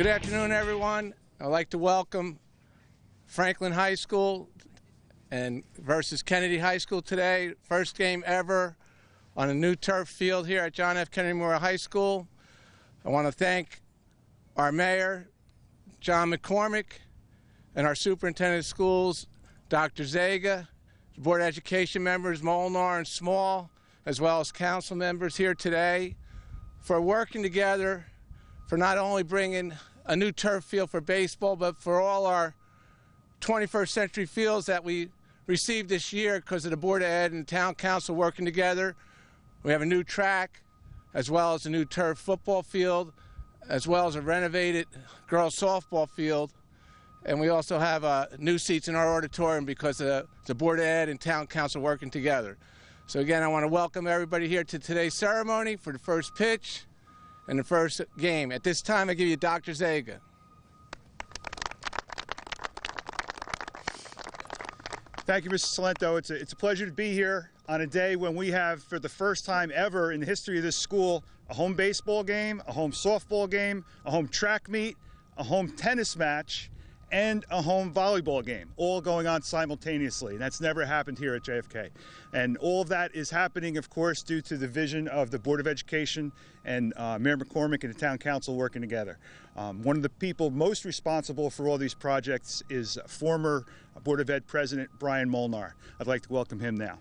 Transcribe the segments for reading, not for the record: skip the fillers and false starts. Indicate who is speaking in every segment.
Speaker 1: Good afternoon, everyone. I'd like to welcome Franklin High School and versus Kennedy High School today. First game ever on a new turf field here at John F. Kennedy Memorial High School. I want to thank our mayor, John McCormick, and our superintendent of schools, Dr. Zaga, the Board of Education members, Molnar and Small, as well as council members here today, for working together for not only bringing a new turf field for baseball, but for all our 21st century fields that we received this year because of the Board of Ed and Town Council working together. We have a new track, as well as a new turf football field, as well as a renovated girls softball field. And we also have new seats in our auditorium because of the Board of Ed and Town Council working together. So again, I want to welcome everybody here to today's ceremony for the first pitch and the first game. At this time, I give you Dr. Zaga.
Speaker 2: Thank you, Mr. Salento. It's a pleasure to be here on a day when we have, for the first time ever in the history of this school, a home baseball game, a home softball game, a home track meet, a home tennis match, and a home volleyball game, all going on simultaneously. And that's never happened here at JFK. And all of that is happening, of course, due to the vision of the Board of Education and Mayor McCormick and the Town Council working together. One of the people most responsible for all these projects is former Board of Ed President Brian Molnar. I'd like to welcome him now.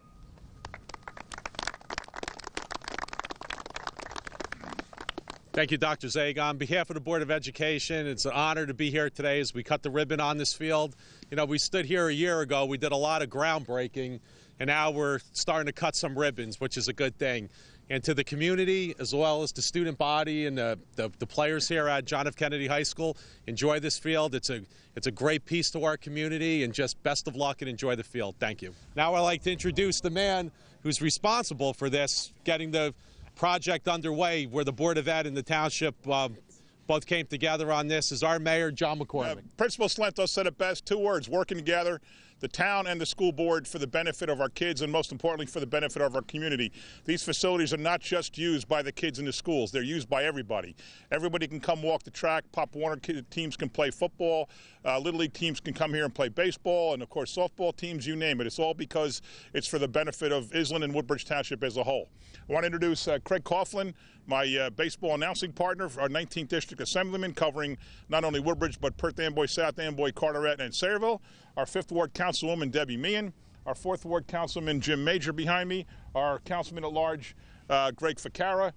Speaker 3: Thank you, Dr. Zaga. On behalf of the Board of Education, it's an honor to be here today as we cut the ribbon on this field. You know, we stood here a year ago, we did a lot of groundbreaking, and now we're starting to cut some ribbons, which is a good thing. And to the community, as well as the student body and the players here at John F. Kennedy High School, enjoy this field. It's a great piece to our community, and just best of luck and enjoy the field. Thank you. Now I'd like to introduce the man who's responsible for this, getting the project underway, where the Board of Ed and the township both came together on this, is our mayor, John McCormick.
Speaker 4: Principal Salento said it best, 2 words: working together, the town and the school board, for the benefit of our kids and, most importantly, for the benefit of our community. These facilities are not just used by the kids in the schools. They're used by everybody. Everybody can come walk the track. Pop Warner teams can play football. Little League teams can come here and play baseball, and, of course, softball teams, you name it. It's all because it's for the benefit of Island and Woodbridge Township as a whole. I want to introduce Craig Coughlin, my baseball announcing partner, for our 19th District Assemblyman, covering not only Woodbridge but Perth Amboy, South Amboy, Carteret, and Sayreville. Our 5th Ward Councilwoman, Debbie Meehan. Our 4th Ward Councilman, Jim Major, behind me. Our Councilman at Large, Greg Ficara.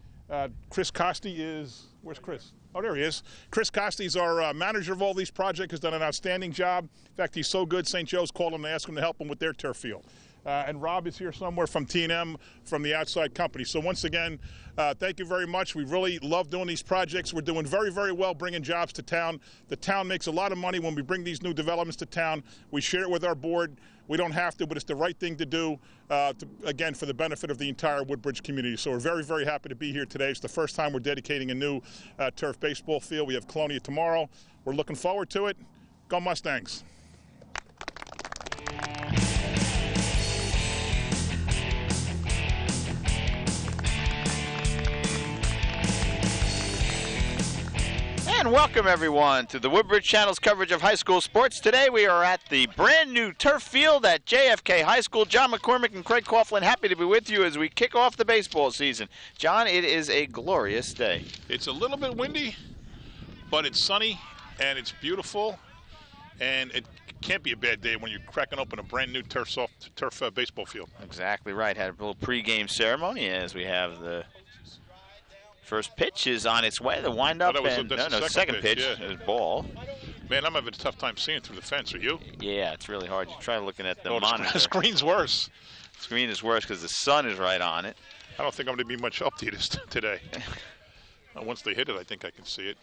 Speaker 4: Chris Costi is, where's Chris? Oh, there he is. Chris Costi is our manager of all these projects, has done an outstanding job. In fact, he's so good, St. Joe's called him to ask him to help them with their turf field. And Rob is here somewhere from T&M, from the outside company. So once again, thank you very much. We really love doing these projects. We're doing very, very well bringing jobs to town. The town makes a lot of money when we bring these new developments to town. We share it with our board. We don't have to, but it's the right thing to do, again, for the benefit of the entire Woodbridge community. So we're very, very happy to be here today. It's the first time we're dedicating a new turf baseball field. We have Colonia tomorrow. We're looking forward to it. Go Mustangs.
Speaker 5: And welcome everyone to the Woodbridge Channel's coverage of high school sports. Today we are at the brand new turf field at JFK High School. John McCormick and Craig Coughlin happy to be with you as we kick off the baseball season. John, it is a glorious day.
Speaker 4: It's a little bit windy, but it's sunny and it's beautiful, and it can't be a bad day when you're cracking open a brand new turf baseball field.
Speaker 5: Exactly right. Had a little pregame ceremony as we have the first pitch is on its way. The windup second pitch is ball.
Speaker 4: Man, I'm having a tough time seeing through the fence. Are you?
Speaker 5: Yeah, it's really hard. You try looking at the monitor.
Speaker 4: The screen's worse.
Speaker 5: The screen is worse because the sun is right on it.
Speaker 4: I don't think I'm going to be much help to you today. Once they hit it, I think I can see it.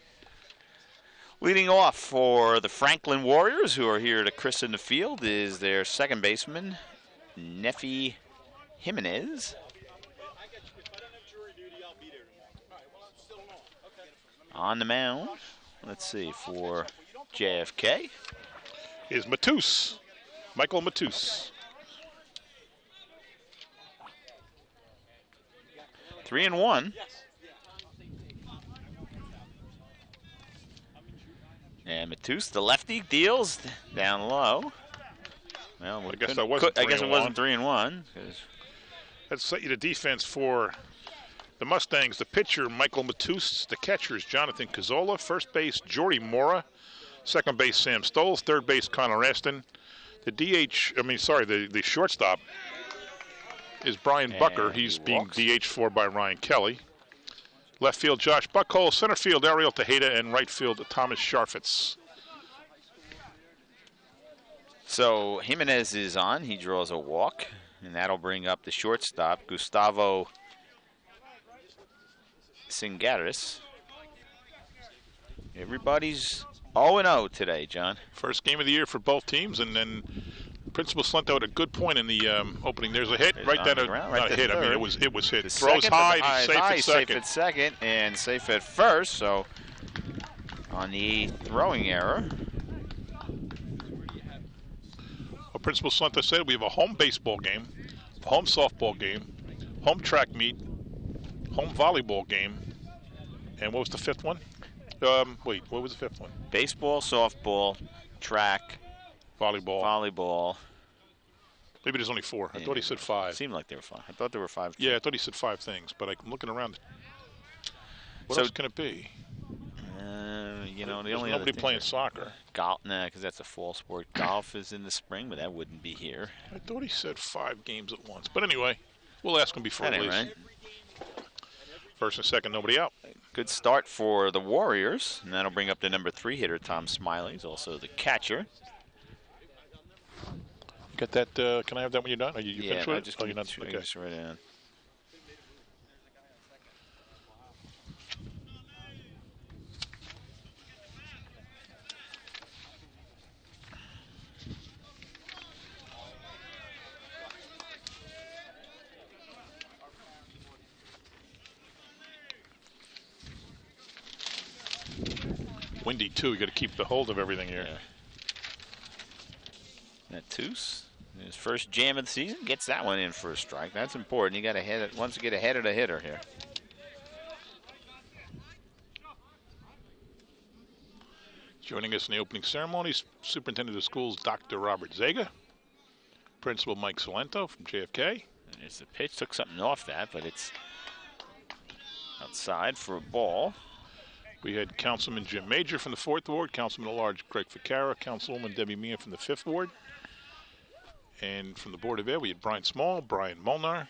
Speaker 5: Leading off for the Franklin Warriors, who are here to christen the field, is their second baseman, Nefi Jimenez. On the mound, let's see, for JFK
Speaker 4: is Matus, Michael Matus.
Speaker 5: 3-1. And Matus, the lefty, deals down low. Well,
Speaker 4: I guess that wasn't 3-1.
Speaker 5: I guess it wasn't 3-1.
Speaker 4: That set you the defense for the Mustangs. The pitcher, Michael Matus. The catchers, Jonathan Cazzola. First base, Jordy Mora. Second base, Sam Stoles. Third base, Connor Aston. The shortstop is Brian Bucker. He's being DH'd for by Ryan Kelly. Left field, Josh Buckhole. Center field, Ariel Tejeda. And right field, Thomas Scharfitz.
Speaker 5: So Jimenez is on. He draws a walk, and that'll bring up the shortstop, Gustavo Singaris. Everybody's 0-0 today, John.
Speaker 4: First game of the year for both teams, and then Principal Slento had a good point in the opening. There's a hit not a hit. I mean, it was hit.
Speaker 5: The
Speaker 4: Throws high, he's safe at second.
Speaker 5: Safe at second and safe at first. So on the throwing error.
Speaker 4: Well, Principal Slento said we have a home baseball game, a home softball game, home track meet, home volleyball game, and what was the fifth one? Wait, what was the fifth one?
Speaker 5: Baseball, softball, track, volleyball.
Speaker 4: Maybe there's only 4. I thought he said 5.
Speaker 5: Seemed like there were 5. I thought there were 5.
Speaker 4: Yeah, I thought he said 5 things, but I'm looking around. What else can it be?
Speaker 5: The only
Speaker 4: nobody
Speaker 5: other
Speaker 4: playing soccer.
Speaker 5: Golf, because that's a fall sport. Golf is in the spring, but that wouldn't be here.
Speaker 4: I thought he said 5 games at once. But anyway, we'll ask him before he leaves.
Speaker 5: Right.
Speaker 4: First and second, nobody out.
Speaker 5: Good start for the Warriors, and that'll bring up the number 3 hitter, Tom Smiley. He's also the catcher.
Speaker 4: Get that? Can I have that when you're done? Are you finished with it?
Speaker 5: Just
Speaker 4: you're not. Okay.
Speaker 5: Just right in.
Speaker 4: Windy too. You got to keep the hold of everything here.
Speaker 5: Matus, his first jam of the season, gets that one in for a strike. That's important. You got to hit it once you get ahead of the hitter here.
Speaker 4: Joining us in the opening ceremonies, Superintendent of Schools, Dr. Robert Zega, Principal Mike Salento from JFK.
Speaker 5: And there's the pitch. Took something off that, but it's outside for a ball.
Speaker 4: We had Councilman Jim Major from the 4th Ward, Councilman at Large Greg Ficara, Councilwoman Debbie Meehan from the 5th Ward. And from the Board of Ed, we had Brian Small, Brian Molnar,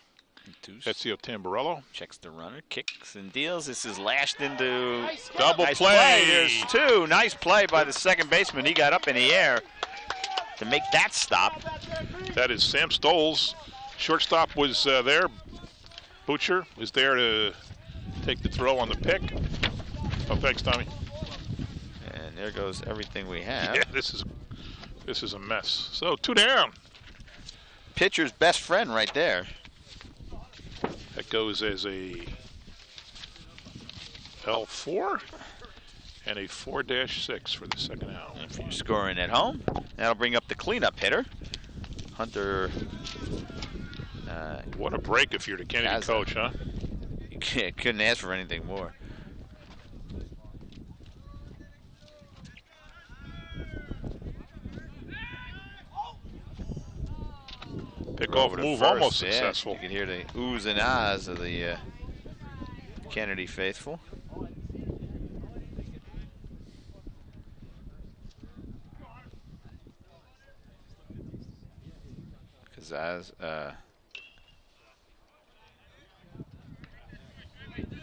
Speaker 4: Ezio Tamburello.
Speaker 5: Checks the runner, kicks and deals. This is lashed into
Speaker 4: double play.
Speaker 5: There's 2. Nice play by the second baseman. He got up in the air to make that stop.
Speaker 4: That is Sam Stoles. Shortstop was there. Butcher is there to take the throw on the pick. Oh, thanks, Tommy.
Speaker 5: And there goes everything we have.
Speaker 4: Yeah, this is a mess. So 2 down.
Speaker 5: Pitcher's best friend right there.
Speaker 4: That goes as a L4 and a 4-6 for the second out.
Speaker 5: If you're scoring at home, that'll bring up the cleanup hitter, Hunter.
Speaker 4: What a break if you're the Kennedy coach, huh?
Speaker 5: You couldn't ask for anything more.
Speaker 4: Pick-off move almost successful.
Speaker 5: You can hear the oohs and ahs of the Kennedy faithful.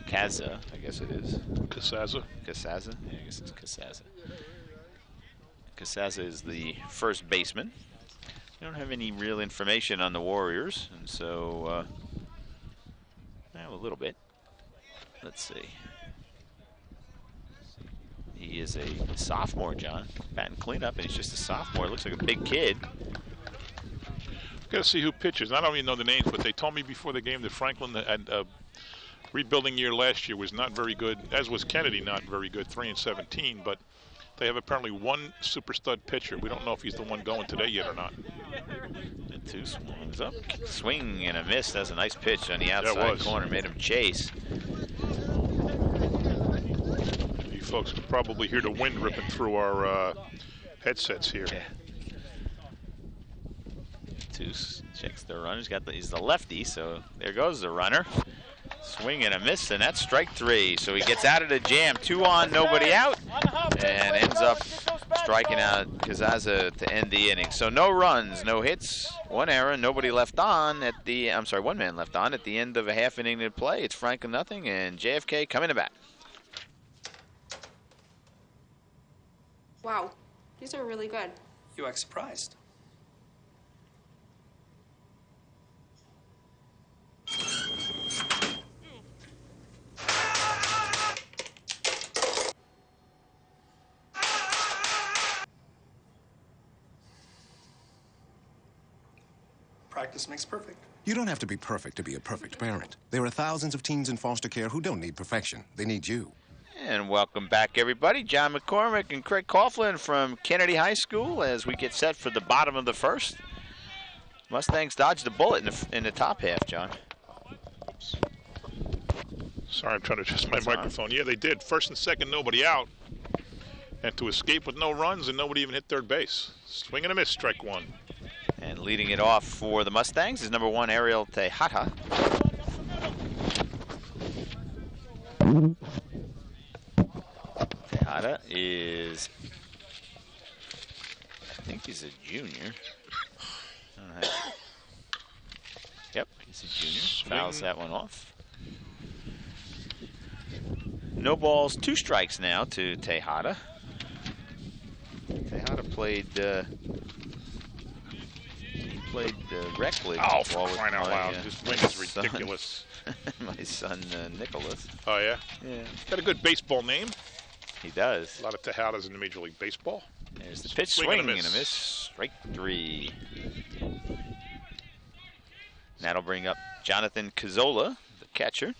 Speaker 5: Kaza, I guess it is.
Speaker 4: Casaza?
Speaker 5: Casaza? Yeah, I guess it's Casaza. Casaza is the first baseman. I don't have any real information on the Warriors, and so I have a little bit. Let's see. He is a sophomore, John. Batting cleanup, and he's just a sophomore. Looks like a big kid.
Speaker 4: Got to see who pitches. I don't even know the names, but they told me before the game that Franklin had rebuilding year last year was not very good, as was Kennedy, not very good, 3-17, but they have apparently 1 super stud pitcher. We don't know if he's the one going today yet or not.
Speaker 5: And 2 swings up. Swing and a miss. That's a nice pitch on the outside corner. Made him chase.
Speaker 4: He folks can probably hear the wind ripping through our headsets here.
Speaker 5: Yeah. Two checks the runner. He's the lefty, so there goes the runner. Swing and a miss, and that's strike 3. So he gets out of the jam. 2 on, nobody out, and ends up striking out Kazaza to end the inning. So no runs, no hits, 1 error, nobody left on at the, 1 man left on at the end of a half inning to play. It's Franklin nothing, and JFK coming to bat.
Speaker 6: Wow, these are really good.
Speaker 7: You act surprised. Practice makes perfect.
Speaker 8: You don't have to be perfect to be a perfect parent. There are thousands of teens in foster care who don't need perfection. They need you.
Speaker 5: And welcome back, everybody. John McCormick and Craig Coughlin from Kennedy High School as we get set for the bottom of the first. Mustangs dodged a bullet in the top half, John.
Speaker 4: Oops. Sorry, I'm trying to adjust my microphone. Yeah, they did. First and second, nobody out. And to escape with no runs, and nobody even hit third base. Swing and a miss, strike 1.
Speaker 5: And leading it off for the Mustangs is number 1, Ariel Tejada. Tejada is, I think he's a junior. Yep, he's a junior. Fouls that one off. No balls, 2 strikes now to Tejada. Tejada played rec league.
Speaker 4: Oh, for crying out loud. This wind is ridiculous.
Speaker 5: My son, Nicholas.
Speaker 4: Oh, yeah?
Speaker 5: Yeah.
Speaker 4: Got a good baseball name.
Speaker 5: He does.
Speaker 4: A lot of Tejadas in the Major League Baseball.
Speaker 5: There's the pitch, swing and a miss. Strike 3. That'll bring up Jonathan Cazzola, the catcher.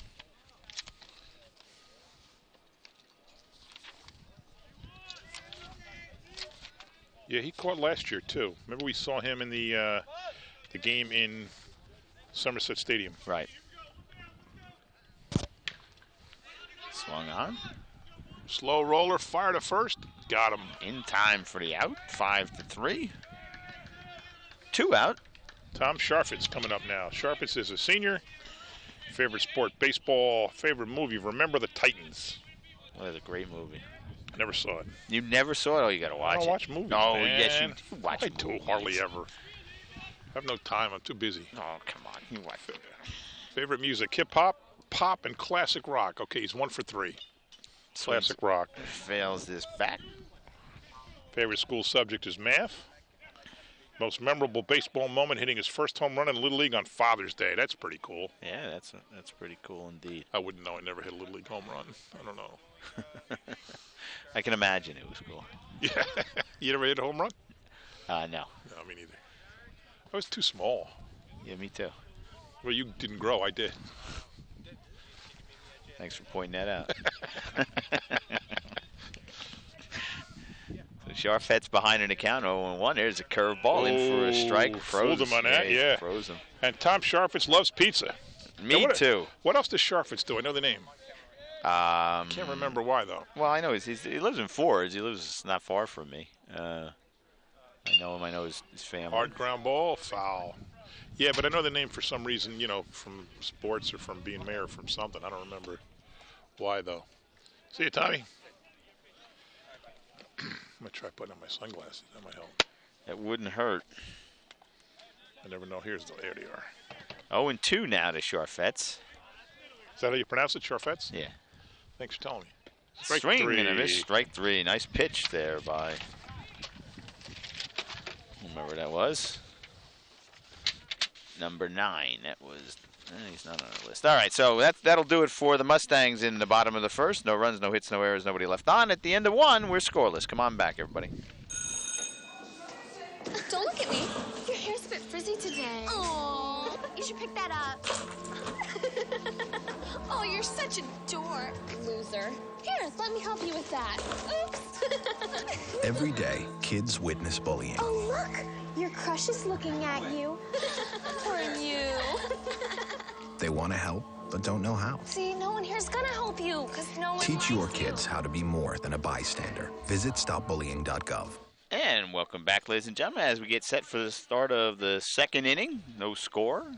Speaker 4: Yeah, he caught last year, too. Remember we saw him in the game in Somerset Stadium.
Speaker 5: Right. Swung on.
Speaker 4: Slow roller, fire to first. Got him.
Speaker 5: In time for the out. 5-3. 2 out.
Speaker 4: Tom Sharfit's coming up now. Sharfit's is a senior. Favorite sport, baseball. Favorite movie, Remember the Titans.
Speaker 5: Well, that's a great movie.
Speaker 4: Never saw it.
Speaker 5: You never saw it? Oh, you got to watch it.
Speaker 4: I don't watch movies,
Speaker 5: Oh,
Speaker 4: man.
Speaker 5: yes, you do watch
Speaker 4: I
Speaker 5: movies.
Speaker 4: do, hardly ever. I have no time. I'm too busy.
Speaker 5: Oh, come on. You watch it.
Speaker 4: Favorite music, hip-hop, pop, and classic rock. Okay, he's 1 for 3. Classic rock.
Speaker 5: Fails this back.
Speaker 4: Favorite school subject is math. Most memorable baseball moment, hitting his first home run in Little League on Father's Day. That's pretty cool.
Speaker 5: Yeah, that's pretty cool indeed.
Speaker 4: I wouldn't know. I never hit a Little League home run. I don't know.
Speaker 5: I can imagine it was cool.
Speaker 4: Yeah. You ever hit a home run?
Speaker 5: No.
Speaker 4: No, me neither. I was too small.
Speaker 5: Yeah, me too.
Speaker 4: Well, you didn't grow. I did.
Speaker 5: Thanks for pointing that out. So Sharfet's behind an account 0-1. There's a curveball in for a strike.
Speaker 4: Fooled him on that, yeah.
Speaker 5: Froze him.
Speaker 4: And Tom Sharfitz loves pizza.
Speaker 5: Me too.
Speaker 4: What else does Sharfitz do? I know the name. Can't remember why, though.
Speaker 5: Well, I know he lives in Fords. He lives not far from me. I know him. I know his family.
Speaker 4: Hard ground ball, foul. Yeah, but I know the name for some reason, you know, from sports or from being mayor or from something. I don't remember why, though. See you, Tommy. I'm going to try putting on my sunglasses. That might help.
Speaker 5: It wouldn't hurt.
Speaker 4: I never know. There they are.
Speaker 5: 0-2 now to Sharfet's.
Speaker 4: Is that how you pronounce it, Sharfet's?
Speaker 5: Yeah.
Speaker 4: Thanks for telling me.
Speaker 5: Strike
Speaker 4: Swing
Speaker 5: 3.
Speaker 4: and a miss.
Speaker 5: Strike 3. Nice pitch there by, remember that was? Number 9. That was, he's not on our list. All right, so that'll do it for the Mustangs in the bottom of the first. No runs, no hits, no errors, nobody left on. At the end of 1, we're scoreless. Come on back, everybody.
Speaker 9: Don't look at me. Your hair's a bit frizzy today. Oh, you should pick that up. Oh, you're such a dork. Loser. Here, let me help you with that. Oops.
Speaker 10: Every day, kids witness bullying.
Speaker 9: Oh, look. Your crush is looking at you. Or you.
Speaker 10: They want to help, but don't know how.
Speaker 9: See, no one here's gonna help you, because no one
Speaker 10: Teach your
Speaker 9: likes you.
Speaker 10: kids how to be more than a bystander. Visit stopbullying.gov.
Speaker 5: And welcome back, ladies and gentlemen, as we get set for the start of the second inning. No score.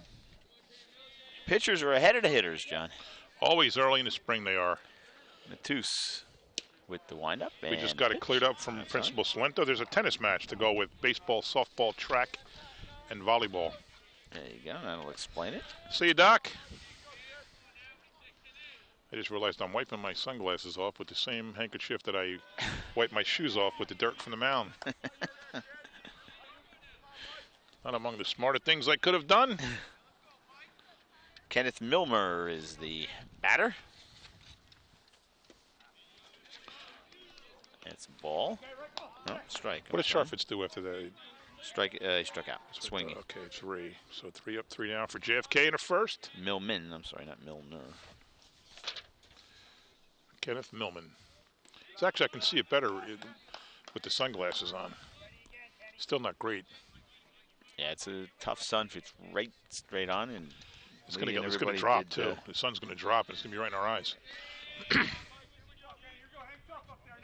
Speaker 5: Pitchers are ahead of the hitters, John.
Speaker 4: Always early in the spring they are.
Speaker 5: Matus with the windup.
Speaker 4: We just got it cleared up from Principal Salento. There's a tennis match to go with baseball, softball, track, and volleyball.
Speaker 5: There you go. That'll explain it.
Speaker 4: See you, Doc. I just realized I'm wiping my sunglasses off with the same handkerchief that I wipe my shoes off with the dirt from the mound. Not among the smarter things I could have done.
Speaker 5: Kenneth Milmer is the batter. That's a ball. Oh, strike.
Speaker 4: What does Sharfitz do after that?
Speaker 5: Strike. He struck out. Swinging.
Speaker 4: Okay, 3. So 3 up, 3 down for JFK in the first.
Speaker 5: Millman. I'm sorry, not Milner.
Speaker 4: Kenneth Millman. It's actually, I can see it better with the sunglasses on. Still not great.
Speaker 5: Yeah, it's a tough sun if it's right straight on, and
Speaker 4: it's going to drop too. The sun's going to drop, and it's going to be right in our eyes.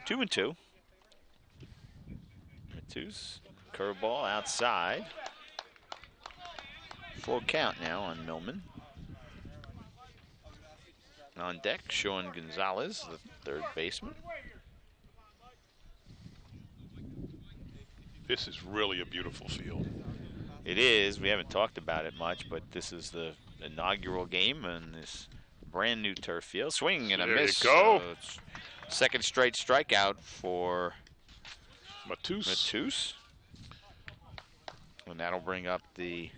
Speaker 5: 2-2. Matus, curveball outside. Full count now on Millman. On deck, Sean Gonzalez, the third baseman.
Speaker 4: This is really a beautiful field.
Speaker 5: It is. We haven't talked about it much, but this is the inaugural game on this brand new turf field. Swing and a miss.
Speaker 4: There you go.
Speaker 5: So it's second straight strikeout for
Speaker 4: Matus.
Speaker 5: And that'll bring up the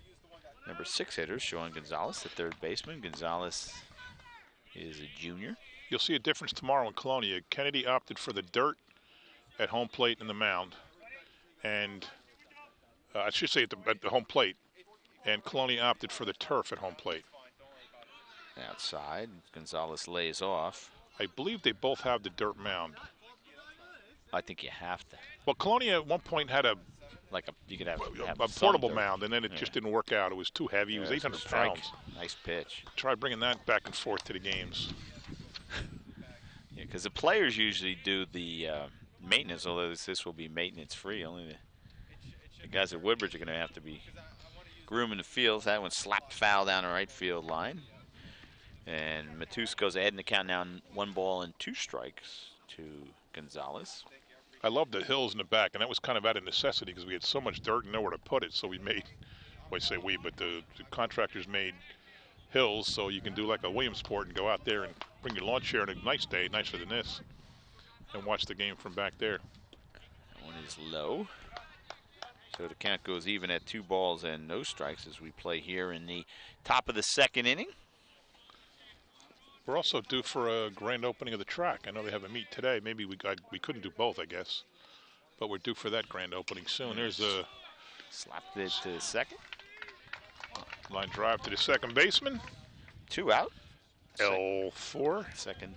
Speaker 5: number 6 hitter, Sean Gonzalez, the third baseman. Gonzalez is a junior.
Speaker 4: You'll see a difference tomorrow in Colonia. Kennedy opted for the dirt at home plate and the mound. And I should say at the home plate. And Colonia opted for the turf at home plate.
Speaker 5: Outside, Gonzalez lays off.
Speaker 4: I believe they both have the dirt mound.
Speaker 5: I think you have to.
Speaker 4: Well, Colonia at one point had
Speaker 5: you could have
Speaker 4: a portable mound, and then it just didn't work out. It was too heavy. It was 800 pounds.
Speaker 5: Nice pitch.
Speaker 4: Try bringing that back and forth to the games.
Speaker 5: Yeah, because the players usually do the maintenance, although this will be maintenance-free. Only the guys at Woodbridge are going to have to be grooming the fields. That one slapped foul down the right field line. And Matus goes ahead in the count now, 1 ball and 2 strikes to Gonzalez.
Speaker 4: I love the hills in the back, and that was kind of out of necessity because we had so much dirt and nowhere to put it. So we made, well, I say we, but the contractors made hills so you can do like a Williamsport and go out there and bring your lawn chair on a nice day, nicer than this, and watch the game from back there.
Speaker 5: That one is low. So the count goes even at 2 balls and no strikes as we play here in the top of the second inning.
Speaker 4: We're also due for a grand opening of the track. I know they have a meet today. Maybe we couldn't do both, I guess. But we're due for that grand opening soon. There's a
Speaker 5: slapped it to second.
Speaker 4: Line drive to the second baseman.
Speaker 5: 2 out.
Speaker 4: L4.
Speaker 5: Second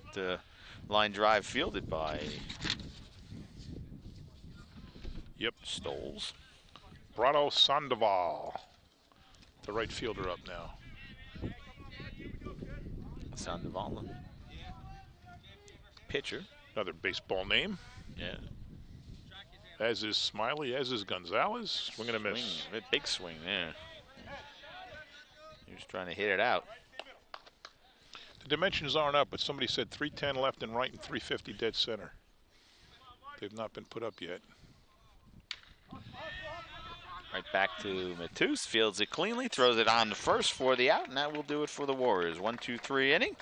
Speaker 5: line drive fielded by Stoles.
Speaker 4: Brado Sandoval, the right fielder, up now.
Speaker 5: Sandoval, pitcher.
Speaker 4: Another baseball name.
Speaker 5: Yeah.
Speaker 4: As is Smiley, as is Gonzalez. Swing and a miss.
Speaker 5: A big swing there. He was trying to hit it out.
Speaker 4: The dimensions aren't up, but somebody said 310 left and right and 350 dead center. They've not been put up yet.
Speaker 5: Right back to Matus, fields it cleanly, throws it on the first for the out, and that will do it for the Warriors. 1-2-3 inning.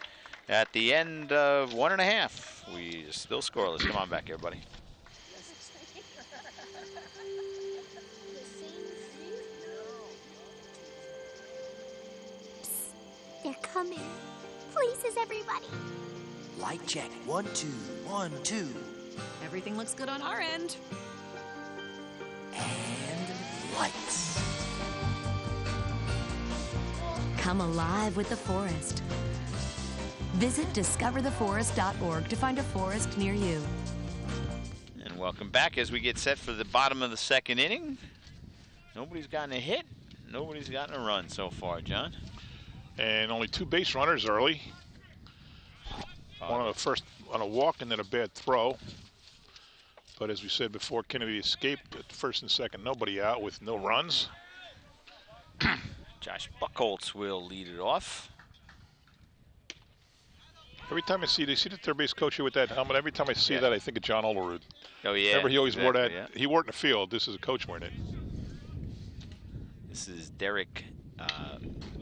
Speaker 5: At the end of 1.5, we are still scoreless. Come on back, everybody.
Speaker 6: They're coming. Places, everybody.
Speaker 11: Light check. 1, 2, 1, 2.
Speaker 12: Everything looks good on our end.
Speaker 11: And lights.
Speaker 12: Come alive with the forest. Visit discovertheforest.org to find a forest near you.
Speaker 5: And welcome back as we get set for the bottom of the second inning. Nobody's gotten a hit. Nobody's gotten a run so far, John.
Speaker 4: And only 2 base runners early. One on the first on a walk and then a bad throw. But as we said before, Kennedy escaped at first and second. Nobody out with no runs.
Speaker 5: Josh Buchholz will lead it off.
Speaker 4: Every time I see the third base coach here with that helmet, every time I see that, I think of John Olerud.
Speaker 5: Oh, yeah.
Speaker 4: Remember, he always wore that.
Speaker 5: Yeah.
Speaker 4: He wore it in the field. This is a coach wearing it.
Speaker 5: This is Derek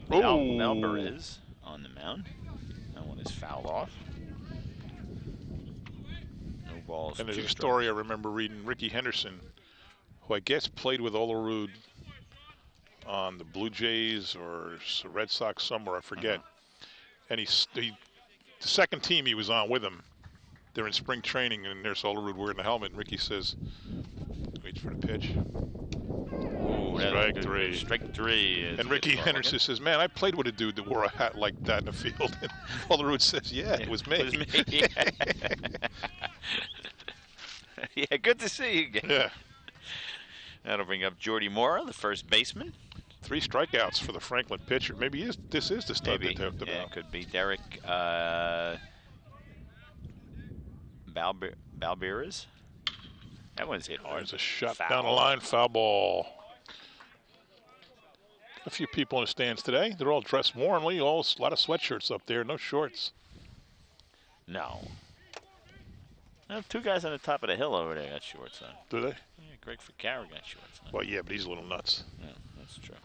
Speaker 5: Malberez on the mound. That one is fouled off. No balls.
Speaker 4: And there's a story I remember reading. Ricky Henderson, who I guess played with Olerud on the Blue Jays or Red Sox somewhere, I forget. And the second team he was on with him, they're in spring training, and there's Olerud wearing the helmet. And Ricky says, waits for the pitch. Strike 3.
Speaker 5: Strike 3.
Speaker 4: And Ricky Henderson says, man, I played with a dude that wore a hat like that in the field. And Olerud says, yeah, it was me.
Speaker 5: It was me. Yeah, good to see you again.
Speaker 4: Yeah.
Speaker 5: That'll bring up Jordy Mora, the first baseman.
Speaker 4: 3 strikeouts for the Franklin pitcher. Maybe this is the stud they talked about.
Speaker 5: Yeah, it could be Derek Balberas. That one's hit hard.
Speaker 4: There's a shot
Speaker 5: foul.
Speaker 4: down the line, foul ball. A few people in the stands today. They're all dressed warmly. A lot of sweatshirts up there, no shorts.
Speaker 5: No. 2 guys on the top of the hill over there got shorts on.
Speaker 4: Do they?
Speaker 5: Yeah, Greg Ficarra got shorts on.
Speaker 4: Well, yeah, but he's a little nuts.
Speaker 5: Yeah, that's true.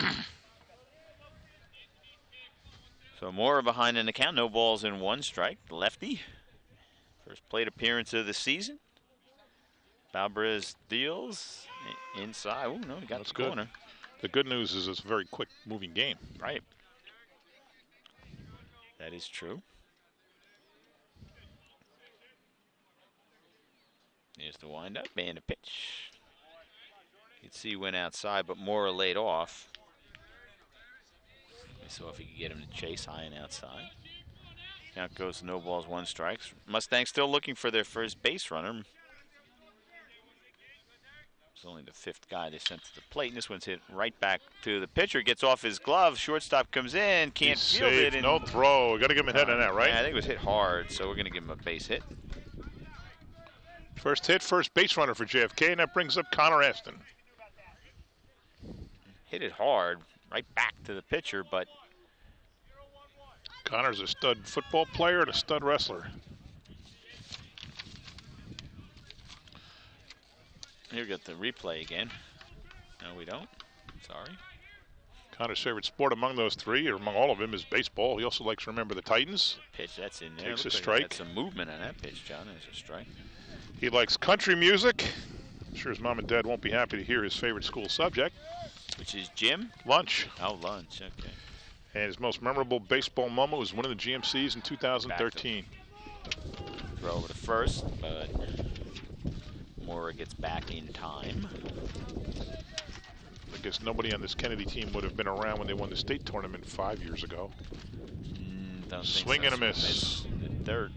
Speaker 5: So Mora behind in the count. No balls in 1 strike. Lefty. First plate appearance of the season. Balbrez deals inside. Oh, no, he got the corner.
Speaker 4: The good news is it's a very quick moving game.
Speaker 5: Right. That is true. Here's the windup and a pitch. You'd see he went outside, but Mora laid off. So if he could get him to chase high and outside. Count goes to no balls, 1 strike. Mustangs still looking for their first base runner. It's only the 5th guy they sent to the plate, and this one's hit right back to the pitcher. Gets off his glove. Shortstop comes in, can't field it. And
Speaker 4: no throw. Got to give him a hit on that, right?
Speaker 5: Yeah, I think it was hit hard, so we're going to give him a base hit.
Speaker 4: First hit, first base runner for JFK, and that brings up Connor Aston.
Speaker 5: Hit it hard, right back to the pitcher, but
Speaker 4: Connor's a stud football player and a stud wrestler.
Speaker 5: Here we got the replay again. No, we don't. Sorry.
Speaker 4: Connor's favorite sport among those 3, or among all of them, is baseball. He also likes to remember the Titans.
Speaker 5: Pitch, that's in there.
Speaker 4: Takes a strike.
Speaker 5: That's some movement on that pitch, John. That's a strike.
Speaker 4: He likes country music. I'm sure his mom and dad won't be happy to hear his favorite school subject.
Speaker 5: Which is gym?
Speaker 4: Lunch.
Speaker 5: Oh, lunch, okay.
Speaker 4: And his most memorable baseball moment was winning the GMCs in 2013.
Speaker 5: Throw over to first, but Mora gets back in time.
Speaker 4: I guess nobody on this Kennedy team would have been around when they won the state tournament 5 years ago. Swing and a miss.
Speaker 5: Third.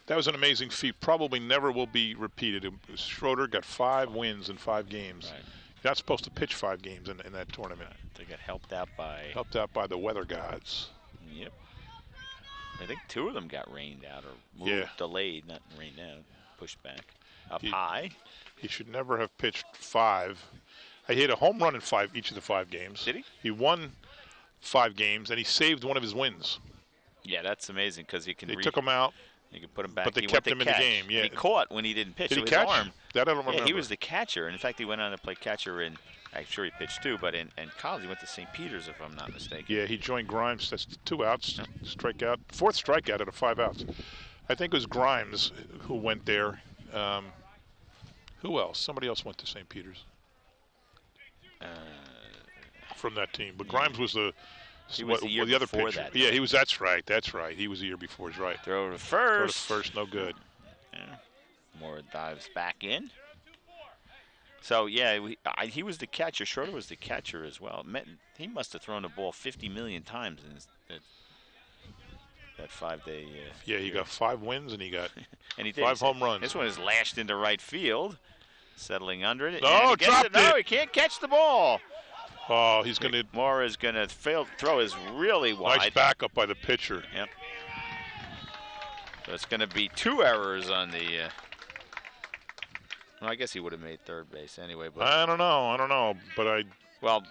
Speaker 4: That was an amazing feat. Probably never will be repeated. Schroeder got 5 wins in 5 games.
Speaker 5: Right.
Speaker 4: You're not supposed to pitch 5 games in that tournament.
Speaker 5: They got helped out by
Speaker 4: the weather gods.
Speaker 5: Yep. I think 2 of them got rained out or moved, delayed, not rained out, pushed back. High.
Speaker 4: He should never have pitched 5. He hit a home run in each of the 5 games.
Speaker 5: Did he?
Speaker 4: He won 5 games, and he saved one of his wins.
Speaker 5: Yeah, that's amazing because he can.
Speaker 4: They took him out.
Speaker 5: You can put him back.
Speaker 4: But they kept him in the game. Yeah.
Speaker 5: And he caught when he didn't pitch.
Speaker 4: Did he
Speaker 5: his
Speaker 4: catch?
Speaker 5: Arm.
Speaker 4: That I don't remember.
Speaker 5: Yeah, he was the catcher. And in fact, he went on to play catcher in. I'm sure he pitched 2, but in college he went to St. Peter's, if I'm not mistaken.
Speaker 4: Yeah, he joined Grimes. That's 2 outs, strikeout, 4th strikeout out of 5 outs. I think it was Grimes who went there. Who else? Somebody else went to St. Peter's from that team. But Grimes was the.
Speaker 5: He was the year
Speaker 4: other
Speaker 5: before
Speaker 4: pitcher.
Speaker 5: that.
Speaker 4: Yeah, he was. That's right. He was the year before. He's right.
Speaker 5: Throw to first.
Speaker 4: No good.
Speaker 5: Yeah. Mora dives back in. So yeah, he was the catcher. Schroeder was the catcher as well. He must have thrown the ball 50 million times in that 5-day.
Speaker 4: Yeah, he got 5 wins and he got
Speaker 5: and he did.
Speaker 4: 5 home runs.
Speaker 5: This one is lashed into right field, settling under it.
Speaker 4: Oh, dropped it.
Speaker 5: No, he can't catch the ball.
Speaker 13: Oh, he's going to.
Speaker 5: Mora's going to throw is really wide.
Speaker 13: Nice backup by the pitcher.
Speaker 5: Yep. So it's going to be 2 errors on the. Well, I guess he would have made third base anyway. But
Speaker 13: I don't know. But
Speaker 5: well,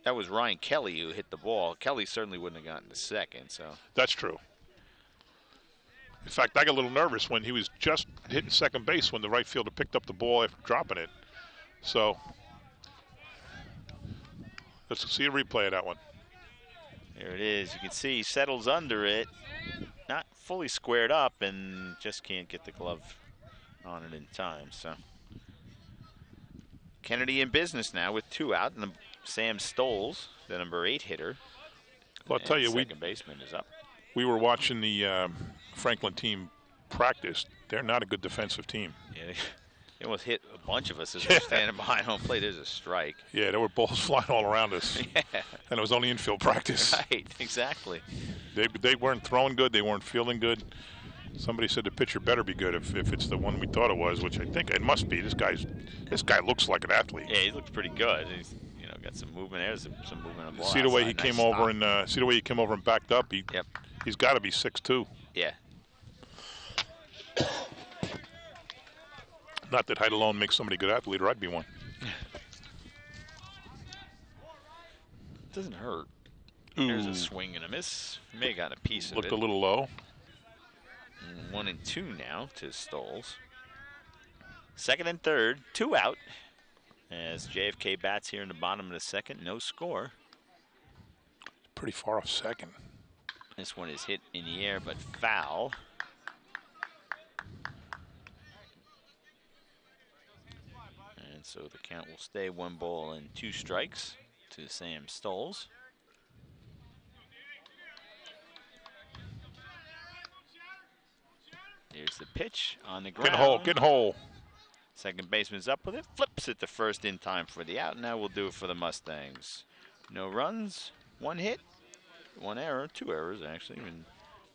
Speaker 5: that was Ryan Kelly who hit the ball. Kelly certainly wouldn't have gotten to second. So
Speaker 13: that's true. In fact, I got a little nervous when he was just hitting second base when the right fielder picked up the ball after dropping it. So let's see a replay of that one.
Speaker 5: There it is. You can see he settles under it. Not fully squared up and just can't get the glove on it in time. So Kennedy in business now with 2 out, and Sam Stoles, the number 8 hitter.
Speaker 13: Well, I'll tell you,
Speaker 5: second baseman is up.
Speaker 13: We were watching the Franklin team practice. They're not a good defensive team.
Speaker 5: Yeah, they almost hit a bunch of us as we're standing behind home plate. There's a strike.
Speaker 13: Yeah, there were balls flying all around us.
Speaker 5: Yeah.
Speaker 13: And it was only infield practice.
Speaker 5: Right, exactly.
Speaker 13: They weren't throwing good. They weren't fielding good. Somebody said the pitcher better be good if it's the one we thought it was, which I think it must be. This guy looks like an athlete.
Speaker 5: Yeah, he looks pretty good. He's got some movement. There's some movement on the ball.
Speaker 13: See the way he
Speaker 5: nice
Speaker 13: came
Speaker 5: stop.
Speaker 13: over and see the way he came over and backed up. He's got to be 6'2".
Speaker 5: Yeah.
Speaker 13: Not that height alone makes somebody a good athlete, or I'd be one.
Speaker 5: Doesn't hurt. There's a swing and a miss. May have gotten a piece of it.
Speaker 13: Looked a little low.
Speaker 5: 1 and 2 now to Stoles. Second and third, 2 out. As JFK bats here in the bottom of the second, no score.
Speaker 13: Pretty far off second.
Speaker 5: This one is hit in the air, but foul. And so the count will stay 1 ball and 2 strikes to Sam Stoles. Here's the pitch on the ground.
Speaker 13: Get hole.
Speaker 5: Second baseman's up with it. Flips it to first in time for the out. Now we'll do it for the Mustangs. No runs, 1 hit, 1 error, 2 errors actually, and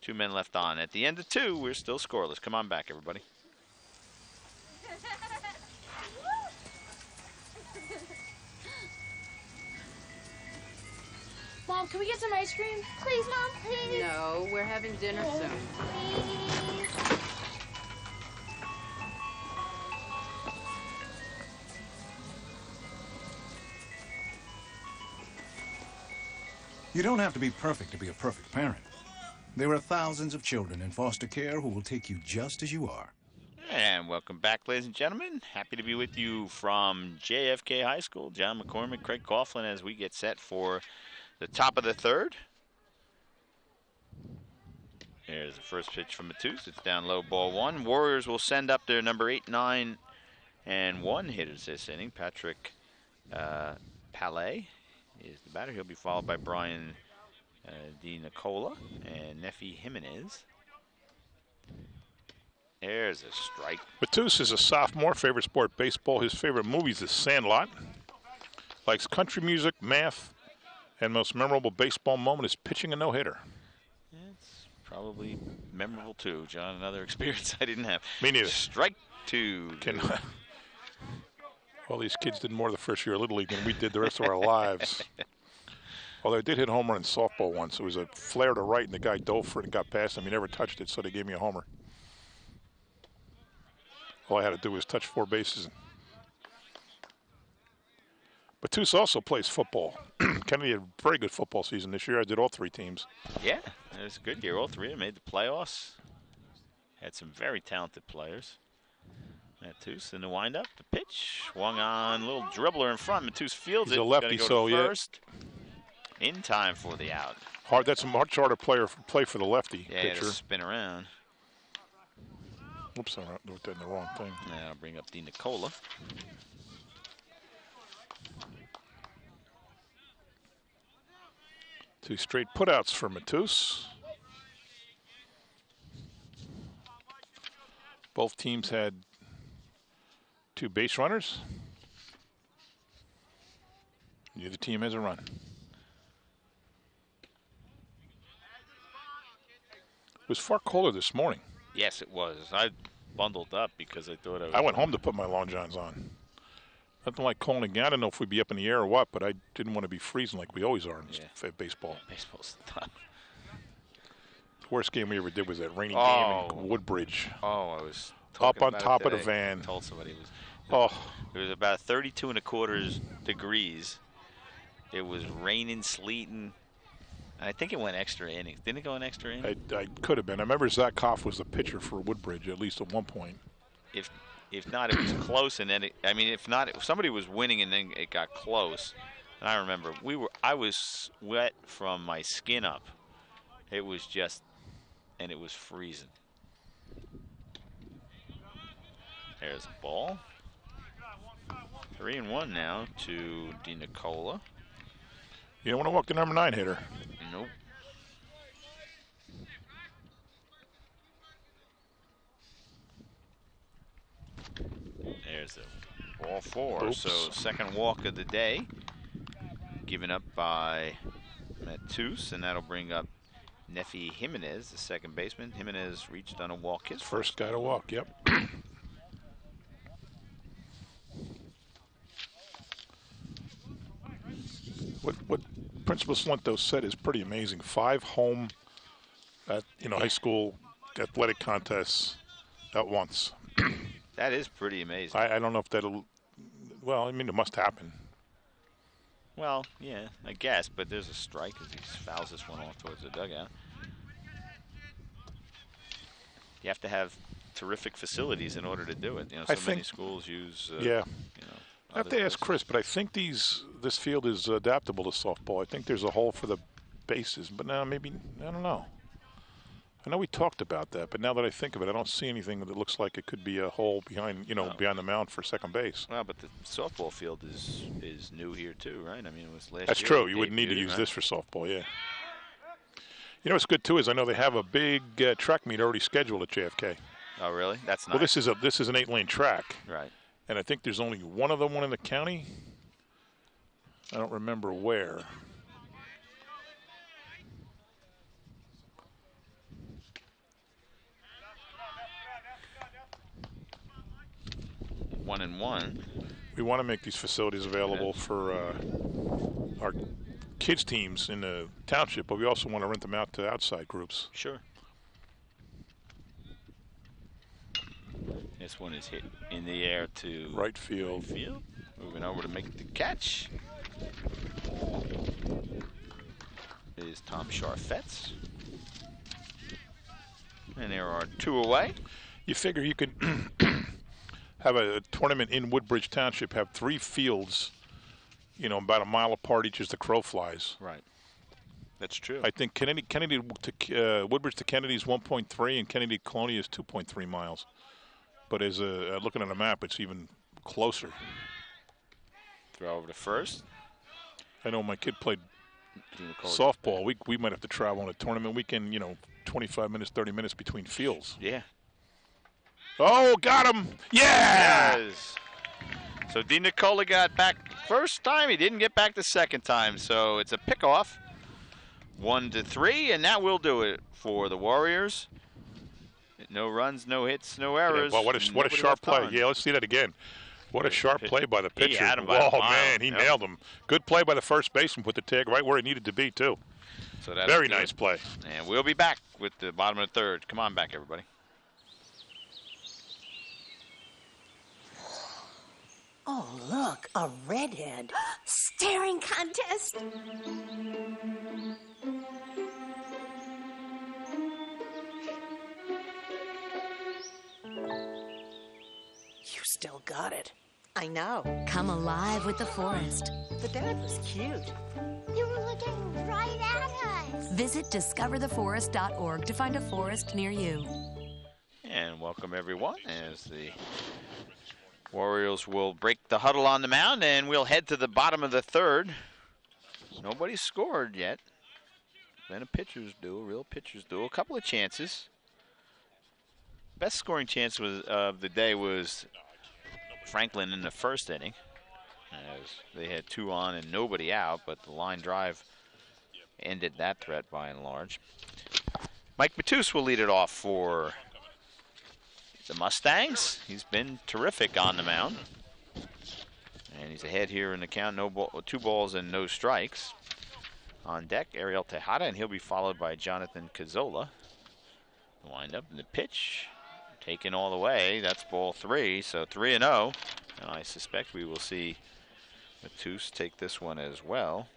Speaker 5: 2 men left on. At the end of 2, we're still scoreless. Come on back, everybody.
Speaker 9: Mom, can we get some ice cream? Please, Mom, please.
Speaker 14: No, we're having dinner soon.
Speaker 9: Please.
Speaker 8: You don't have to be perfect to be a perfect parent. There are thousands of children in foster care who will take you just as you are.
Speaker 5: And welcome back, ladies and gentlemen. Happy to be with you from JFK High School. John McCormick, Craig Coughlin, as we get set for the top of the third. There's the first pitch from Matus. It's down low, ball 1. Warriors will send up their number 8, 9, and 1 hitters this inning. Patrick Palais is the batter. He'll be followed by Brian Di Nicola and Nefi Jimenez. There's a strike.
Speaker 13: Matus is a sophomore, favorite sport baseball. His favorite movies is Sandlot. Likes country music, math, and most memorable baseball moment is pitching a no-hitter.
Speaker 5: It's probably memorable too, John. Another experience I didn't have.
Speaker 13: Me neither.
Speaker 5: Strike 2.
Speaker 13: All these kids did more the first year of Little League than we did the rest of our lives. Although I did hit a home run in softball once. It was a flare to right, and the guy dove for it and got past him. He never touched it, so they gave me a homer. All I had to do was touch 4 bases. Matus also plays football. Kennedy had a very good football season this year. I did all 3 teams.
Speaker 5: Yeah, it was a good year. All 3 made the playoffs. Had some very talented players. Matus in the windup, the pitch, swung on, little dribbler in front. Matus fields it.
Speaker 13: He's a lefty, so
Speaker 5: first. In time for the out.
Speaker 13: Hard. That's a much harder play for the lefty
Speaker 5: pitcher.
Speaker 13: Yeah,
Speaker 5: spin around.
Speaker 13: Oops, I did the wrong thing.
Speaker 5: Now I'll bring up Di Nicola.
Speaker 13: Two straight putouts for Matus. Both teams had 2 base runners. Neither team has a run. It was far colder this morning.
Speaker 5: Yes, it was. I bundled up because I thought
Speaker 13: I went home to put my long johns on. Nothing like calling a game. I don't know if we'd be up in the air or what, but I didn't want to be freezing like we always are in baseball.
Speaker 5: Baseball's tough.
Speaker 13: The worst game we ever did was that rainy game in Woodbridge.
Speaker 5: Oh, I was
Speaker 13: up on
Speaker 5: about
Speaker 13: top
Speaker 5: it
Speaker 13: of the
Speaker 5: today.
Speaker 13: van.
Speaker 5: I told somebody it was about 32 1/4 degrees. It was raining, sleeting. I think it went extra innings. Didn't it go in extra innings?
Speaker 13: I could have been. I remember Zach Koff was the pitcher for Woodbridge, at least at one point.
Speaker 5: If not, it was close, and then if not, if somebody was winning and then it got close. And I remember I was wet from my skin up. It was and it was freezing. There's a ball. 3-1 now to DiNicola.
Speaker 13: You don't want to walk the number 9 hitter.
Speaker 5: Nope. There's a ball 4.
Speaker 13: Oops.
Speaker 5: So second walk of the day, given up by Matus, and that'll bring up Nefi Jimenez, the second baseman. Jimenez reached on a walk. His
Speaker 13: first guy to walk. Yep. What Principal Salento said is pretty amazing. 5 home at high school athletic contests at once.
Speaker 5: That is pretty amazing.
Speaker 13: I don't know if that'll. Well, I mean, it must happen.
Speaker 5: Well, yeah, I guess, but there's a strike as he fouls this one off towards the dugout. You have to have terrific facilities in order to do it. Many schools use.
Speaker 13: I have to ask Chris, but I think this field is adaptable to softball. I think there's a hole for the bases, but now maybe, I don't know. I know we talked about that, but now that I think of it, I don't see anything that looks like it could be a hole behind the mound for second base.
Speaker 5: Well, but the softball field is new here too, right? I mean, it was last year.
Speaker 13: That's true. You wouldn't need to use this for softball, yeah. You know what's good too is I know they have a big track meet already scheduled at JFK.
Speaker 5: Oh, really? That's nice.
Speaker 13: Well, this is an 8-lane track.
Speaker 5: Right.
Speaker 13: And I think there's only one other one in the county. I don't remember where.
Speaker 5: One and one.
Speaker 13: We want to make these facilities available for our kids teams in the township, but we also want to rent them out to outside groups.
Speaker 5: Sure. This one is hit in the air to
Speaker 13: right field.
Speaker 5: Moving over to make the catch is Tom Charfetz. And there are 2 away.
Speaker 13: You figure you could have a tournament in Woodbridge Township, have 3 fields, about a mile apart each as the crow flies.
Speaker 5: Right. That's true.
Speaker 13: I think Kennedy to Woodbridge to Kennedy is 1.3 and Kennedy to Colonia is 2.3 miles. But as looking at a map, it's even closer.
Speaker 5: Throw over to first.
Speaker 13: I know my kid played softball. We might have to travel on a tournament weekend, 25 minutes, 30 minutes between fields.
Speaker 5: Yeah.
Speaker 13: Oh, got him. Yeah.
Speaker 5: Yes. So DiNicola got back first time. He didn't get back the second time. So it's a pickoff. 1-3, and that will do it for the Warriors. No runs, no hits, no errors.
Speaker 13: Yeah, well, what a sharp play.
Speaker 5: On.
Speaker 13: Yeah, let's see that again. What a sharp play by the pitcher.
Speaker 5: He had him by a mile.
Speaker 13: Man, he nailed him. Good play by the first baseman. Put the tag right where it needed to be, too.
Speaker 5: So that's
Speaker 13: very nice play.
Speaker 5: And we'll be back with the bottom of the third. Come on back, everybody.
Speaker 11: Oh, look, a redhead.
Speaker 6: Staring contest.
Speaker 11: You still got it. I know.
Speaker 12: Come alive with the forest.
Speaker 11: The dad was cute.
Speaker 6: You were looking right at us.
Speaker 12: Visit discovertheforest.org to find a forest near you.
Speaker 5: And welcome everyone as the Warriors will break the huddle on the mound, and we'll head to the bottom of the third. Nobody's scored yet. Then a pitcher's duel, real pitcher's duel. A couple of chances. Best scoring chance of the day was Franklin in the first inning, as they had 2 on and nobody out, but the line drive ended that threat by and large. Mike Matus will lead it off for the Mustangs. He's been terrific on the mound. He's ahead here in the count. No ball, 2 balls and no strikes. On deck, Ariel Tejada, and he'll be followed by Jonathan Cazzola. Wind up in the pitch, taken all the way. That's ball 3, so 3-0. And I suspect we will see Matus take this one as well.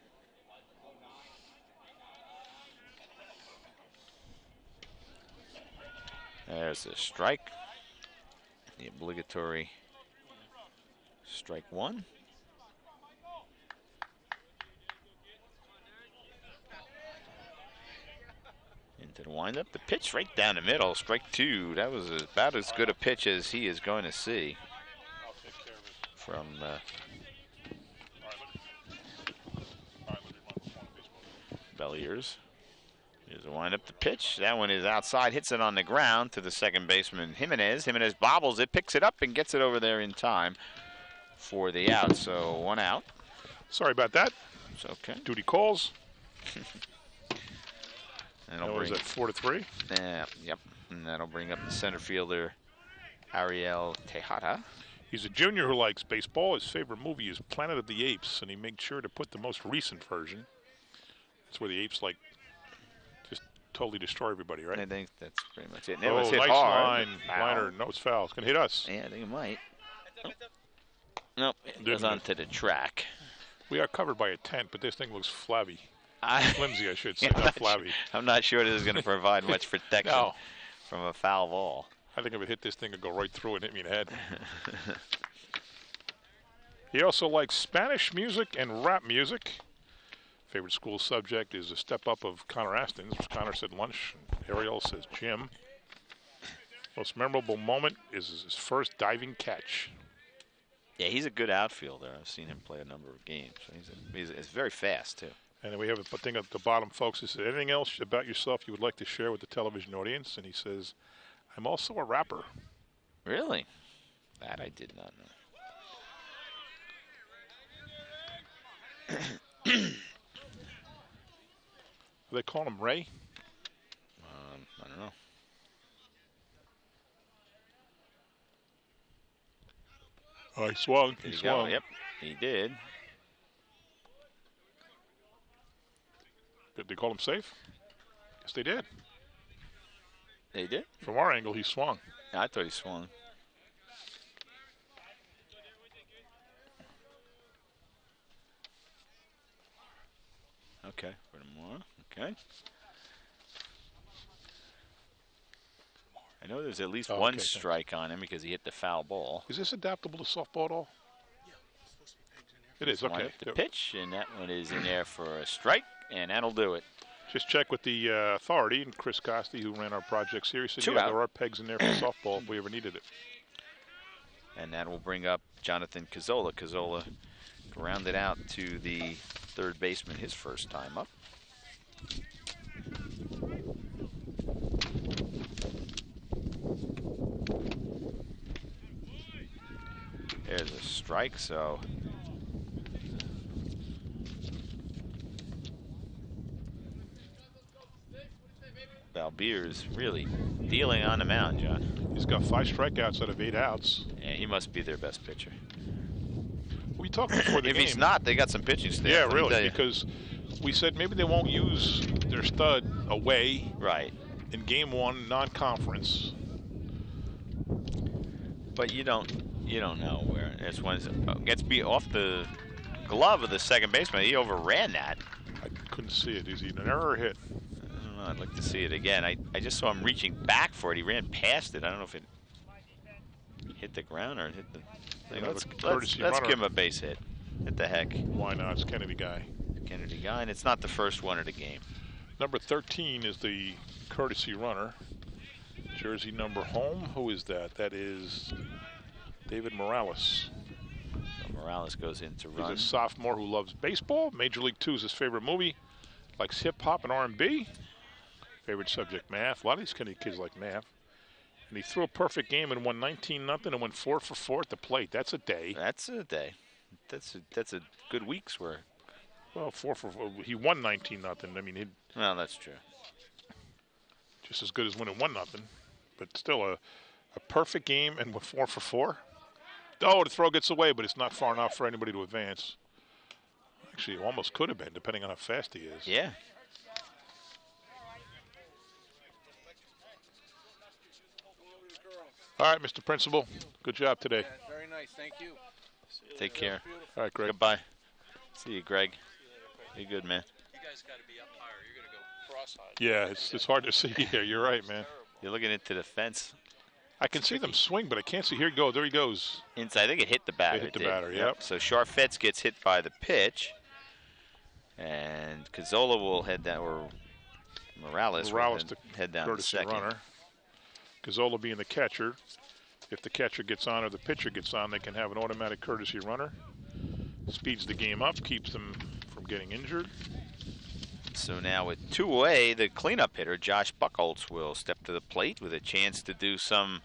Speaker 5: There's a strike. The obligatory strike 1. Into the windup. The pitch right down the middle. Strike 2. That was about as good a pitch as he is going to see from Belliers. Here's a wind up the pitch. That one is outside, hits it on the ground to the second baseman, Jimenez. Jimenez bobbles it, picks it up, and gets it over there in time for the out. So 1 out.
Speaker 13: Sorry about that.
Speaker 5: It's okay.
Speaker 13: Duty calls.
Speaker 5: And
Speaker 13: that was at 4-3.
Speaker 5: Yep. And that'll bring up the center fielder, Ariel Tejada.
Speaker 13: He's a junior who likes baseball. His favorite movie is Planet of the Apes, and he makes sure to put the most recent version. That's where the apes just totally destroy everybody, right?
Speaker 5: I think that's pretty much it.
Speaker 13: Oh,
Speaker 5: It was hit
Speaker 13: nice
Speaker 5: hard.
Speaker 13: line. Liner. No, it's foul. It's going to hit us.
Speaker 5: Yeah, I think it might. Oh. Nope, it goes onto the track.
Speaker 13: We are covered by a tent, but this thing looks flabby. Flimsy, I should say, not flabby.
Speaker 5: I'm not sure this is going to provide much protection from a foul ball.
Speaker 13: I think if it hit this thing, it'd go right through and hit me in the head. He also likes Spanish music and rap music. Favorite school subject is a step up of Connor Aston's. Connor said lunch. Ariel says gym. Most memorable moment is his first diving catch.
Speaker 5: Yeah, he's a good outfielder. I've seen him play a number of games. He's very fast, too.
Speaker 13: And then we have a thing at the bottom, folks. It says, anything else about yourself you would like to share with the television audience? And he says, I'm also a rapper.
Speaker 5: Really? That I did not know.
Speaker 13: Do they call him Ray?
Speaker 5: I don't know.
Speaker 13: Oh, he swung. He swung.
Speaker 5: Yep, he did.
Speaker 13: Did they call him safe? Yes, they did.
Speaker 5: They did?
Speaker 13: From our angle, he swung.
Speaker 5: I thought he swung. Okay, for more. Okay. I know there's at least one strike on him because he hit the foul ball.
Speaker 13: Is this adaptable to softball at all? Yeah, it's supposed to be pegs in there. It is, okay.
Speaker 5: The pitch, and that one is in there for a strike, and that'll do it.
Speaker 13: Just check with the authority, and Chris Costi, who ran our project series, said,
Speaker 5: there
Speaker 13: are pegs in there for softball if we ever needed it.
Speaker 5: And that will bring up Jonathan Cazzola. Cazzola grounded out to the third baseman his first time up. There's a strike, so Balbier's really dealing on the mound, John.
Speaker 13: He's got 5 strikeouts out of 8 outs.
Speaker 5: Yeah, he must be their best pitcher.
Speaker 13: We talked before the
Speaker 5: if
Speaker 13: game.
Speaker 5: he's not, they got some pitching staff.
Speaker 13: Yeah, really, because we said maybe they won't use their stud away.
Speaker 5: Right.
Speaker 13: In game 1, non-conference.
Speaker 5: But you don't know where. That's when it gets beat off the glove of the second baseman. He overran that.
Speaker 13: I couldn't see it. Is he an error or hit?
Speaker 5: I don't know. I'd like to see it again. I just saw him reaching back for it. He ran past it. I don't know if it hit the ground or hit the thing. Let's give him a base hit. What the heck?
Speaker 13: Why not? It's Kennedy guy.
Speaker 5: Kennedy guy, and it's not the first one of the game.
Speaker 13: Number 13 is the courtesy runner. Jersey number home. Who is that? That is David Morales.
Speaker 5: So Morales goes in to run.
Speaker 13: He's a sophomore who loves baseball. Major League 2 is his favorite movie. Likes hip-hop and R&B. Favorite subject, math. A lot of these Kennedy kids like math. And he threw a perfect game and won 19-0 and went 4 for 4 at the plate. That's a day.
Speaker 5: That's a day. That's a good week's work.
Speaker 13: Well, 4 for 4. He won 19-0. I mean,
Speaker 5: well, that's true.
Speaker 13: Just as good as winning 1-0. But still a perfect game and with 4 for 4. Oh, the throw gets away, but it's not far enough for anybody to advance. Actually, it almost could have been, depending on how fast he is.
Speaker 5: Yeah.
Speaker 13: All right, Mr. Principal. Good job today.
Speaker 1: Very nice. Thank you.
Speaker 5: Take care.
Speaker 13: All right, Greg.
Speaker 5: Goodbye. See you, Greg. You good, man.
Speaker 15: You guys got to be up higher. You're going to go cross-eyed.
Speaker 13: Yeah, it's hard to see here. You're right, man.
Speaker 5: You're looking into the fence.
Speaker 13: I can see them swing, but I can't see. Here you go. There he goes.
Speaker 5: Inside. I think it hit the batter.
Speaker 13: It hit the batter, yep.
Speaker 5: So Charfetz gets hit by the pitch. And Cazzola will head down, or Morales will head down to second.
Speaker 13: Runner. Cazzola being the catcher. If the catcher gets on or the pitcher gets on, they can have an automatic courtesy runner. Speeds the game up, keeps them from getting injured.
Speaker 5: So now with 2 away, the cleanup hitter, Josh Buchholz, will step to the plate with a chance to do some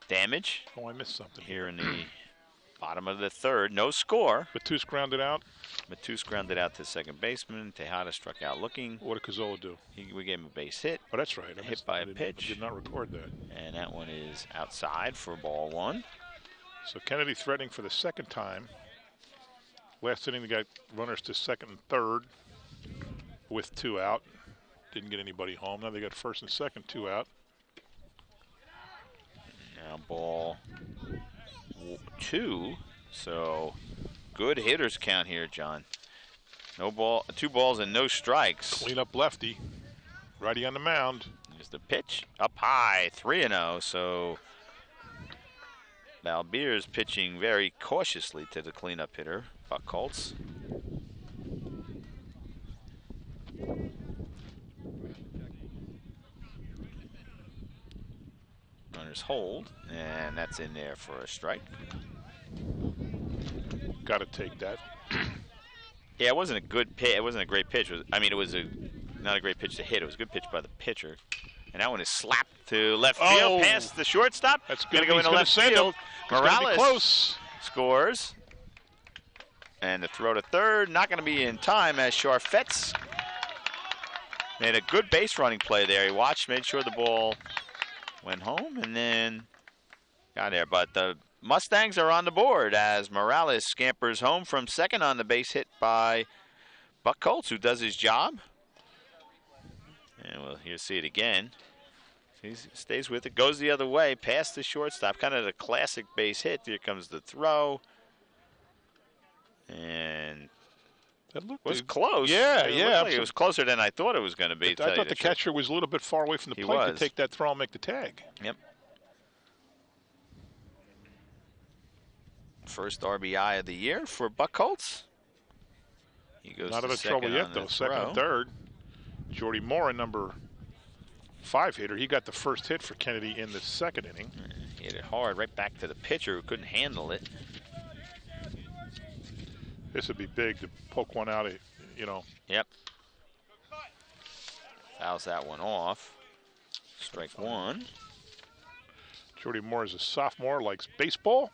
Speaker 5: damage.
Speaker 13: Oh, I missed something.
Speaker 5: Here in the bottom of the third. No score.
Speaker 13: Matus grounded out.
Speaker 5: Matus grounded out to second baseman. Tejada struck out looking.
Speaker 13: What did Cazzola do?
Speaker 5: We gave him a base hit.
Speaker 13: Oh, that's right.
Speaker 5: Hit by a pitch.
Speaker 13: I did not record that.
Speaker 5: And that one is outside for ball 1.
Speaker 13: So Kennedy threatening for the second time. Last inning, they got runners to second and third with 2 out. Didn't get anybody home. Now they got first and second, 2 out.
Speaker 5: Now ball 2. So good hitters count here, John. 2 balls and no strikes.
Speaker 13: Clean up lefty. Righty on the mound.
Speaker 5: Here's the pitch. Up high, 3-0. So Balbier's pitching very cautiously to the cleanup hitter, Buchholz. Runners hold, and that's in there for a strike.
Speaker 13: Got to take that.
Speaker 5: Yeah, it wasn't a good pitch. It wasn't a great pitch. It was not a great pitch to hit. It was a good pitch by the pitcher. And that one is slapped to left field, past the shortstop.
Speaker 13: That's good.
Speaker 5: Going to go into left field. Morales
Speaker 13: close.
Speaker 5: Scores. And the throw to third, not going to be in time as Charfetz made a good base running play there. He watched, made sure the ball went home, and then got there. But the Mustangs are on the board as Morales scampers home from second on the base hit by Buchholz, who does his job. And we'll here see it again. He stays with it, goes the other way, past the shortstop. Kind of the classic base hit. Here comes the throw. And
Speaker 13: that
Speaker 5: was close.
Speaker 13: Yeah,
Speaker 5: It was closer than I thought it was going to be.
Speaker 13: I thought the catcher was a little bit far away from the plate to take that throw and make the tag.
Speaker 5: Yep. First RBI of the year for Buchholz. He goes
Speaker 13: not out of trouble yet, though. Second and third. Jordy Moore, number 5 hitter. He got the first hit for Kennedy in the second inning.
Speaker 5: He hit it hard right back to the pitcher who couldn't handle it.
Speaker 13: This would be big to poke one out,
Speaker 5: Yep. Fouls that one off. Strike 1.
Speaker 13: Jordy Moore is a sophomore, likes baseball.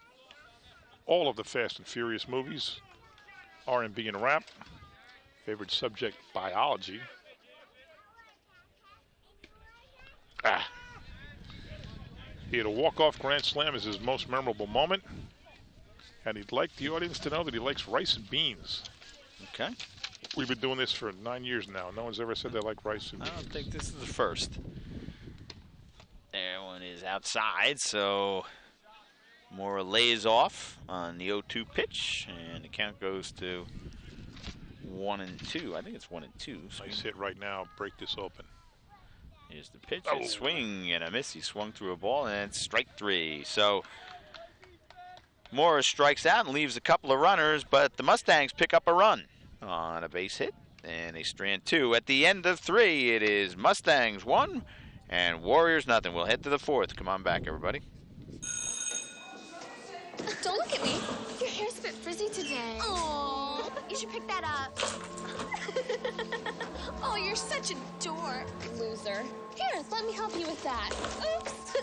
Speaker 13: All of the Fast and Furious movies, R&B and rap. Favorite subject, biology. He had a walk-off grand slam as his most memorable moment. And he'd like the audience to know that he likes rice and beans.
Speaker 5: Okay.
Speaker 13: We've been doing this for 9 years now. No one's ever said they like rice and beans.
Speaker 5: I don't think this is the first. That one is outside, so Moore lays off on the 0-2 pitch, and the count goes to 1-2. I think it's 1-2.
Speaker 13: Nice hit right now. Break this open.
Speaker 5: Here's the pitch. It's swing and a miss. He swung through a ball, and it's strike 3. So Moore strikes out and leaves a couple of runners, but the Mustangs pick up a run on a base hit, and they strand 2. At the end of 3, it is Mustangs 1 and Warriors nothing. We'll head to the 4th. Come on back, everybody.
Speaker 9: Don't look at me. Your hair's a bit frizzy today. Oh, you should pick that up. Oh, you're such a dork, loser. Here, let me help you with that. Oops.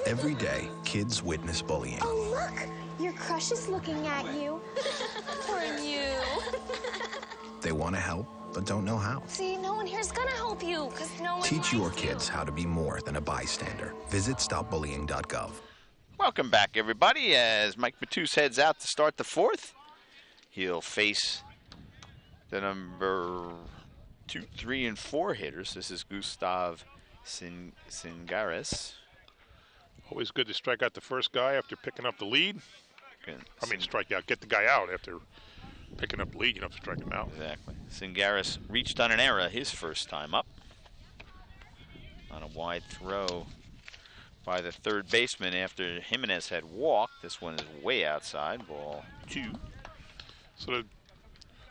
Speaker 10: Every day, kids witness bullying.
Speaker 6: Oh, look. Your crush is looking at you.
Speaker 9: Poor you.
Speaker 10: They want to help, but don't know how.
Speaker 9: See, no one here's gonna help you, because no one
Speaker 10: Teach your kids how to be more than a bystander. Visit stopbullying.gov.
Speaker 5: Welcome back, everybody, as Mike Matus heads out to start the fourth. He'll face the number 2, 3, and 4 hitters. This is Gustav Singaris.
Speaker 13: Always good to strike out the first guy after picking up the lead. Strike out, get the guy out after picking up the lead. You don't have to strike him out.
Speaker 5: Exactly. Singaris reached on an error his first time up. On a wide throw by the third baseman after Jimenez had walked. This one is way outside, ball 2.
Speaker 13: So the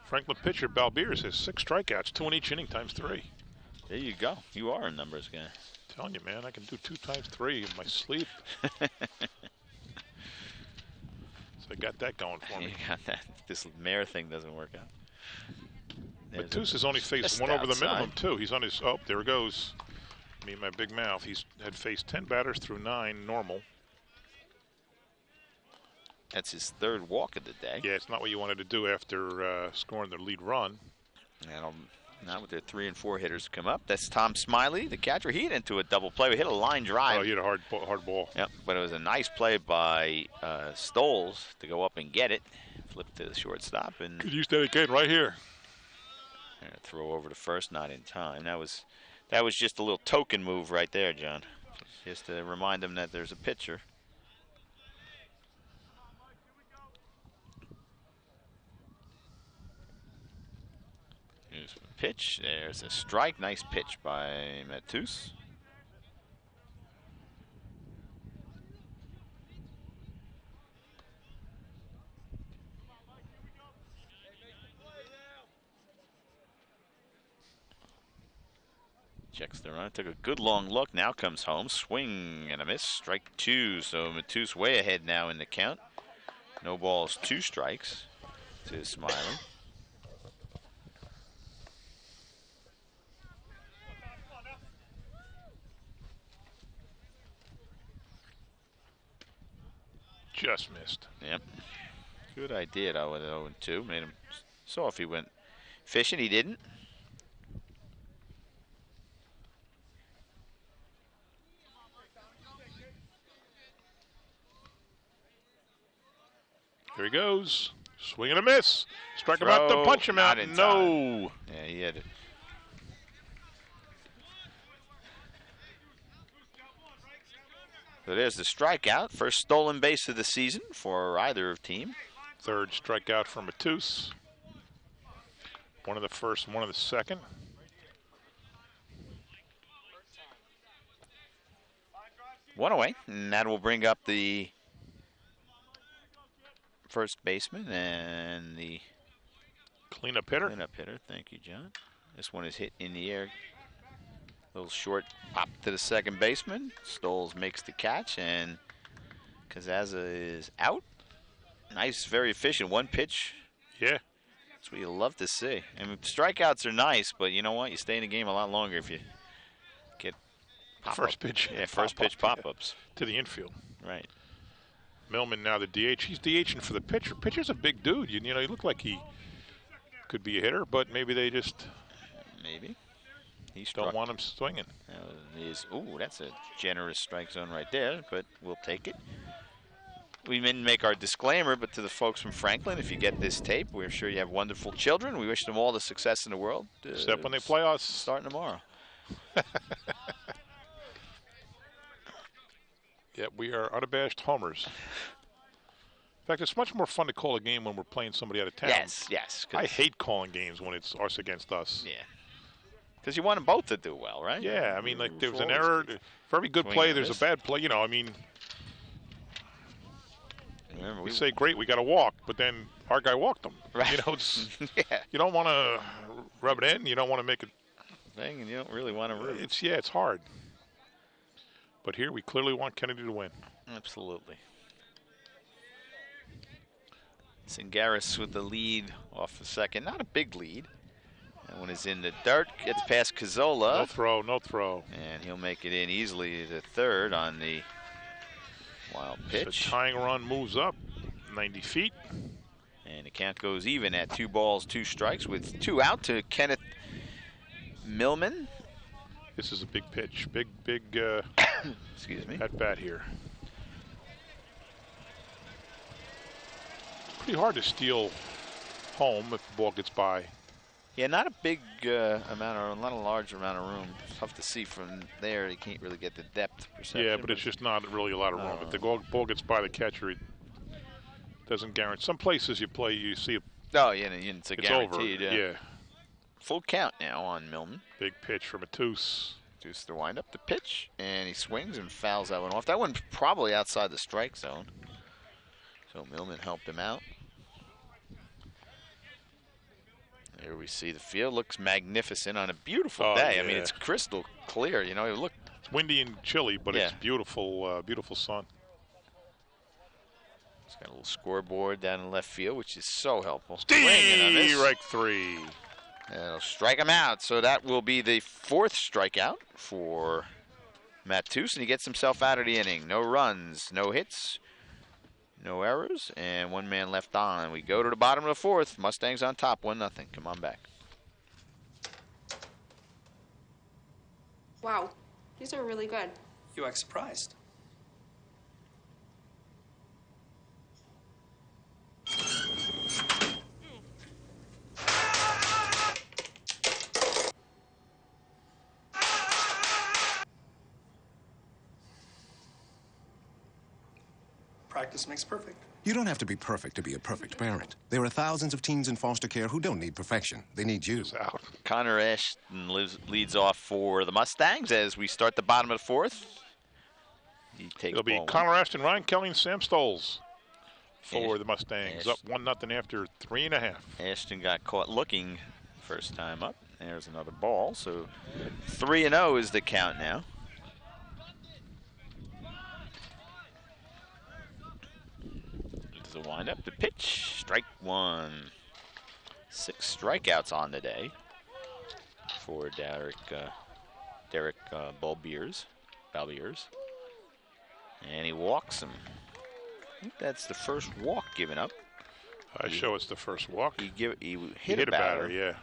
Speaker 13: Franklin pitcher, Balbiers, has 6 strikeouts, 2 in each inning times 3.
Speaker 5: There you go. You are a numbers guy.
Speaker 13: Telling you, man, I can do 2 times 3 in my sleep. So I got that going for me.
Speaker 5: You got that. This Mayor thing doesn't work out.
Speaker 13: Matus has only faced 1 over the minimum, too. He's on his, oh, there it goes. Me and my big mouth. He's had faced 10 batters through 9 normal.
Speaker 5: That's his 3rd walk of the day.
Speaker 13: Yeah, it's not what you wanted to do after scoring the lead run.
Speaker 5: And not with their 3 and 4 hitters come up. That's Tom Smiley, the catcher. He hit into a double play. We hit a line drive.
Speaker 13: Oh, he hit a hard ball.
Speaker 5: Yep, but it was a nice play by Stoles to go up and get it. Flip to the shortstop. And
Speaker 13: could use that again right here.
Speaker 5: And a throw over to first, not in time. That was just a little token move right there, John. Just to remind them that there's a pitcher. Here's a pitch. There's a strike. Nice pitch by Matus. Checks the run. Took a good long look. Now comes home. Swing and a miss. Strike 2. So Matus way ahead now in the count. No balls, 2 strikes to Smiley.
Speaker 13: Just missed.
Speaker 5: Yep. Good idea though with 0-2. Made him saw if he went fishing. He didn't.
Speaker 13: Here he goes. Swing and a miss. Strike him out to punch him out. No.
Speaker 5: Yeah, he had it. So there's the strikeout. First stolen base of the season for either team.
Speaker 13: 3rd strikeout for Matus. 1 of the first, 1 of the second.
Speaker 5: One away, and that will bring up the first baseman and the
Speaker 13: cleanup hitter.
Speaker 5: Thank you, John. This one is hit in the air. Little short pop to the second baseman. Stoles makes the catch, and Kazaza is out. Nice, very efficient. 1 pitch.
Speaker 13: Yeah.
Speaker 5: That's what you love to see. I mean, strikeouts are nice, but you know what? You stay in the game a lot longer if you get
Speaker 13: first pitch.
Speaker 5: Yeah, first pitch pop-ups.
Speaker 13: Yeah. To the infield.
Speaker 5: Right.
Speaker 13: Millman now the DH. He's DHing for the pitcher. Pitcher's a big dude. You know, he looked like he could be a hitter, but maybe they just don't want him swinging.
Speaker 5: Ooh, that's a generous strike zone right there, but we'll take it. We didn't make our disclaimer, but to the folks from Franklin, if you get this tape, we're sure you have wonderful children. We wish them all the success in the world.
Speaker 13: Except when they play us.
Speaker 5: Starting tomorrow.
Speaker 13: Yeah, we are unabashed homers. In fact, it's much more fun to call a game when we're playing somebody out of town.
Speaker 5: Yes.
Speaker 13: I hate calling games when it's us against us.
Speaker 5: Yeah. Because you want them both to do well, right?
Speaker 13: Yeah, I mean, like, there was an error. For every good play, there's a bad play. You know, I mean, we say, great, we got to walk, but then our guy walked them.
Speaker 5: Right.
Speaker 13: You know, it's, you don't want to rub it in. You don't want to make it.
Speaker 5: Thing, and you don't really want to root.
Speaker 13: It's hard. But here, we clearly want Kennedy to win.
Speaker 5: Absolutely. Singaris with the lead off the second. Not a big lead. That one is in the dirt. Gets past Cazzola.
Speaker 13: No throw.
Speaker 5: And he'll make it in easily to third on the wild pitch.
Speaker 13: The tying run moves up 90 feet.
Speaker 5: And the count goes even at 2 balls, 2 strikes with 2 out to Kenneth Millman.
Speaker 13: This is a big pitch. Big
Speaker 5: excuse me.
Speaker 13: At bat here. pretty hard to steal home if the ball gets by.
Speaker 5: Yeah, not a big amount of, not a large amount of room. It's tough to see from there. You can't really get the depth perception.
Speaker 13: Yeah, but it's just not really a lot of room. If the ball gets by the catcher, it doesn't guarantee. Some places you play, you see it.
Speaker 5: Oh, yeah, it's a guaranteed.
Speaker 13: Over. Yeah.
Speaker 5: Full count now on Millman.
Speaker 13: Big pitch from Matus.
Speaker 5: Matus to wind up the pitch, and he swings and fouls that one off. That one's probably outside the strike zone. So Millman helped him out. Here we see the field looks magnificent on a beautiful day.
Speaker 13: Yeah.
Speaker 5: I mean, it's crystal clear. You know, look.
Speaker 13: It's windy and chilly, but it's beautiful, beautiful sun.
Speaker 5: It's got a little scoreboard down in left field, which is so helpful.
Speaker 13: Strike three.
Speaker 5: And it'll strike him out. So that will be the 4th strikeout for Matus, and he gets himself out of the inning. No runs, no hits, no errors, and 1 man left on. We go to the bottom of the 4th. Mustangs on top, 1-0. Come on back.
Speaker 16: Wow, these are really good.
Speaker 7: You act surprised. Practice makes perfect.
Speaker 8: You don't have to be perfect to be a perfect parent. There are thousands of teens in foster care who don't need perfection. They need you.
Speaker 5: Connor Ashton leads off for the Mustangs as we start the bottom of the 4th.
Speaker 13: It'll be Connor Ashton, Ryan Kelly, and Sam Stoles for the Mustangs. Up 1-0 after 3.5.
Speaker 5: Ashton got caught looking first time up. There's another ball. So 3-0 is the count now. The wind up, the pitch, strike 1. 6 strikeouts on the day for Derek Balbiers. And he walks him. I think that's the first walk given up.
Speaker 13: I show it's the first walk.
Speaker 5: He hit a batter.
Speaker 13: Yeah.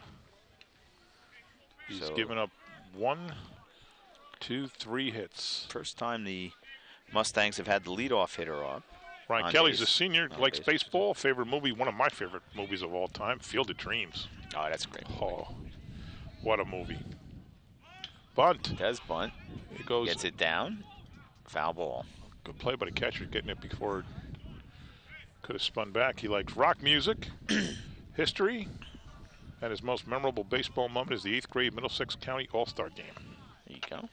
Speaker 13: He's given up 1, 2, 3 hits.
Speaker 5: First time the Mustangs have had the leadoff hitter up.
Speaker 13: Ryan Kelly's a senior, likes baseball. Favorite movie, one of my favorite movies of all time, Field of Dreams.
Speaker 5: Oh, that's a great movie.
Speaker 13: Oh, what a movie. Bunt.
Speaker 5: Does bunt.
Speaker 13: It goes.
Speaker 5: Gets it down. Foul ball.
Speaker 13: Good play by the catcher, getting it before it could have spun back. He likes rock music, history, and his most memorable baseball moment is the 8th grade Middlesex County All-Star game.
Speaker 5: There you go.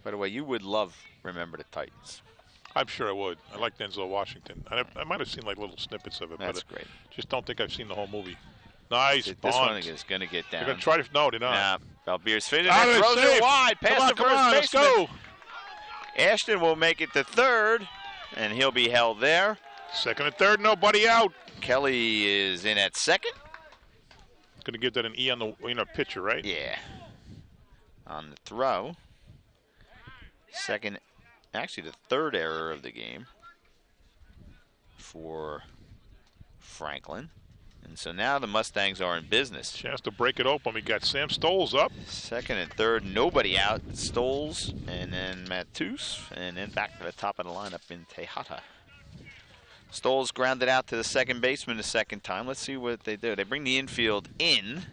Speaker 5: By the way, you would love Remember the Titans.
Speaker 13: I'm sure I would. I like Denzel Washington. I might have seen like little snippets of it,
Speaker 5: That's
Speaker 13: but
Speaker 5: great.
Speaker 13: Just don't think I've seen the whole movie. Nice bunt.
Speaker 5: This one is going to get down.
Speaker 13: They're going to try to. No, they're not.
Speaker 5: Nah, Balbiers fitted and throws it wide. Past the first baseman.
Speaker 13: Let's go.
Speaker 5: Ashton will make it to 3rd, and he'll be held there.
Speaker 13: 2nd and 3rd, nobody out.
Speaker 5: Kelly is in at 2nd.
Speaker 13: Going to give that an E on the pitcher, right?
Speaker 5: Yeah. On the throw. Actually the 3rd error of the game for Franklin. And so now the Mustangs are in business.
Speaker 13: Chance to break it open. We got Sam Stoles up.
Speaker 5: 2nd and 3rd, nobody out. Stoles and then Matus, and then back to the top of the lineup in Tejada. Stoles grounded out to the 2nd baseman the 2nd time. Let's see what they do. They bring the infield in.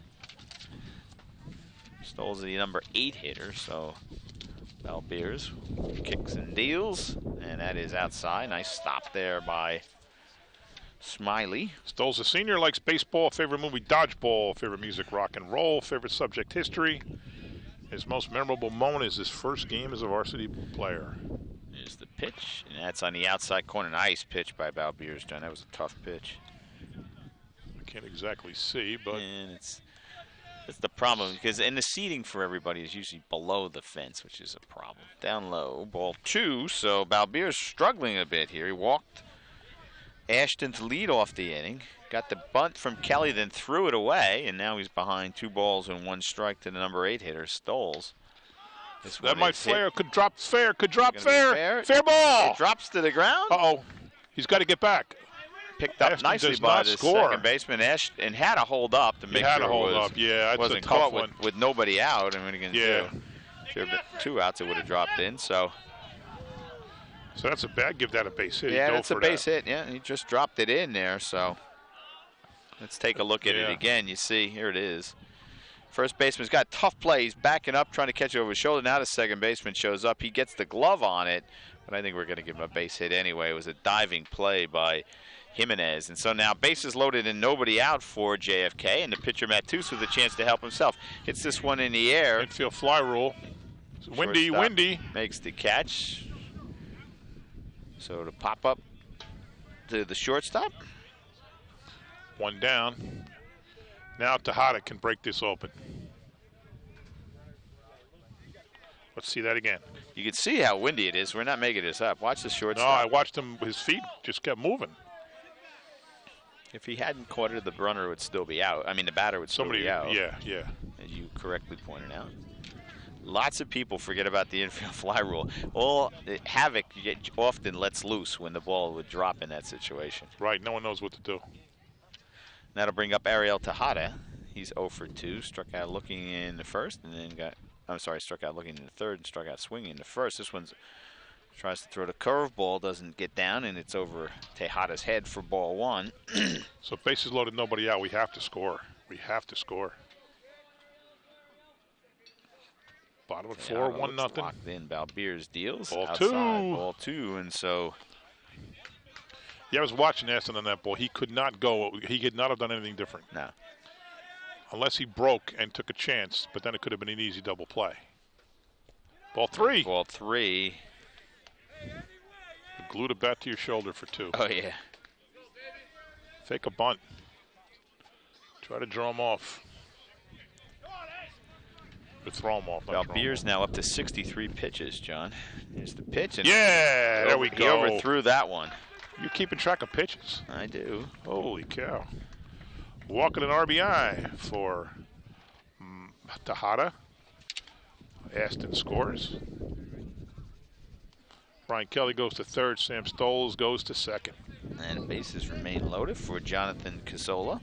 Speaker 5: Stoles is the number 8 hitter, so Balbiers kicks and deals, and that is outside. Nice stop there by Smiley.
Speaker 13: Stoles, a senior, likes baseball. Favorite movie, Dodgeball. Favorite music, rock and roll. Favorite subject, history. His most memorable moment is his first game as a varsity player.
Speaker 5: Here's the pitch, and that's on the outside corner. Nice pitch by Balbiers, John. That was a tough pitch.
Speaker 13: I can't exactly see, but...
Speaker 5: And it's the problem, because in the seating for everybody is usually below the fence, which is a problem. Down low, ball 2, so Balbiers struggling a bit here. He walked Ashton to lead off the inning, got the bunt from Kelly, then threw it away, and now he's behind 2 balls and 1 strike to the number 8 hitter, Stoles.
Speaker 13: That might flare, could drop fair, fair ball!
Speaker 5: It drops to the ground.
Speaker 13: Uh-oh, he's got to get back.
Speaker 5: Picked up nicely by the 2nd baseman, and had to hold up to make sure it wasn't caught with nobody out. I mean, again, 2 outs, it would have dropped in. So
Speaker 13: So that's a bad. Give that a base hit.
Speaker 5: Yeah, that's a base hit. Yeah, he just dropped it in there. So let's take a look at it again. You see, here it is. First baseman's got tough play. He's backing up, trying to catch it over his shoulder. Now the second baseman shows up. He gets the glove on it, but I think we're going to give him a base hit anyway. It was a diving play by Jimenez. And so now bases loaded and nobody out for JFK, and the pitcher Matus with a chance to help himself. Hits this one in the air.
Speaker 13: Infield fly rule. Windy.
Speaker 5: Makes the catch. So to pop up to the shortstop.
Speaker 13: One down. Now Tejada can break this open. Let's see that again.
Speaker 5: You can see how windy it is. We're not making this up. Watch the shortstop.
Speaker 13: No, I watched him. His feet just kept moving.
Speaker 5: If he hadn't caught it, the runner would still be out. I mean, the batter would still be out.
Speaker 13: Yeah.
Speaker 5: As you correctly pointed out. Lots of people forget about the infield fly rule. All havoc often lets loose when the ball would drop in that situation.
Speaker 13: Right, no one knows what to do.
Speaker 5: That'll bring up Ariel Tejada. He's 0 for 2. Struck out looking in the first, and then struck out looking in the third and struck out swinging in the first. This one's tries to throw the curveball, doesn't get down, and it's over Tejada's head for ball 1.
Speaker 13: So bases loaded, nobody out. We have to score. Bottom of 4, 1-0.
Speaker 5: Locked in. Balbiers deals.
Speaker 13: Ball
Speaker 5: outside,
Speaker 13: 2.
Speaker 5: Ball 2, and so.
Speaker 13: Yeah, I was watching Aston on that ball. He could not go. He could not have done anything different.
Speaker 5: No.
Speaker 13: Unless he broke and took a chance, but then it could have been an easy double play. Ball 3.
Speaker 5: Ball 3.
Speaker 13: Glue the bat to your shoulder for 2.
Speaker 5: Oh, yeah.
Speaker 13: Fake a bunt. Try to draw him off. Or throw him off.
Speaker 5: Balbiers now up to 63 pitches, John. Here's the pitch. And
Speaker 13: yeah, there we go.
Speaker 5: He overthrew that one.
Speaker 13: You're keeping track of pitches.
Speaker 5: I do.
Speaker 13: Holy cow. Walking an RBI for Tejada. Aston scores. Brian Kelly goes to third. Sam Stoles goes to second.
Speaker 5: And bases remain loaded for Jonathan Cazzola.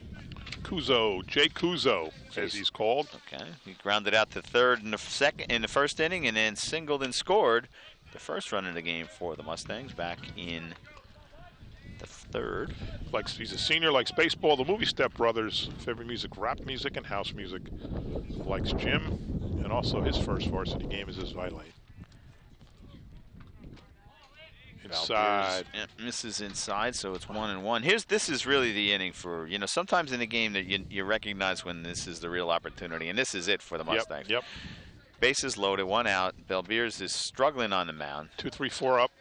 Speaker 13: Jay Kuzo, as he's called.
Speaker 5: Okay, he grounded out to third in the first inning, and then singled and scored the first run of the game for the Mustangs back in the third.
Speaker 13: He's a senior, likes baseball, the movie Step Brothers, favorite music, rap music and house music. Likes gym, and also his first varsity game is his Violate. Inside.
Speaker 5: Misses inside, so it's 1-1. This is really the inning for, sometimes in a game that you recognize when this is the real opportunity, and this is it for the Mustangs.
Speaker 13: Yep.
Speaker 5: Bases loaded, 1 out. Balbiers is struggling on the mound.
Speaker 13: 2, 3, 4 up.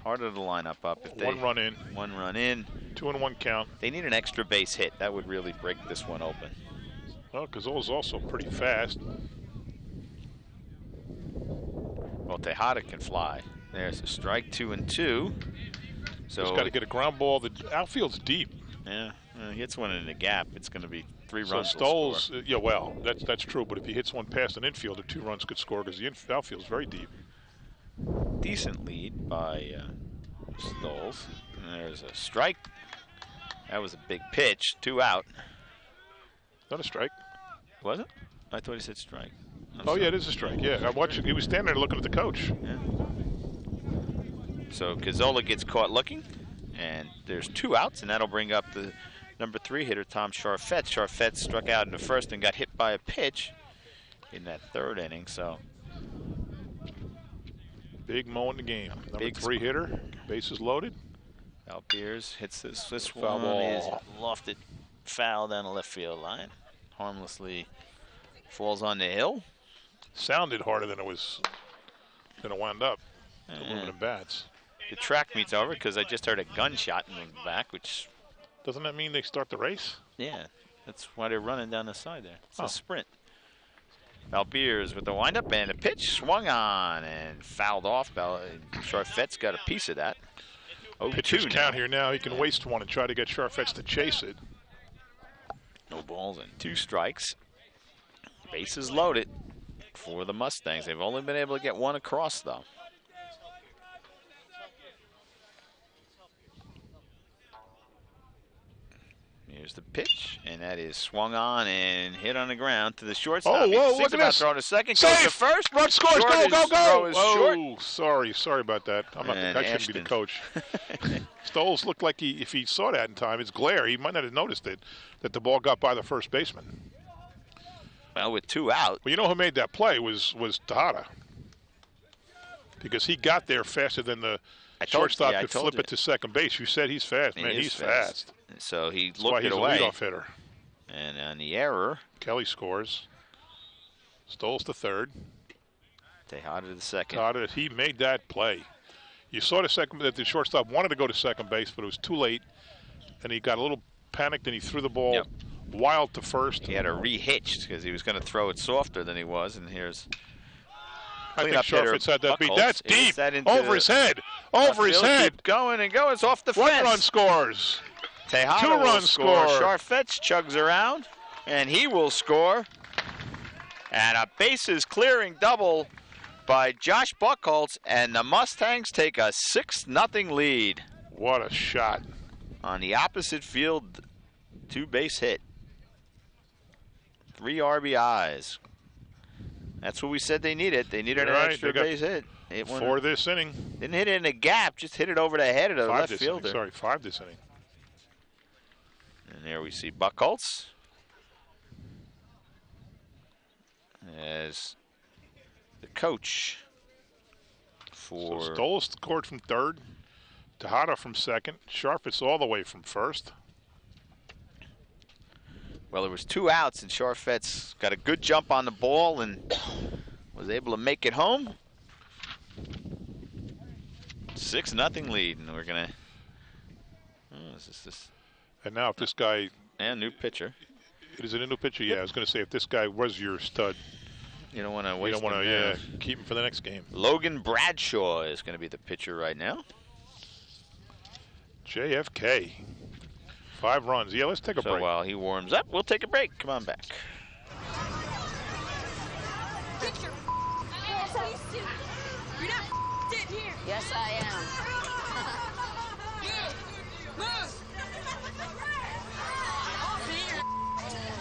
Speaker 5: Harder to line up.
Speaker 13: One run in.
Speaker 5: 2-1 count. They need an extra base hit. That would really break this one open.
Speaker 13: Well, Cazzo's also pretty fast.
Speaker 5: Well, Tejada can fly. There's a strike, 2-2. So
Speaker 13: he's got to get a ground ball. The outfield's deep.
Speaker 5: Yeah, he hits one in the gap. It's going to be 3 runs.
Speaker 13: Stoles, yeah, well, that's true. But if he hits one past an infielder, 2 runs could score because the outfield's very deep.
Speaker 5: Decent lead by Stoles. And there's a strike. That was a big pitch. 2 out.
Speaker 13: Not a strike.
Speaker 5: Was it? I thought he said strike.
Speaker 13: Yeah, it is a strike. Yeah, I watched. He was standing there looking at the coach.
Speaker 5: Yeah. So Cazzola gets caught looking, and there's 2 outs, and that'll bring up the number 3 hitter, Tom Charfetz. Charfetz struck out in the first and got hit by a pitch in that third inning. So
Speaker 13: big moment in the game. Number 3 hitter, bases loaded.
Speaker 5: Balbiers hits this
Speaker 13: foul
Speaker 5: one.
Speaker 13: Ball.
Speaker 5: Is lofted foul down the left field line. Harmlessly falls on the hill.
Speaker 13: Sounded harder than it wound up. Aluminum bats.
Speaker 5: The track meet's over because I just heard a gunshot in the back, which...
Speaker 13: Doesn't that mean they start the race?
Speaker 5: Yeah, that's why they're running down the side there. It's a sprint. Balbiers with the windup, and the pitch swung on and fouled off. Charfetz got a piece of that.
Speaker 13: Pitcher's count here now. He can waste one and try to get Charfetz to chase it.
Speaker 5: No balls and 2 strikes. Bases loaded for the Mustangs. They've only been able to get 1 across, though. Here's the pitch, and that is swung on and hit on the ground to the shortstop.
Speaker 13: Oh, whoa, look at this.
Speaker 5: Throwing to second,
Speaker 13: Safe.
Speaker 5: goes to first.
Speaker 13: Run scores, go, go, go.
Speaker 5: Oh,
Speaker 13: sorry about that. I shouldn't be the coach. Stoles looked like if he saw that in time, it's glare. He might not have noticed it, that the ball got by the first baseman.
Speaker 5: Well, with 2 out.
Speaker 13: Well, you know who made that play was Tejada. Because he got there faster than the shortstop could flip it to second base. You said he's fast. Man, he's fast.
Speaker 5: So he
Speaker 13: That's
Speaker 5: looked
Speaker 13: why he's
Speaker 5: it away.
Speaker 13: a leadoff hitter.
Speaker 5: And on the error,
Speaker 13: Kelly scores. Stoles to third.
Speaker 5: Tejada to the second.
Speaker 13: Tejada, he made that play. You saw that the shortstop wanted to go to second base, but it was too late. And he got a little panicked, and he threw the ball wild to first.
Speaker 5: He had a re-hitched because he was going to throw it softer than he was. And here's
Speaker 13: I think Sharfitz had that beat. That's deep. Over his head. Over his head.
Speaker 5: Keep going and going. It's off the fence.
Speaker 13: 1 run scores.
Speaker 5: Tejada
Speaker 13: 2
Speaker 5: will
Speaker 13: runs
Speaker 5: score.
Speaker 13: score.
Speaker 5: Sharfetz chugs around, and he will score. And a bases clearing double by Josh Buchholz, and the Mustangs take a 6-0 lead.
Speaker 13: What a shot.
Speaker 5: On the opposite field, 2-base hit. 3 RBIs. That's what we said they needed. They needed an extra base hit.
Speaker 13: 4 this inning.
Speaker 5: Didn't hit it in a gap, just hit it over the head of the left fielder.
Speaker 13: 5 this inning.
Speaker 5: And there we see Buchholz as the coach for.
Speaker 13: So Stoles scored from third, Tejada from second, Sharfitz all the way from first.
Speaker 5: Well, there was 2 outs, and Sharfetz got a good jump on the ball and was able to make it home. 6-0 lead, and we're gonna. Oh, is this?
Speaker 13: And now if this guy.
Speaker 5: And new pitcher.
Speaker 13: Is it a new pitcher? Yeah, I was going to say if this guy was your stud.
Speaker 5: You don't want to waste.
Speaker 13: You don't want to, keep him for the next game.
Speaker 5: Logan Bradshaw is going to be the pitcher right now.
Speaker 13: JFK. 5 runs. Yeah, let's take a break.
Speaker 5: So while he warms up, we'll take a break. Come on back.
Speaker 9: You're not in here. Yes, I am. Move.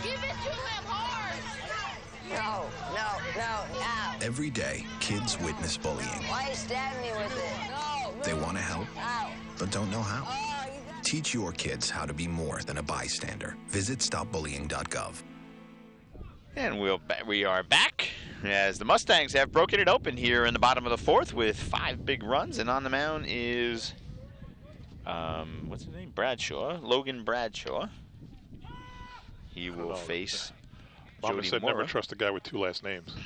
Speaker 9: Give it to him hard. No.
Speaker 10: Every day, kids witness bullying.
Speaker 9: Why you stab me with it? No.
Speaker 10: They want to help,
Speaker 9: Ow.
Speaker 10: but don't know how. Teach your kids how to be more than a bystander. Visit stopbullying.gov.
Speaker 5: And we are back as the Mustangs have broken it open here in the bottom of the 4th with 5 big runs. And on the mound is, what's his name? Logan Bradshaw. He will face
Speaker 13: Mama
Speaker 5: Jody
Speaker 13: said
Speaker 5: Mora.
Speaker 13: never trust a guy with 2 last names.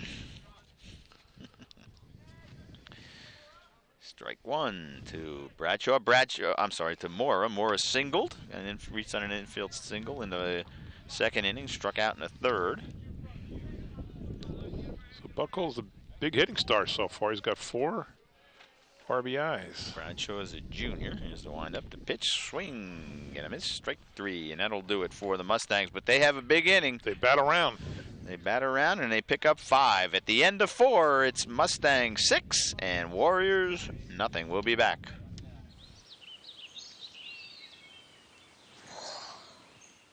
Speaker 5: Strike 1 to Bradshaw. To Mora. Mora singled and then reached on an infield single in the 2nd inning. Struck out in the 3rd.
Speaker 13: So Buchholz a big hitting star so far. He's got 4 RBIs.
Speaker 5: Bradshaw is a junior. Here's the windup. The pitch, swing, and a miss. Strike 3, and that'll do it for the Mustangs. But they have a big inning.
Speaker 13: They bat around.
Speaker 5: They bat around, and they pick up 5. At the end of 4, it's Mustangs 6 and Warriors nothing. We'll be back.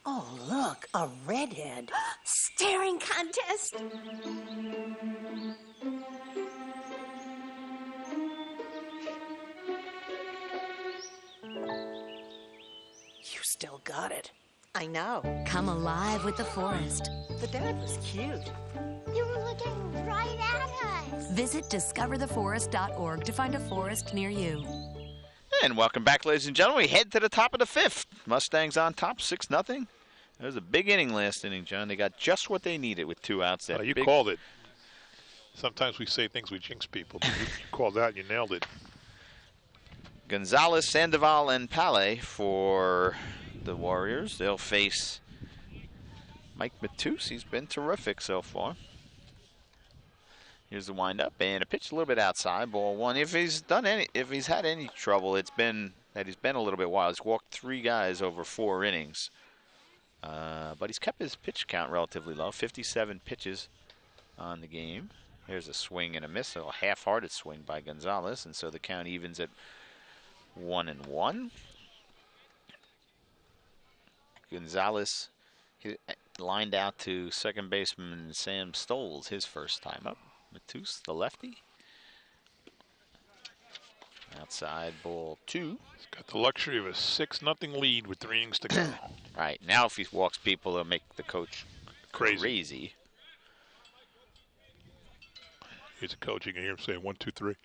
Speaker 16: Oh, look, a redhead.
Speaker 6: Staring contest.
Speaker 16: You still got it.
Speaker 12: I know. Come alive with the forest.
Speaker 16: The dad was cute.
Speaker 6: You were looking right at us.
Speaker 12: Visit discovertheforest.org to find a forest near you.
Speaker 5: And welcome back, ladies and gentlemen. We head to the top of the 5th. Mustangs on top, 6-0. There was a big inning last inning, John. They got just what they needed with 2 outs.
Speaker 13: You called it. Sometimes we say things we jinx people, but you called that and you nailed it.
Speaker 5: Gonzalez, Sandoval, and Pale for the Warriors. They'll face Mike Matus. He's been terrific so far. Here's the windup and a pitch a little bit outside, ball 1. If he's had any trouble, it's been that he's been a little bit wild. He's walked 3 guys over 4 innings, but he's kept his pitch count relatively low. 57 pitches on the game. There's a swing and a miss, a half-hearted swing by Gonzalez, and so the count evens at 1-1. Gonzalez lined out to second baseman Sam Stoles his first time up. Matus, the lefty. Outside, ball 2.
Speaker 13: He's got the luxury of a 6-0 lead with 3 innings to go.
Speaker 5: Right, now if he walks people, it'll make the coach crazy.
Speaker 13: He's a coach. You can hear him saying 1, 2, 3.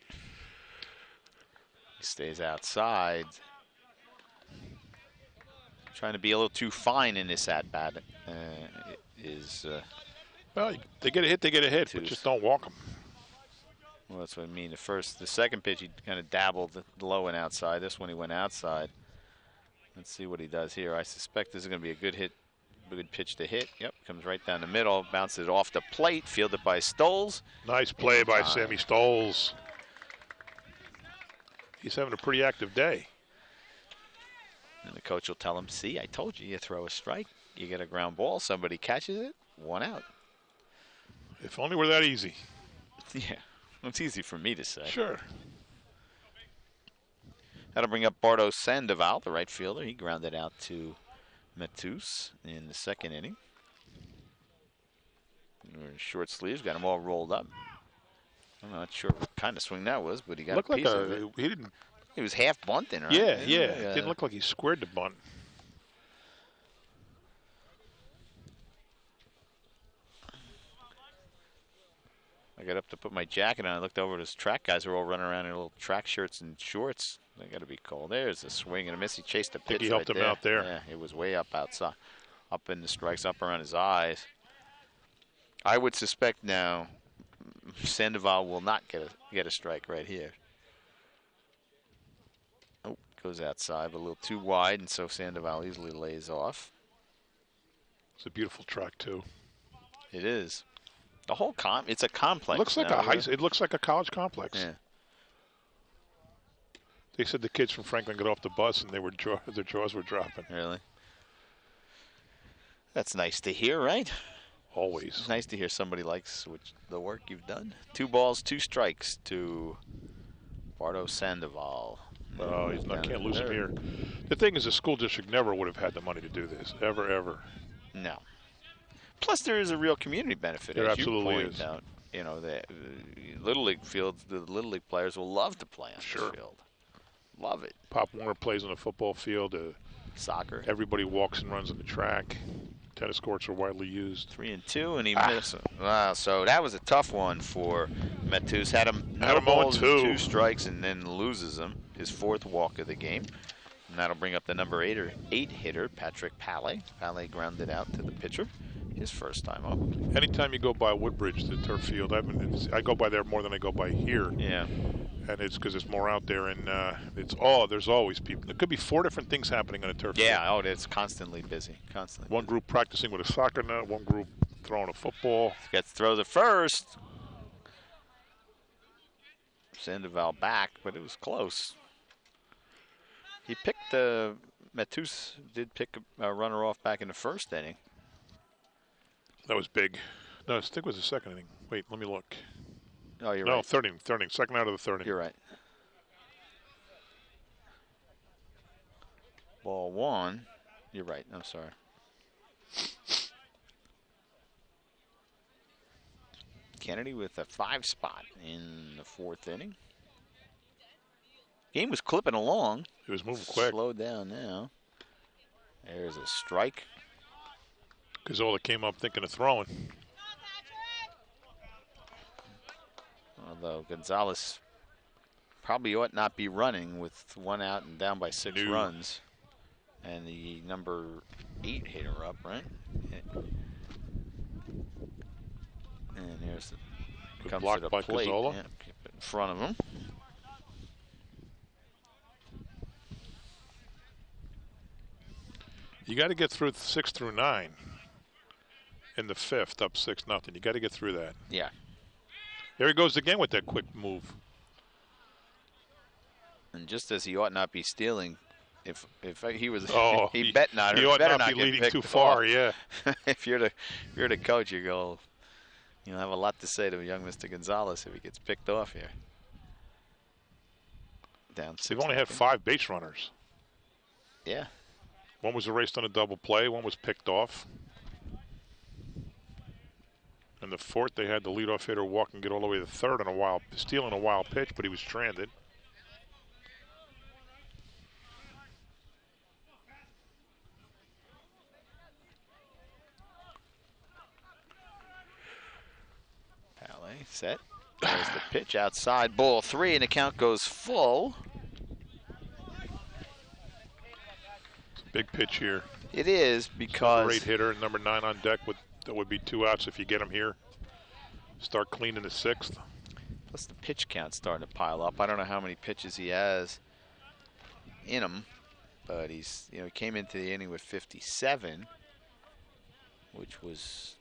Speaker 5: He stays outside. Trying to be a little too fine in this at-bat.
Speaker 13: Well, they get a hit, but just don't walk them.
Speaker 5: Well, that's what I mean. The second pitch, he kind of dabbled low and outside. This one, he went outside. Let's see what he does here. I suspect this is going to be a good hit, good pitch to hit. Yep, comes right down the middle, bounces it off the plate, fielded by Stoles.
Speaker 13: Nice play by Sammy Stoles. He's having a pretty active day.
Speaker 5: And the coach will tell him, see, I told you, you throw a strike, you get a ground ball, somebody catches it, 1 out.
Speaker 13: If only were that easy.
Speaker 5: Yeah, it's easy for me to say.
Speaker 13: Sure.
Speaker 5: That'll bring up Bardo Sandoval, the right fielder. He grounded out to Matus in the second inning. Short sleeves, got them all rolled up. I'm not sure what kind of swing that was, but he got a piece of it. He was half bunting, right?
Speaker 13: Yeah. It didn't look like he squared the bunt.
Speaker 5: I got up to put my jacket on. I looked over at his track guys are all running around in little track shirts and shorts. They got to be cold. There's a swing and a miss. He chased a pitch.
Speaker 13: I think he helped him out there.
Speaker 5: Yeah, it was way up outside, up in the strikes, up around his eyes. I would suspect now Sandoval will not get a strike right here. Oh, goes outside, but a little too wide, and so Sandoval easily lays off.
Speaker 13: It's a beautiful track too.
Speaker 5: It is. The whole it's a complex.
Speaker 13: It looks like a college complex.
Speaker 5: Yeah.
Speaker 13: They said the kids from Franklin got off the bus and their jaws were dropping.
Speaker 5: Really? That's nice to hear, right?
Speaker 13: Always.
Speaker 5: It's nice to hear somebody likes the work you've done. 2 balls, 2 strikes to Bardo Sandoval.
Speaker 13: Oh, can't lose him here. The thing is, the school district never would have had the money to do this, ever.
Speaker 5: No. Plus, there is a real community benefit.
Speaker 13: There
Speaker 5: as
Speaker 13: absolutely
Speaker 5: you point
Speaker 13: is.
Speaker 5: Out. You know, the Little League fields, the Little League players will love to play on this field. Love it.
Speaker 13: Pop Warner plays on a football field.
Speaker 5: Soccer.
Speaker 13: Everybody walks and runs on the track. Tennis courts are widely used.
Speaker 5: 3-2, and he missed. Wow, so that was a tough one for Matus. Had him
Speaker 13: no balls,
Speaker 5: 2 strikes, and then loses him. His 4th walk of the game. And that'll bring up the number 8 hitter, Patrick Palais. Palais grounded out to the pitcher. His first time up.
Speaker 13: Anytime you go by Woodbridge, the turf field, I go by there more than I go by here.
Speaker 5: Yeah.
Speaker 13: And it's because it's more out there, and there's always people. There could be 4 different things happening on a turf field.
Speaker 5: Yeah, it's constantly busy,
Speaker 13: One group practicing with a soccer net, one group throwing a football.
Speaker 5: Gets to throw the first. Sandoval back, but it was close. He picked Matus did pick a runner off back in the first inning.
Speaker 13: That was big. No, I think it was the second inning. Wait, let me look.
Speaker 5: Oh, you're
Speaker 13: right.
Speaker 5: right.
Speaker 13: Third inning. Second out of the third inning.
Speaker 5: You're right. Ball 1. You're right. I'm sorry. Kennedy with a 5 spot in the 4th inning. Game was clipping along.
Speaker 13: It was moving quick.
Speaker 5: Slowed down now. There's a strike.
Speaker 13: Gazzola came up thinking of throwing.
Speaker 5: Although Gonzalez probably ought not be running with 1 out and down by 6 runs. And the number 8 hitter up, right? And here's the comes
Speaker 13: block
Speaker 5: to the
Speaker 13: by
Speaker 5: plate.
Speaker 13: Gazzola.
Speaker 5: Yeah, keep it in front of him.
Speaker 13: You got to get through 6 through 9 in the 5th, up 6-0. You got to get through that.
Speaker 5: Yeah.
Speaker 13: There he goes again with that quick move.
Speaker 5: And just as he ought not be stealing, if he was,
Speaker 13: he
Speaker 5: bet not.
Speaker 13: He ought
Speaker 5: better
Speaker 13: not be
Speaker 5: get
Speaker 13: leading
Speaker 5: picked
Speaker 13: too far.
Speaker 5: off.
Speaker 13: Yeah.
Speaker 5: If you're the coach, you'll have a lot to say to young Mr. Gonzalez if he gets picked off here. Down 6.
Speaker 13: They've only had 5 base runners.
Speaker 5: Yeah.
Speaker 13: One was erased on a double play. One was picked off. And the fourth, they had the leadoff hitter walk and get all the way to third on stealing a wild pitch, but he was stranded.
Speaker 5: Palais set. There's the pitch outside, ball 3, and the count goes full.
Speaker 13: It's a big pitch here.
Speaker 5: It is because
Speaker 13: great hitter, number 9 on deck. That would be 2 outs if you get him here. Start clean in the 6th.
Speaker 5: Plus the pitch count's starting to pile up. I don't know how many pitches he has in him, but he's, he came into the inning with 57, which was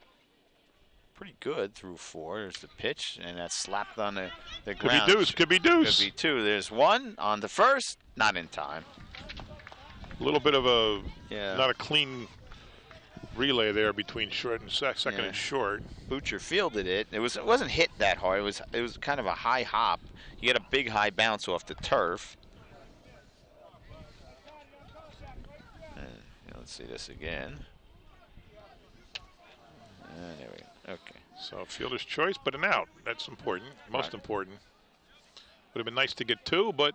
Speaker 5: pretty good through 4. There's the pitch, and that's slapped on the ground.
Speaker 13: Could be deuce, could be deuce.
Speaker 5: Could be 2. There's 1 on the first, not in time.
Speaker 13: A little bit of not a clean relay there between short and second and short.
Speaker 5: Boucher fielded it. It wasn't hit that hard. It was kind of a high hop. You get a big high bounce off the turf. Let's see this again. There we go. Okay.
Speaker 13: So fielder's choice, but an out. That's important. Most important. Would have been nice to get 2, but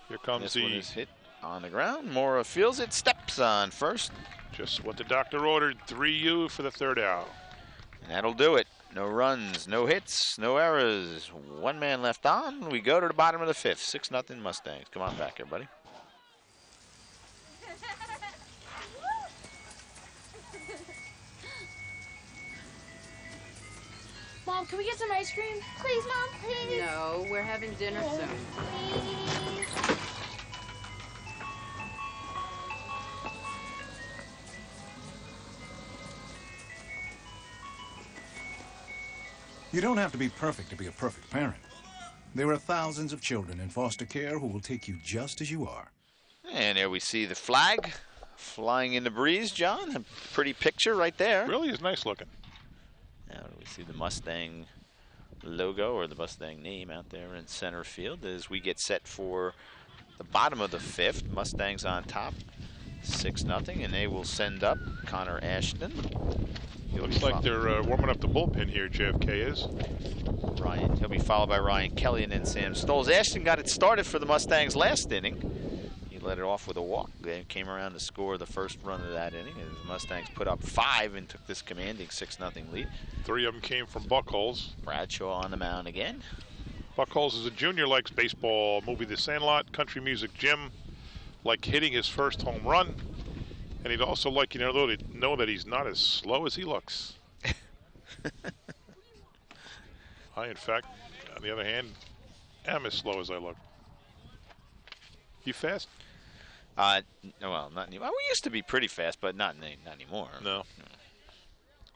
Speaker 13: here comes
Speaker 5: this one is hit on the ground. Mora fields it. Steps on first.
Speaker 13: Just what the doctor ordered, 3U for the 3rd out.
Speaker 5: And that'll do it. No runs, no hits, no errors. 1 man left on. We go to the bottom of the 5th. 6-0 Mustangs. Come on back, everybody.
Speaker 9: Mom, can we get some ice cream?
Speaker 6: Please, Mom, please.
Speaker 14: No, we're having dinner soon.
Speaker 6: Please.
Speaker 8: You don't have to be perfect to be a perfect parent. There are thousands of children in foster care who will take you just as you are.
Speaker 5: And there we see the flag flying in the breeze, John. A pretty picture right there.
Speaker 13: Really is nice looking.
Speaker 5: Now we see the Mustang logo or the Mustang name out there in center field as we get set for the bottom of the 5th. Mustangs on top, 6-0, and they will send up Connor Ashton.
Speaker 13: Looks like they're warming up the bullpen here, JFK is.
Speaker 5: He'll be followed by Ryan Kelly and then Sam Stoles. Ashton got it started for the Mustangs last inning. He led it off with a walk. They came around to score the first run of that inning. And the Mustangs put up 5 and took this commanding 6-0 lead.
Speaker 13: 3 of them came from Buckholes.
Speaker 5: Bradshaw on the mound again.
Speaker 13: Buckholes is a junior, likes baseball, movie The Sandlot, country music, gym, like hitting his first home run. And he'd also like to know that he's not as slow as he looks. I, in fact, on the other hand, am as slow as I look. You fast?
Speaker 5: Well, not anymore. We used to be pretty fast, but not anymore.
Speaker 13: No.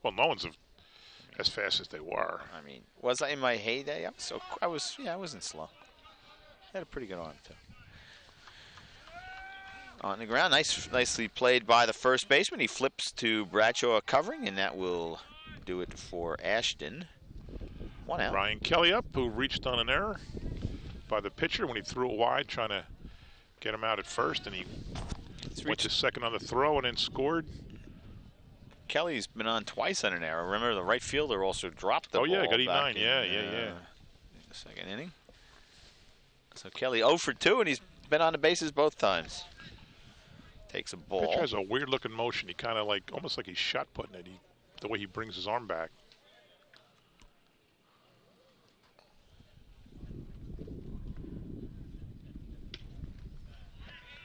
Speaker 13: Well, no one's as fast as they were.
Speaker 5: I mean, was I in my heyday? I wasn't slow. I had a pretty good arm too. On the ground, nicely played by the first baseman. He flips to Bradshaw covering, and that will do it for Ashton. 1 out.
Speaker 13: Ryan Kelly up, who reached on an error by the pitcher when he threw it wide, trying to get him out at first, and he went to second on the throw and then scored.
Speaker 5: Kelly's been on twice on an error. Remember, the right fielder also dropped the ball.
Speaker 13: Oh, yeah, got E9.
Speaker 5: Yeah. Second inning. So Kelly 0 for 2, and he's been on the bases both times. Takes a ball.
Speaker 13: Pitcher has a weird-looking motion. He kind of almost like he's shot-putting it. The way he brings his arm back.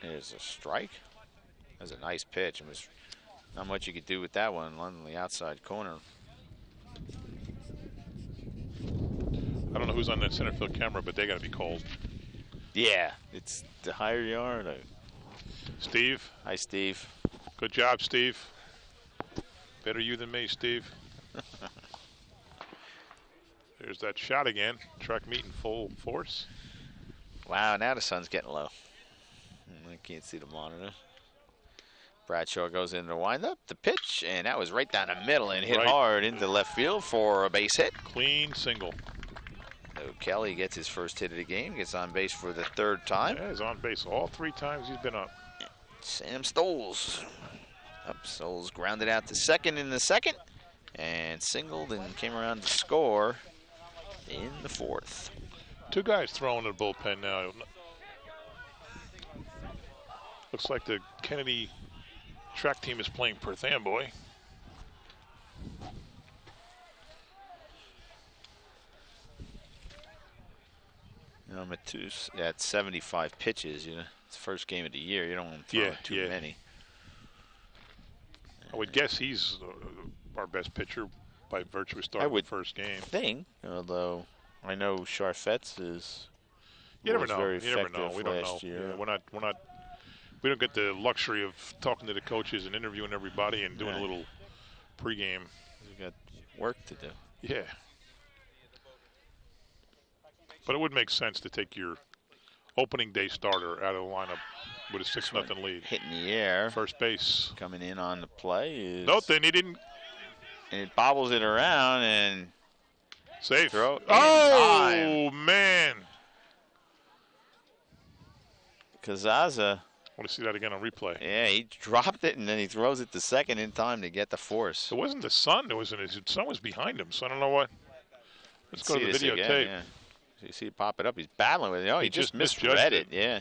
Speaker 5: There's a strike. That was a nice pitch. It was not much you could do with that one on the outside corner.
Speaker 13: I don't know who's on that center field camera, but they got to be cold.
Speaker 5: Yeah, it's the higher you are.
Speaker 13: Steve.
Speaker 5: Hi, Steve.
Speaker 13: Good job, Steve. Better you than me, Steve. There's that shot again. Track meet in full force.
Speaker 5: Wow, now the sun's getting low. I can't see the monitor. Bradshaw goes in to wind up the pitch, and that was right down the middle and hit hard into left field for a base hit.
Speaker 13: Clean single.
Speaker 5: So Kelly gets his first hit of the game, gets on base for the 3rd time.
Speaker 13: Yeah, he's on base all 3 times he's been up.
Speaker 5: Sam Stoles. Stoles grounded out to second in the second and singled and came around to score in the fourth.
Speaker 13: 2 guys throwing the bullpen now. Looks like the Kennedy track team is playing Perth Amboy.
Speaker 5: You know, Matus at 75 pitches, you know, it's the first game of the year. You don't want to throw too many.
Speaker 13: I would guess he's our best pitcher by virtue of starting the first game.
Speaker 5: Although I know Charfet's is.
Speaker 13: You never know.
Speaker 5: Very
Speaker 13: you never know. We don't know.
Speaker 5: Year.
Speaker 13: Yeah, we don't get the luxury of talking to the coaches and interviewing everybody and doing a little pregame.
Speaker 5: We got work to do.
Speaker 13: Yeah. But it would make sense to take your opening day starter out of the lineup with a 6-0 lead.
Speaker 5: Hitting the air.
Speaker 13: First base.
Speaker 5: Coming in on the play is.
Speaker 13: Nothing. He didn't.
Speaker 5: And it bobbles it around and.
Speaker 13: Safe.
Speaker 5: Throw
Speaker 13: oh, man.
Speaker 5: Kazaza.
Speaker 13: I want to see that again on replay.
Speaker 5: Yeah, he dropped it and then he throws it to second in time to get the force.
Speaker 13: It wasn't the sun. His son was behind him, so I don't know what. Let's go to the videotape.
Speaker 5: Again, yeah. So you see it pop it up. He's battling with it. Oh, he just misread it. Yeah.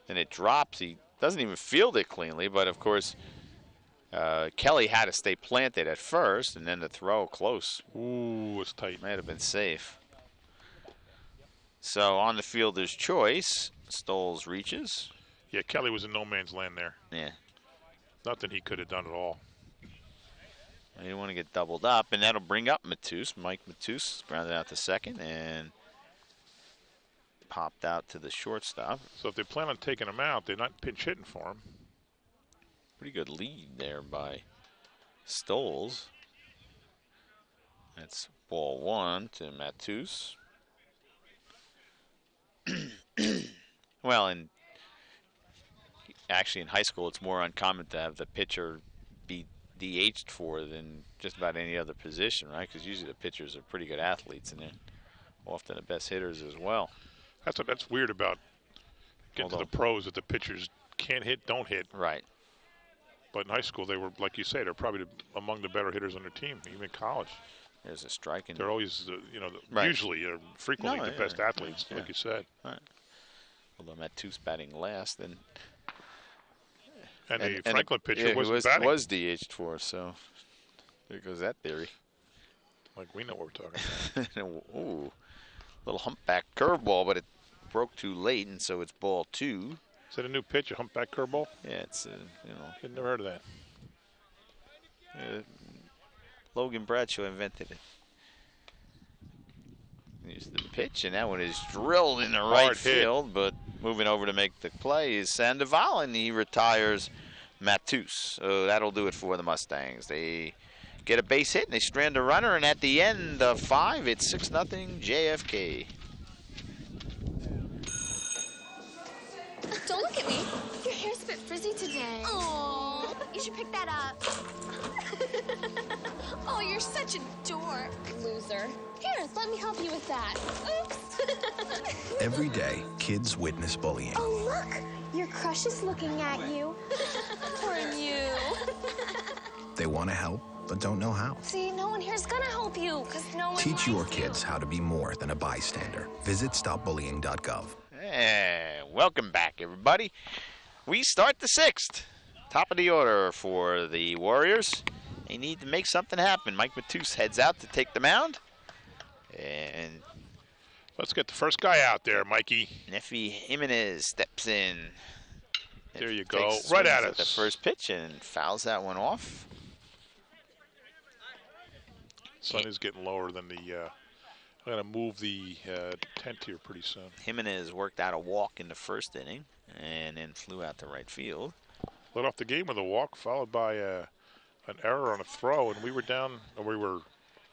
Speaker 5: And it drops. He doesn't even field it cleanly, but of course, Kelly had to stay planted at first, and then the throw close.
Speaker 13: Ooh, it's tight.
Speaker 5: Might have been safe. So on the fielder's choice, Stoles reaches.
Speaker 13: Yeah, Kelly was in no man's land there.
Speaker 5: Yeah.
Speaker 13: Nothing he could have done at all.
Speaker 5: You didn't want to get doubled up, and that'll bring up Matus. Mike Matus grounded out to second and popped out to the shortstop.
Speaker 13: So if they plan on taking him out, they're not pinch hitting for him.
Speaker 5: Pretty good lead there by Stoles. That's ball 1 to Matus. Well, and actually in high school, it's more uncommon to have the pitcher be DH'd for than just about any other position, right? Because usually the pitchers are pretty good athletes and they're often the best hitters as well.
Speaker 13: That's weird about getting to the pros, that the pitchers can't hit, don't hit.
Speaker 5: Right.
Speaker 13: But in high school, they were, like you say, they're probably among the better hitters on their team, even in college.
Speaker 5: There's a strike.
Speaker 13: They're always, usually, frequently the best athletes, like you said.
Speaker 5: Right. Although Matus batting last, and
Speaker 13: the Franklin pitcher wasn't batting.
Speaker 5: Was DH'd for, so there goes that theory.
Speaker 13: Like we know what we're talking about.
Speaker 5: Ooh, little humpback curveball, but it broke too late, and so it's ball 2.
Speaker 13: Is that a new pitch, a humpback curveball?
Speaker 5: Yeah, it's
Speaker 13: I've never heard of that.
Speaker 5: Logan Bradshaw invented it. Here's the pitch, and that one is drilled in the right field, but moving over to make the play is Sandoval, and he retires Matus. So that'll do it for the Mustangs. They get a base hit, and they strand a runner, and at the end of 5, it's 6-0 JFK.
Speaker 9: Don't look at me. Your hair's a bit frizzy today. Oh, you should pick that up. Oh, you're such a dork, loser. Here, let me help you with that. Oops.
Speaker 10: Every day, kids witness bullying.
Speaker 6: Oh, look. Your crush is looking at you.
Speaker 9: Poor you.
Speaker 10: They want to help, but don't know how.
Speaker 9: See, no one here's gonna help you, because no one
Speaker 10: Teach your kids how to be more than a bystander. Visit stopbullying.gov.
Speaker 5: And welcome back, everybody. We start the 6th. Top of the order for the Warriors. They need to make something happen. Mike Matus heads out to take the mound. And
Speaker 13: let's get the first guy out there, Mikey.
Speaker 5: Neffy Jimenez steps in.
Speaker 13: There you go. Right at us.
Speaker 5: The first pitch and fouls that one off.
Speaker 13: Sun is getting lower than the I'm going to move the tent here pretty soon.
Speaker 5: Jimenez worked out a walk in the first inning and then flew out to right field.
Speaker 13: Led off the game with a walk, followed by an error on a throw, and we were down, or we were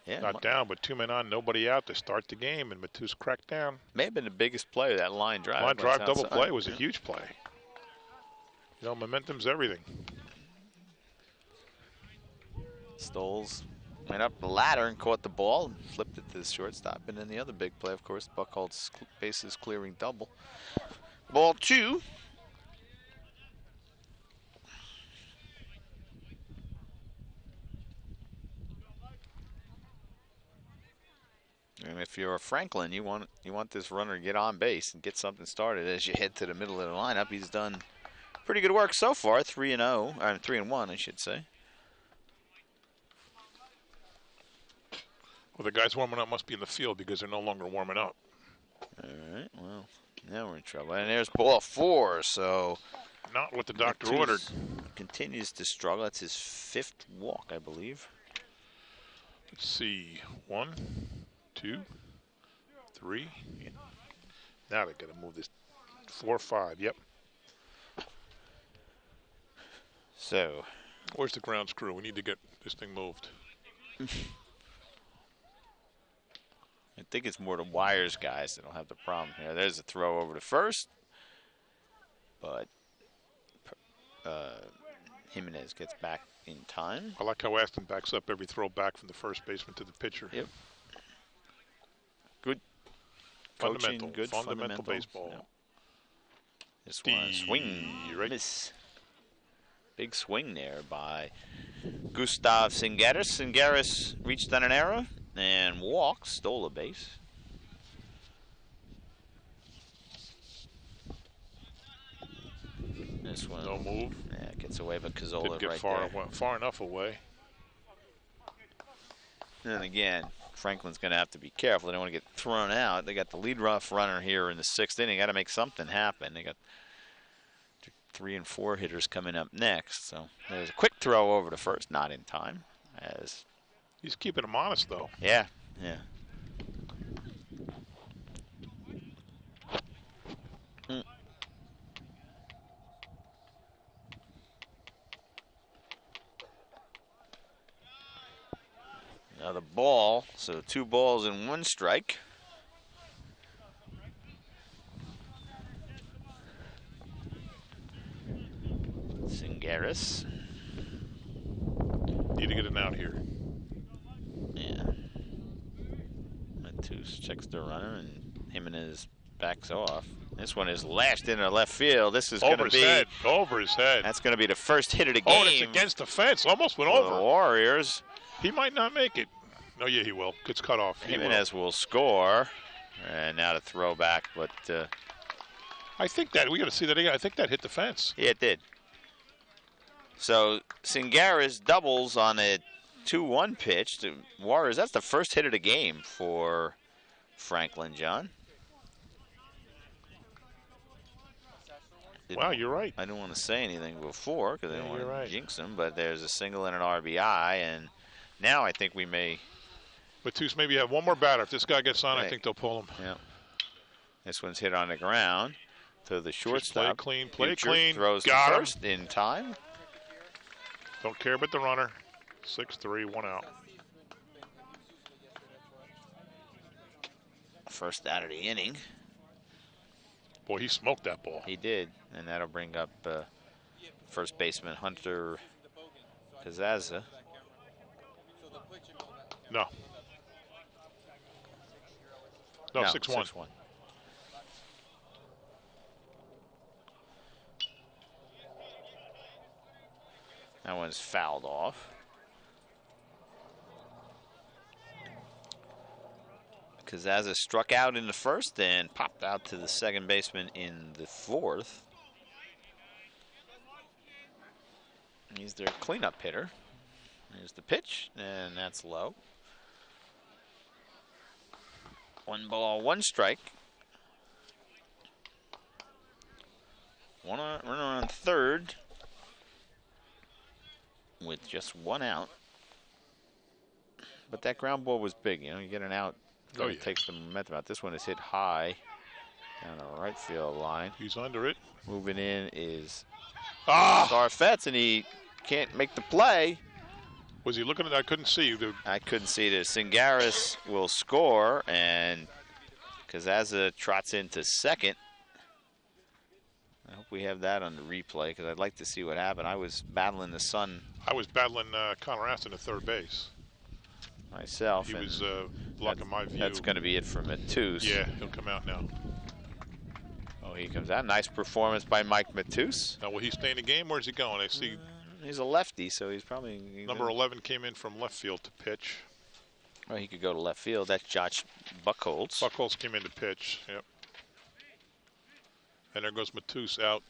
Speaker 13: not down, but 2 men on, nobody out to start the game, and Matus cracked down.
Speaker 5: May have been the biggest play of that line drive.
Speaker 13: Line drive double play was a huge play. You know, momentum's everything.
Speaker 5: Stoles went up the ladder and caught the ball and flipped it to the shortstop. And then the other big play, of course, Buckholz's bases clearing double. Ball 2. And if you're a Franklin, you want this runner to get on base and get something started as you head to the middle of the lineup. He's done pretty good work so far, 3-0, or 3-1, I should say.
Speaker 13: Well, the guys warming up must be in the field because they're no longer warming up.
Speaker 5: All right, well, now we're in trouble. And there's ball 4, so...
Speaker 13: Not what the doctor ordered.
Speaker 5: Continues to struggle. That's his 5th walk, I believe.
Speaker 13: Let's see. 1, 2, 3. Now they got to move this. 4, 5. Yep.
Speaker 5: So.
Speaker 13: Where's the ground screw? We need to get this thing moved.
Speaker 5: I think it's more the wires guys that don't have the problem here. There's a throw over to first. But Jimenez gets back in time.
Speaker 13: I like how Aston backs up every throw back from the first baseman to the pitcher.
Speaker 5: Yep. Good
Speaker 13: fundamental,
Speaker 5: coaching, good
Speaker 13: fundamental baseball.
Speaker 5: Yep. This one, swing, miss. Big swing there by Gustav Singaris. Singaris reached on an error and walked, stole a base. This one,
Speaker 13: no move.
Speaker 5: Yeah, gets away, but Cazzola
Speaker 13: didn't get
Speaker 5: right
Speaker 13: far enough away.
Speaker 5: And again, Franklin's going to have to be careful. They don't want to get thrown out. They got the lead rough runner here in the 6th inning. Got to make something happen. They got 3 and 4 hitters coming up next. So there's a quick throw over to first, not in time. As
Speaker 13: he's keeping him honest, though.
Speaker 5: Yeah, yeah. Now the ball, so 2 balls and 1 strike. Singaris.
Speaker 13: Need to get an out here.
Speaker 5: Yeah. Matus checks the runner and Jimenez backs off. This one is lashed into left field. This is going to be
Speaker 13: over his head.
Speaker 5: That's going to be the first hit of the game.
Speaker 13: Oh, and it's against the fence. Almost went over.
Speaker 5: The Warriors.
Speaker 13: He might not make it. No, yeah, he will. Gets cut off.
Speaker 5: Jimenez will score. And now to throw back, but
Speaker 13: I think that we got to see that again. I think that hit the fence.
Speaker 5: Yeah, it did. So Singaris doubles on a 2-1 pitch to Warriors. That's the first hit of the game for Franklin, John.
Speaker 13: Wow, you're right.
Speaker 5: I didn't want to say anything before because I didn't want to jinx him, but there's a single and an RBI, and now I think we may.
Speaker 13: Matus maybe have one more batter. If this guy gets on, I think they'll pull him.
Speaker 5: Yeah. This one's hit on the ground to the shortstop.
Speaker 13: Play clean.
Speaker 5: Throws
Speaker 13: Got
Speaker 5: first in time.
Speaker 13: Don't care about the runner. 6-3, 1 out.
Speaker 5: First out of the inning.
Speaker 13: Boy, he smoked that ball.
Speaker 5: He did, and that'll bring up first baseman Hunter Piazza.
Speaker 13: No. No, 6-1.
Speaker 5: 6-1. That one's fouled off. Piazza struck out in the 1st and popped out to the second baseman in the 4th. He's their cleanup hitter. Here's the pitch, and that's low. 1 ball, 1 strike. Runner on third with just 1 out. But that ground ball was big. You know, you get an out. It takes the momentum out. This one is hit high down the right field line.
Speaker 13: He's under it.
Speaker 5: Moving in is Sarfetz, and he can't make the play.
Speaker 13: Was he looking at? I couldn't see.
Speaker 5: I couldn't see this. Singaris will score, and Piazza trots into second. I hope we have that on the replay because I'd like to see what happened. I was battling the sun.
Speaker 13: I was battling Connor Aston at third base.
Speaker 5: Myself.
Speaker 13: He was blocking my view.
Speaker 5: That's going to be it for Matus.
Speaker 13: Yeah, he'll come out now.
Speaker 5: Oh, he comes out. Nice performance by Mike Matus.
Speaker 13: Now, will he stay in the game? Where's he going? I see.
Speaker 5: He's a lefty, so he's probably.
Speaker 13: Number 11 came in from left field to pitch.
Speaker 5: Well, he could go to left field. That's Josh Buchholz.
Speaker 13: Buchholz came in to pitch. Yep. And there goes Matus out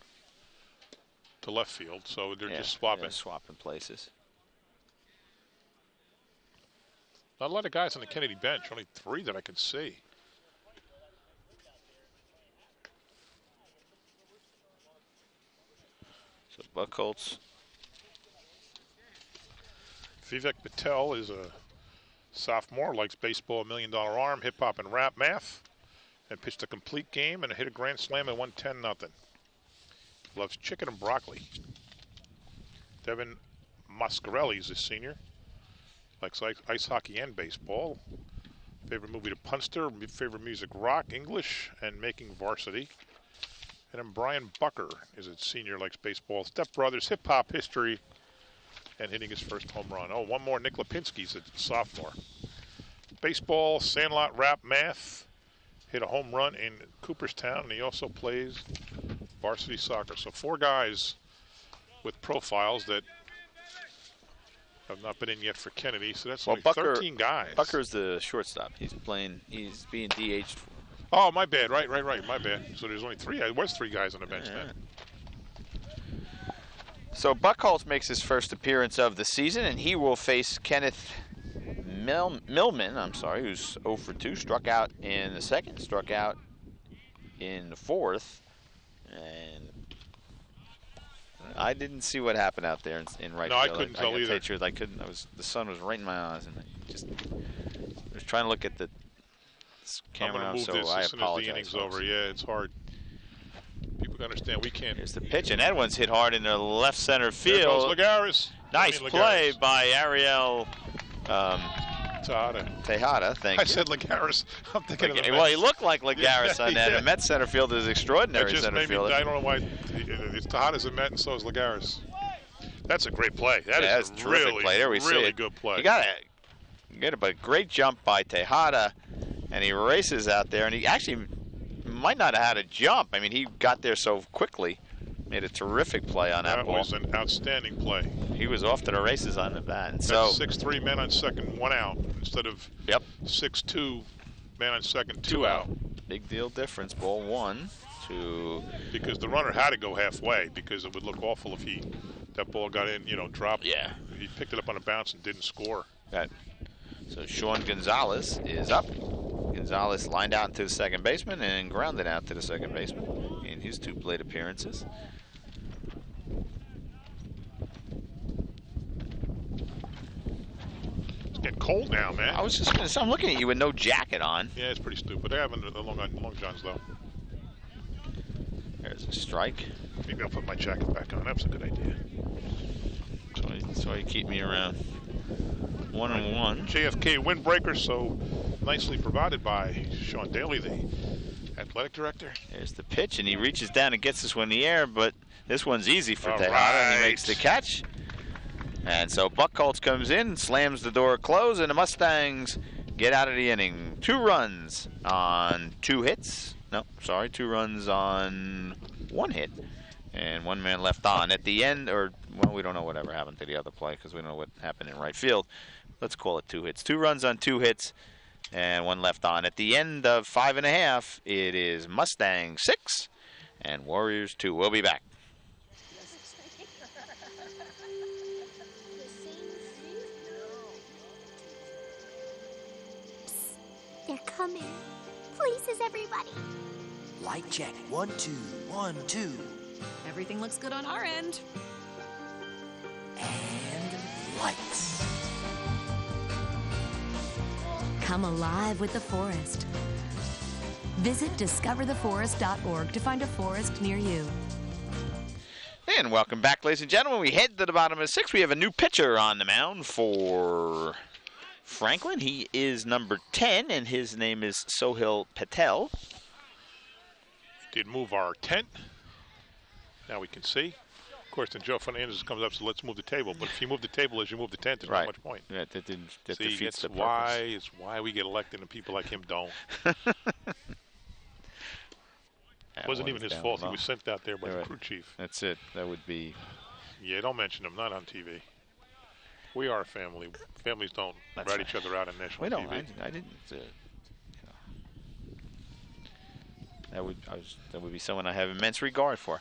Speaker 13: to left field. So they're just swapping.
Speaker 5: They're swapping places.
Speaker 13: Not a lot of guys on the Kennedy bench. Only 3 that I can see.
Speaker 5: So Buchholz.
Speaker 13: Vivek Patel is a sophomore, likes baseball, $1 million arm, hip hop and rap math, and pitched a complete game and hit a grand slam and won 10-0. Loves chicken and broccoli. Devin Mascarelli is a senior. Likes ice hockey and baseball. Favorite movie to Punster, favorite music rock, English, and making varsity. And then Brian Bucker is a senior, likes baseball, stepbrothers, hip hop history, and hitting his first home run. Oh, one more, Nick Lipinski's a sophomore. Baseball, Sandlot, rap, math, hit a home run in Cooperstown, and he also plays varsity soccer. So 4 guys with profiles that have not been in yet for Kennedy. So that's like 13 guys.
Speaker 5: Bucker's the shortstop. He's being DH'd.
Speaker 13: Oh, my bad. Right. My bad. So there's only 3. There was 3 guys on the bench then.
Speaker 5: So Buchholz makes his first appearance of the season, and he will face Kenneth Millman, who's 0 for 2, struck out in the second, struck out in the fourth, and I didn't see what happened out there in right field.
Speaker 13: No, I couldn't tell either.
Speaker 5: The sun was right in my eyes, and I was trying to look at the camera, so I apologize.
Speaker 13: As soon as the inning's over. Yeah, it's hard. People understand we can't.
Speaker 5: Here's the pitch, and that one's hit hard in the left center field.
Speaker 13: There goes Lagares.
Speaker 5: Nice play by Ariel Tejada. Thank you.
Speaker 13: I said Lagares. I'm thinking of the Mets.
Speaker 5: Well, he looked like Lagares on that. The Mets center field is extraordinary center field.
Speaker 13: I don't know why. It's Tejada's a Met, and so is Lagares. That's a great play. That's a really,
Speaker 5: play. There we
Speaker 13: really good play.
Speaker 5: You got to get a great jump by Tejada, and he races out there, and he actually might not have had a jump. I mean, he got there so quickly. Made a terrific play on that ball.
Speaker 13: That was an outstanding play.
Speaker 5: He was off to the races on the bat.
Speaker 13: That's
Speaker 5: so
Speaker 13: 6-3 man on second, 1 out, instead of 6-2 man on second, 2 out.
Speaker 5: Big deal difference. Ball 1 to.
Speaker 13: Because the runner had to go halfway, because it would look awful if that ball got in, dropped.
Speaker 5: Yeah.
Speaker 13: He picked it up on a bounce and didn't score.
Speaker 5: So Sean Gonzalez is up. Gonzalez lined out into the second baseman and grounded out to the second baseman in his 2 plate appearances.
Speaker 13: It's getting cold now, man.
Speaker 5: I was just going to say, I'm looking at you with no jacket on.
Speaker 13: Yeah, it's pretty stupid. They have the long johns, though.
Speaker 5: There's a strike.
Speaker 13: Maybe I'll put my jacket back on. That's a good idea.
Speaker 5: So you keep me around. 1-1.
Speaker 13: JFK windbreaker, so nicely provided by Sean Daly, the athletic director.
Speaker 5: There's the pitch, and he reaches down and gets this one in the air, but this one's easy for Tejada, and he makes the catch. And so Buchholz comes in, slams the door closed, and the Mustangs get out of the inning. 2 runs on 2 hits. No, sorry, 2 runs on 1 hit. And 1 man left on. At the end, we don't know whatever happened to the other play because we don't know what happened in right field. Let's call it 2 hits. 2 runs on 2 hits and 1 left on. At the end of 5 1/2, it is Mustang 6 and Warriors 2. We'll be back.
Speaker 6: They're coming. Places, everybody.
Speaker 11: Light check. 1, 2, 1, 2.
Speaker 17: Everything looks good on our end.
Speaker 11: And lights.
Speaker 12: Come alive with the forest. Visit discovertheforest.org to find a forest near you.
Speaker 5: And welcome back, ladies and gentlemen. We head to the bottom of the 6th. We have a new pitcher on the mound for Franklin. He is number 10, and his name is Sohil Patel.
Speaker 13: Did move our tent. Now we can see. Of course, then Joe Fernandez comes up, so let's move the table. But if you move the table as you move the tent, there's not much point.
Speaker 5: Yeah, that defeats the
Speaker 13: purpose. It's why we get elected and people like him don't. It wasn't even his fault. He was sent out there by the crew chief.
Speaker 5: That's it. That would be.
Speaker 13: Yeah, don't mention him. Not on TV. We are a family. Families don't rat each other out on national
Speaker 5: We don't.
Speaker 13: TV.
Speaker 5: I didn't. That would be someone I have immense regard for.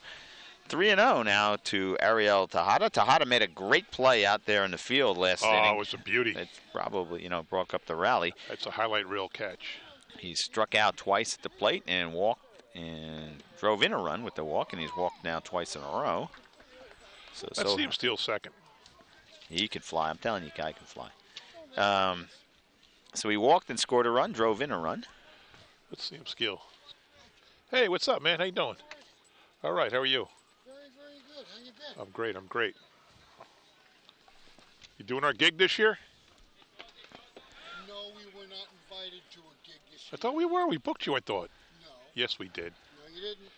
Speaker 5: 3-0 now to Ariel Tejada. Tejada made a great play out there in the field last inning.
Speaker 13: Oh, it was a beauty.
Speaker 5: It probably, broke up the rally.
Speaker 13: That's a highlight reel catch.
Speaker 5: He struck out twice at the plate and walked and drove in a run with the walk, and he's walked now twice in a row.
Speaker 13: Let's see him steal second.
Speaker 5: He can fly. I'm telling you, guy can fly. So he walked and scored a run, drove in a run.
Speaker 13: Let's see him steal. Hey, what's up, man? How you doing? All right, how are you?
Speaker 18: Very good. How you been?
Speaker 13: I'm great. You doing our gig this year?
Speaker 18: No, we were not invited to a gig this year.
Speaker 13: I thought we were. We booked you, I thought.
Speaker 18: No.
Speaker 13: Yes, we did.
Speaker 18: No, you didn't.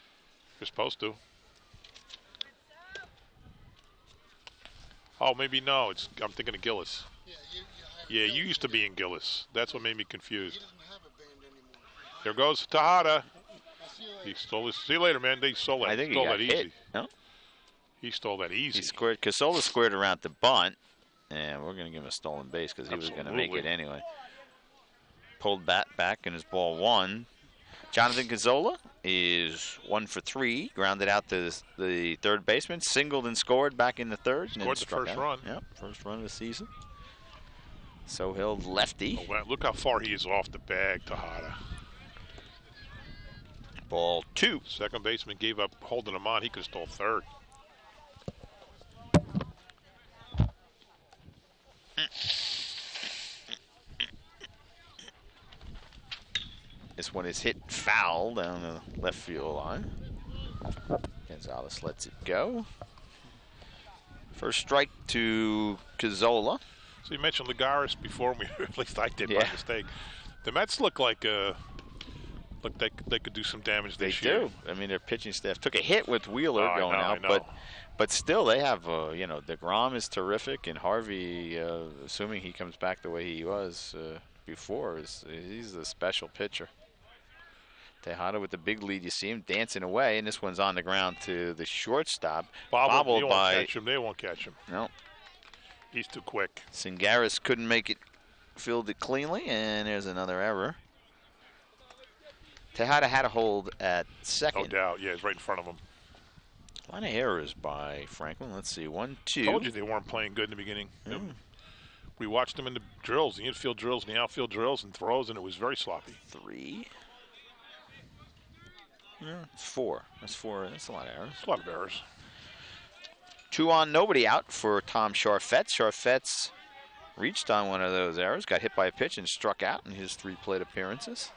Speaker 13: You're supposed to. Oh, maybe no. I'm thinking of Gillis. Yeah, you used to be in Gillis. That's what made me confused.
Speaker 18: He doesn't have a band anymore.
Speaker 13: There goes Tejada.
Speaker 18: See you later.
Speaker 13: He stole this. See you later, man. They stole that.
Speaker 5: I think he
Speaker 13: stole
Speaker 5: got
Speaker 13: that
Speaker 5: hit.
Speaker 13: easy.
Speaker 5: No?
Speaker 13: He stole that easy.
Speaker 5: He squared. Casola squared around the bunt, and we're going to give him a stolen base because he was going to make it anyway. Pulled bat back, and his ball one. Jonathan Casola is 1 for 3. Grounded out to the third baseman. Singled and scored back in the third.
Speaker 13: Scored the first run.
Speaker 5: Yep, first run of the season. Sohail lefty.
Speaker 13: Oh, wow. Look how far he is off the bag, Tejada.
Speaker 5: Ball 2.
Speaker 13: Second baseman gave up holding him on. He could have stole third.
Speaker 5: This one is hit foul down the left field line. Gonzalez lets it go. First strike to Casola.
Speaker 13: So you mentioned Lagares before, at least I did by mistake. The Mets look like they could do some damage this year.
Speaker 5: They do. I mean, their pitching staff took a hit with Wheeler going out, but still they have, DeGrom is terrific, and Harvey, assuming he comes back the way he was before, he's a special pitcher. Tejada with the big lead. You see him dancing away, and this one's on the ground to the shortstop. Bobbled by.
Speaker 13: Catch him. They won't catch him.
Speaker 5: No.
Speaker 13: He's too quick.
Speaker 5: Singaris couldn't make it, filled it cleanly, and there's another error. Tejada had a hold at second.
Speaker 13: No doubt. Yeah, it's right in front of him.
Speaker 5: A lot of errors by Franklin. Let's see. 1, 2.
Speaker 13: Told you they weren't playing good in the beginning. We watched them in the drills, the infield drills, and the outfield drills, and throws, and it was very sloppy.
Speaker 5: 3. It's 4. That's 4. That's a lot of errors.
Speaker 13: A lot of errors.
Speaker 5: 2 on, nobody out for Tom Charfetz. Charfetz reached on one of those errors, got hit by a pitch, and struck out in his 3 plate appearances.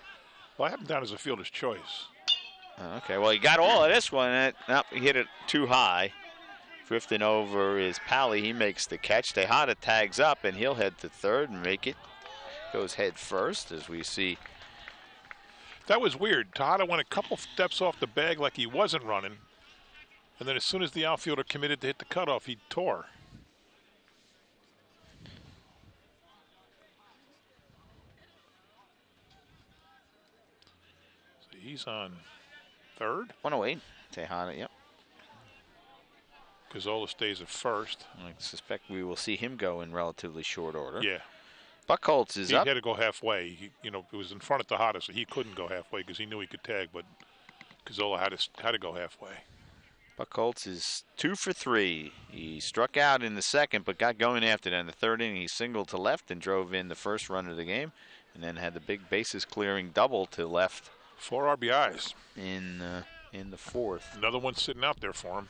Speaker 13: Well, I have him down as a fielder's choice.
Speaker 5: Okay, well, he got all of this one. He hit it too high. Drifting over is Pally. He makes the catch. Tejada tags up, and he'll head to third and make it. Goes head first, as we see.
Speaker 13: That was weird. Tejada went a couple steps off the bag like he wasn't running. And then as soon as the outfielder committed to hit the cutoff, he tore. So he's on third.
Speaker 5: 108. Tejada, yep.
Speaker 13: Casola stays at first.
Speaker 5: I suspect we will see him go in relatively short order.
Speaker 13: Yeah.
Speaker 5: Buckholz is up.
Speaker 13: He had to go halfway. It was in front of Tejada, so he couldn't go halfway because he knew he could tag, but Casola had to go halfway.
Speaker 5: Buckholz is 2 for 3. He struck out in the second, but got going after that. In the third inning, he singled to left and drove in the first run of the game, and then had the big bases clearing double to left.
Speaker 13: 4 RBIs
Speaker 5: in the fourth.
Speaker 13: Another one sitting out there for him.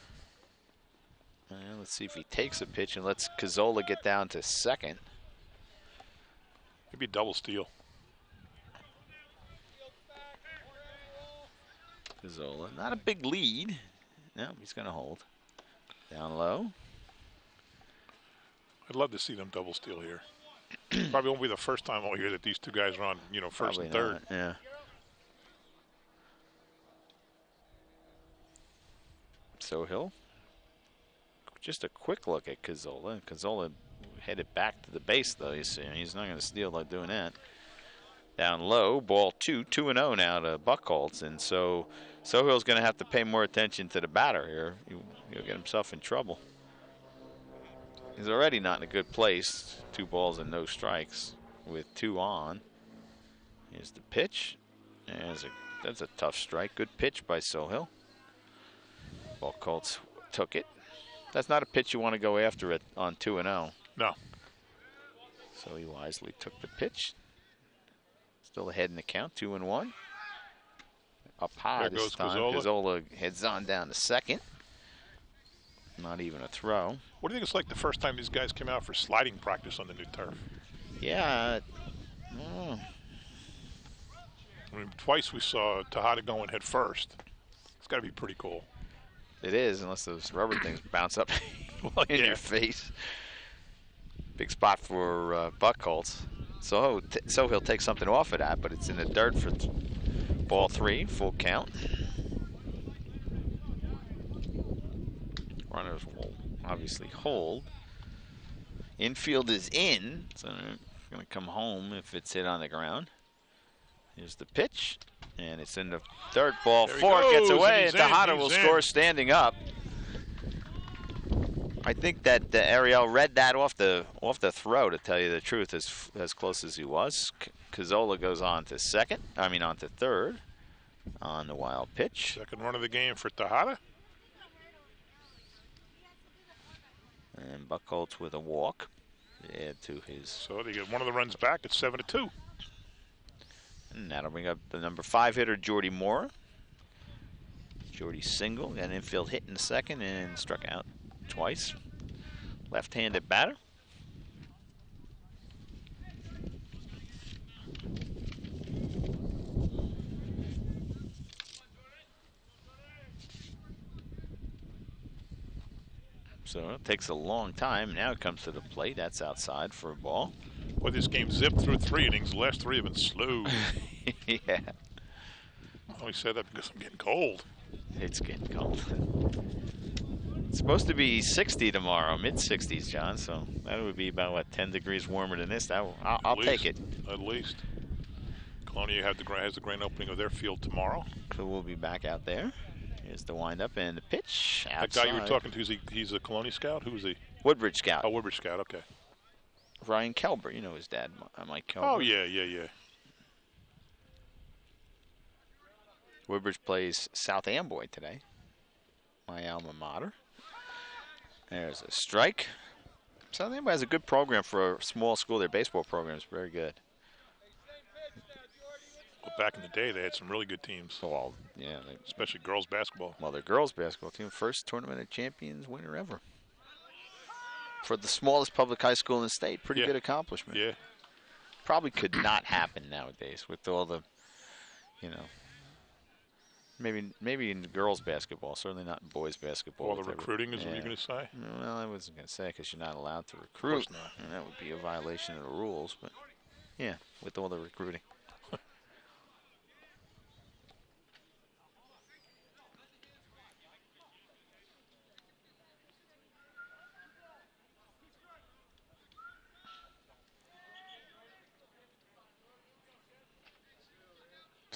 Speaker 5: Let's see if he takes a pitch and lets Casola get down to second.
Speaker 13: Maybe a double steal.
Speaker 5: Casola, not a big lead. No, he's going to hold. Down low.
Speaker 13: I'd love to see them double steal here. Probably won't be the first time all year that these two guys are on, first
Speaker 5: Probably
Speaker 13: and third.
Speaker 5: Not, yeah. Sohail. Just a quick look at Casola. Casola headed back to the base, though. You see, he's not going to steal by doing that. Down low, ball 2, 2-0 now to Buckholz, and so Sohail's going to have to pay more attention to the batter here. He'll get himself in trouble. He's already not in a good place. 2 balls and no strikes with 2 on. Here's the pitch. That's a tough strike. Good pitch by Sohill. Buchholz took it. That's not a pitch you want to go after it on 2-0.
Speaker 13: No.
Speaker 5: So he wisely took the pitch. Still ahead in the count, 2-1. Up high
Speaker 13: There
Speaker 5: this
Speaker 13: goes
Speaker 5: time. Cazzola heads on down to second. Not even a throw.
Speaker 13: What do you think it's like the first time these guys came out for sliding practice on the new turf?
Speaker 5: Yeah.
Speaker 13: I mean, twice we saw Tejada going head first. It's got to be pretty cool.
Speaker 5: It is, unless those rubber things bounce up in your face. Big spot for Buchholz. So he'll take something off of that, but it's in the dirt for ball 3, full count. Runners will obviously hold. Infield is in, so they're going to come home if it's hit on the ground. Here's the pitch, and it's in the third. Ball 4 gets away, and Tejada will score standing up. I think that Ariel read that off the throw, to tell you the truth, as close as he was. Cazzola goes on to third on the wild pitch.
Speaker 13: Second run of the game for Tejada.
Speaker 5: And Buchholz with a walk to add to his.
Speaker 13: So they get one of the runs back. It's 7-2.
Speaker 5: And that'll bring up the number 5 hitter, Jordy Moore. Jordy single, got an infield hit in the second and struck out twice. Left-handed batter. So it takes a long time. Now it comes to the plate. That's outside for a ball.
Speaker 13: Well, this game zipped through 3 innings. The last 3 have been slow.
Speaker 5: Yeah.
Speaker 13: I only said that because I'm getting cold.
Speaker 5: It's getting cold. It's supposed to be 60 tomorrow, mid-60s, John. So that would be about, what, 10 degrees warmer than this. I'll take it.
Speaker 13: At least. Colonia has the grand opening of their field tomorrow.
Speaker 5: So we'll be back out there. Here's the windup and the pitch outside.
Speaker 13: That guy you were talking to, he's a Colonia scout? Who is he?
Speaker 5: Woodbridge scout.
Speaker 13: Oh, Woodbridge scout, okay.
Speaker 5: Ryan Kelber, you know his dad, Mike Kelber.
Speaker 13: Oh, yeah.
Speaker 5: Woodbridge plays South Amboy today, my alma mater. There's a strike. South Amboy has a good program for a small school. Their baseball program is very good.
Speaker 13: Well, back in the day, they had some really good teams.
Speaker 5: Well, yeah.
Speaker 13: Especially girls basketball.
Speaker 5: Well, their girls basketball team, first tournament of champions winner ever. For the smallest public high school in the state, pretty good accomplishment.
Speaker 13: Yeah.
Speaker 5: Probably could not happen nowadays with all the, maybe in girls basketball, certainly not in boys basketball.
Speaker 13: All the recruiting is what you're going to say?
Speaker 5: Well, I wasn't going to say because you're not allowed to recruit.
Speaker 13: Of course not.
Speaker 5: And that would be a violation of the rules. But, yeah, with all the recruiting.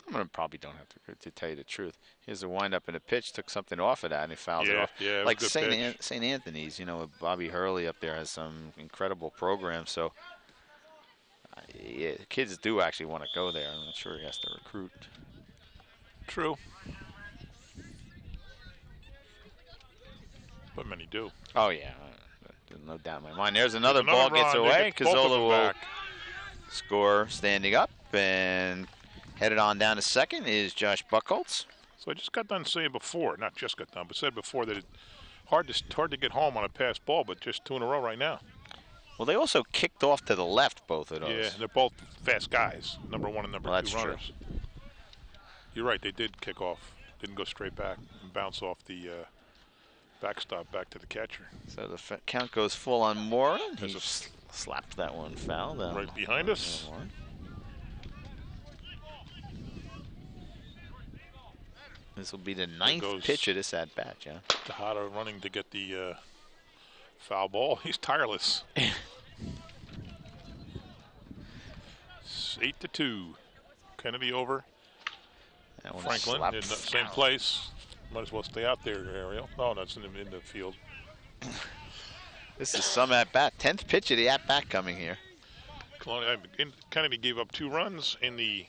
Speaker 5: Some of them probably don't have to tell you the truth. Here's a windup and a pitch, took something off of that, and he fouled it off.
Speaker 13: Yeah,
Speaker 5: like St. Anthony's, with Bobby Hurley up there has some incredible programs. So, kids do actually want to go there. I'm not sure he has to recruit.
Speaker 13: True. But many do.
Speaker 5: Oh, yeah. There's no doubt in my mind. There's another ball gets away. Cazzola will score standing up, and headed on down to second is Josh Buchholz.
Speaker 13: So I just got done saying before, not just got done, but said before that it's hard to get home on a pass ball, but just 2 in a row right now.
Speaker 5: Well, they also kicked off to the left, both of those.
Speaker 13: Yeah, they're both fast guys, number 1 and number 2
Speaker 5: that's
Speaker 13: runners.
Speaker 5: True.
Speaker 13: You're right, they did kick off. Didn't go straight back and bounce off the backstop back to the catcher.
Speaker 5: So the count goes full on Moore. He slapped that one foul.
Speaker 13: Right behind us.
Speaker 5: This will be the 9th pitch of this at-bat, John.
Speaker 13: Tejada running to get the foul ball. He's tireless. 8-2. Kennedy over. Franklin in the same place. Might as well stay out there, Ariel. No, that's in the field.
Speaker 5: This is some at-bat. 10th pitch of the at-bat coming here.
Speaker 13: Kennedy gave up 2 runs in the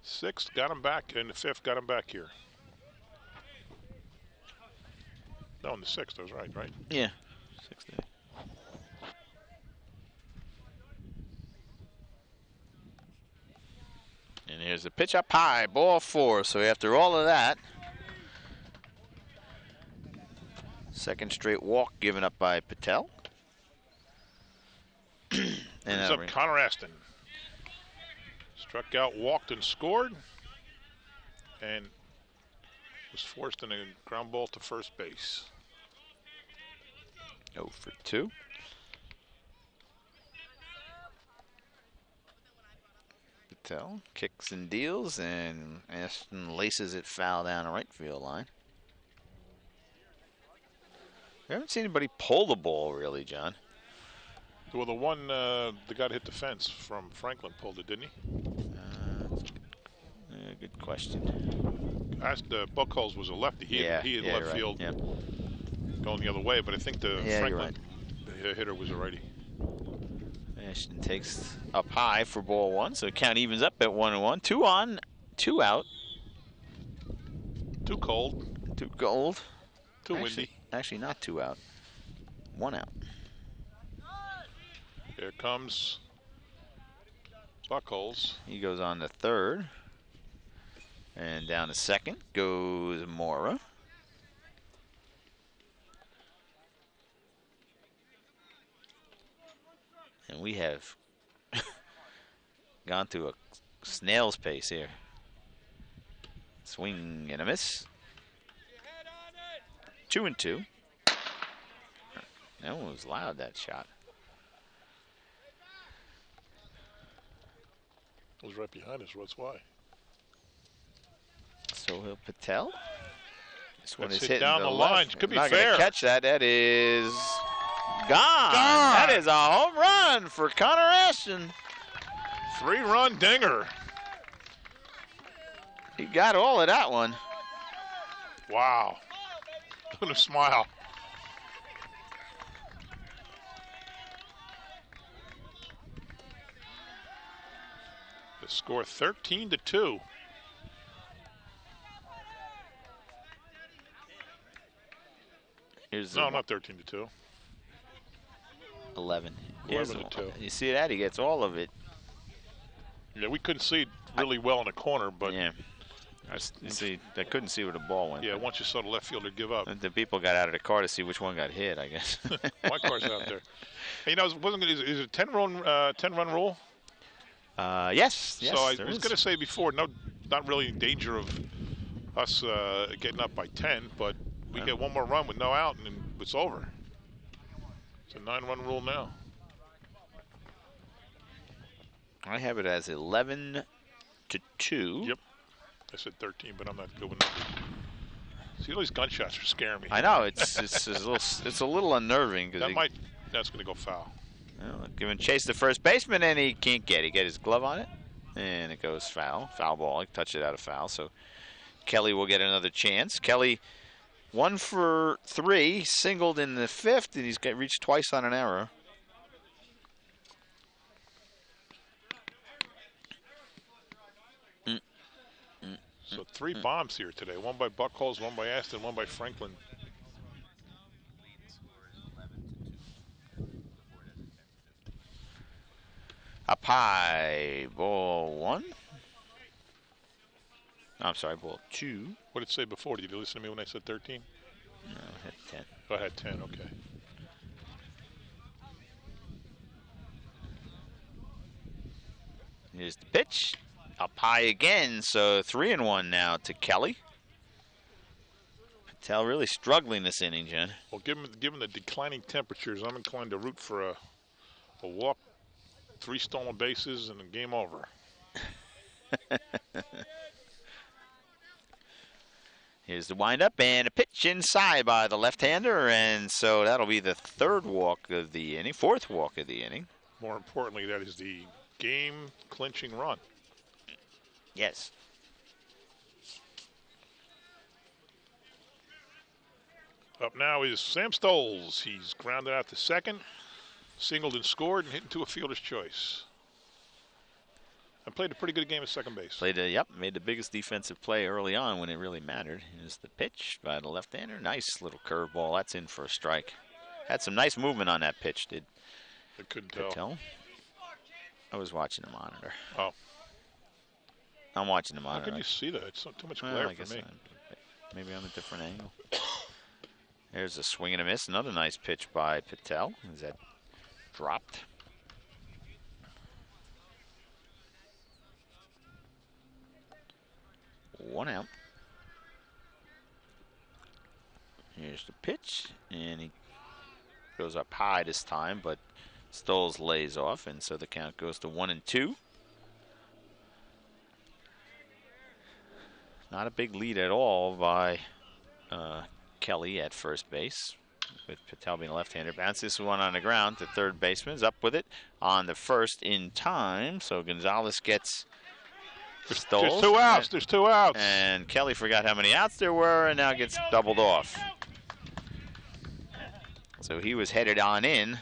Speaker 13: 6th, got him back. In the 5th, got him back here. No, in the 6th, I was right?
Speaker 5: Yeah. 6th. And here's the pitch up high, ball 4. So after all of that, second straight walk given up by Patel.
Speaker 13: Brings up Connor Aston. Struck out, walked, and scored. And was forced in a ground ball to first base.
Speaker 5: 0 for 2. Patel kicks and deals, and Aston laces it foul down the right field line. We haven't seen anybody pull the ball, really, John.
Speaker 13: Well, the one, the guy that hit the fence from Franklin pulled it, didn't he?
Speaker 5: Good question.
Speaker 13: Buckholz was a lefty. He had left field going the other way, but I think the Franklin hitter was a righty.
Speaker 5: Ashton takes up high for ball 1, so count evens up at 1-1. 2 on, 2 out.
Speaker 13: Too cold.
Speaker 5: Too cold.
Speaker 13: Too windy.
Speaker 5: Actually, not 2 out. 1 out.
Speaker 13: Here comes Buckholz.
Speaker 5: He goes on to third. And down to second goes Mora. And we have gone to a snail's pace here. Swing and a miss. 2-2. That one was loud, that shot.
Speaker 13: It was right behind us. That's why.
Speaker 5: Sohail Patel. This one is
Speaker 13: hit
Speaker 5: hitting
Speaker 13: down the line. Could be
Speaker 5: not
Speaker 13: fair.
Speaker 5: Gonna catch that. That is gone. That is a home run for Connor Ashton.
Speaker 13: 3-run dinger.
Speaker 5: He got all of that one.
Speaker 13: Wow. Look at him smile. The score 13-2.
Speaker 5: No,
Speaker 13: not 13-2.
Speaker 5: 11.
Speaker 13: 11-2.
Speaker 5: You see that? He gets all of it.
Speaker 13: Yeah, we couldn't see it really well in the corner, but
Speaker 5: yeah, I couldn't see where the ball went.
Speaker 13: Yeah, once you saw the left fielder give up,
Speaker 5: the people got out of the car to see which one got hit, I guess.
Speaker 13: My car's out there. Hey, is it a 10-run rule?
Speaker 5: Yes.
Speaker 13: So I was going to say before, not really in danger of us getting up by 10, but we get one more run with no out, and then it's over. It's a 9-run rule now.
Speaker 5: I have it as 11-2.
Speaker 13: Yep. I said 13, but I'm not good with numbers. See, all these gunshots are scaring me.
Speaker 5: I know it's a little unnerving because
Speaker 13: that's going to go foul.
Speaker 5: Well, giving chase to first baseman, and he can't get it. He get his glove on it, and it goes foul. Foul ball. He touched it out of foul. So Kelly will get another chance. Kelly 1 for 3, singled in the 5th, and he's reached twice on an error.
Speaker 13: So 3 bombs here today. One by Buckholz, one by Aston, one by Franklin.
Speaker 5: Up high, ball 1. I'm sorry, ball 2.
Speaker 13: What did it say before? Did you listen to me when I said 13?
Speaker 5: No, I had 10.
Speaker 13: Oh, I had 10, okay.
Speaker 5: Here's the pitch. Up high again, so 3-1 now to Kelly. Patel really struggling this inning, Jen.
Speaker 13: Well, given the declining temperatures, I'm inclined to root for a walk, 3 stolen bases, and a game over.
Speaker 5: Here's the windup and a pitch inside by the left-hander, and so that'll be the 3rd walk of the inning, 4th walk of the inning.
Speaker 13: More importantly, that is the game-clinching run.
Speaker 5: Yes.
Speaker 13: Up now is Sam Stoles. He's grounded out to second, singled and scored, and hit into a fielder's choice. And played a pretty good game at second base.
Speaker 5: Made the biggest defensive play early on when it really mattered. Here's the pitch by the left-hander. Nice little curveball. That's in for a strike. Had some nice movement on that pitch, did.
Speaker 13: I couldn't tell.
Speaker 5: I was watching the monitor.
Speaker 13: Oh.
Speaker 5: I'm watching the monitor.
Speaker 13: How can you see that? It's not too much glare for me.
Speaker 5: Maybe on a different angle. There's a swing and a miss. Another nice pitch by Patel. Is that dropped? One out. Here's the pitch, and he goes up high this time, but Stoles lays off, and so the count goes to 1-2. Not a big lead at all by Kelly at first base, with Patel being a left-hander. Bounce this one on the ground to third baseman. Is up with it on the first in time, so Gonzalez gets Stoles.
Speaker 13: There's two outs.
Speaker 5: And Kelly forgot how many outs there were and now gets doubled off. So he was headed on in.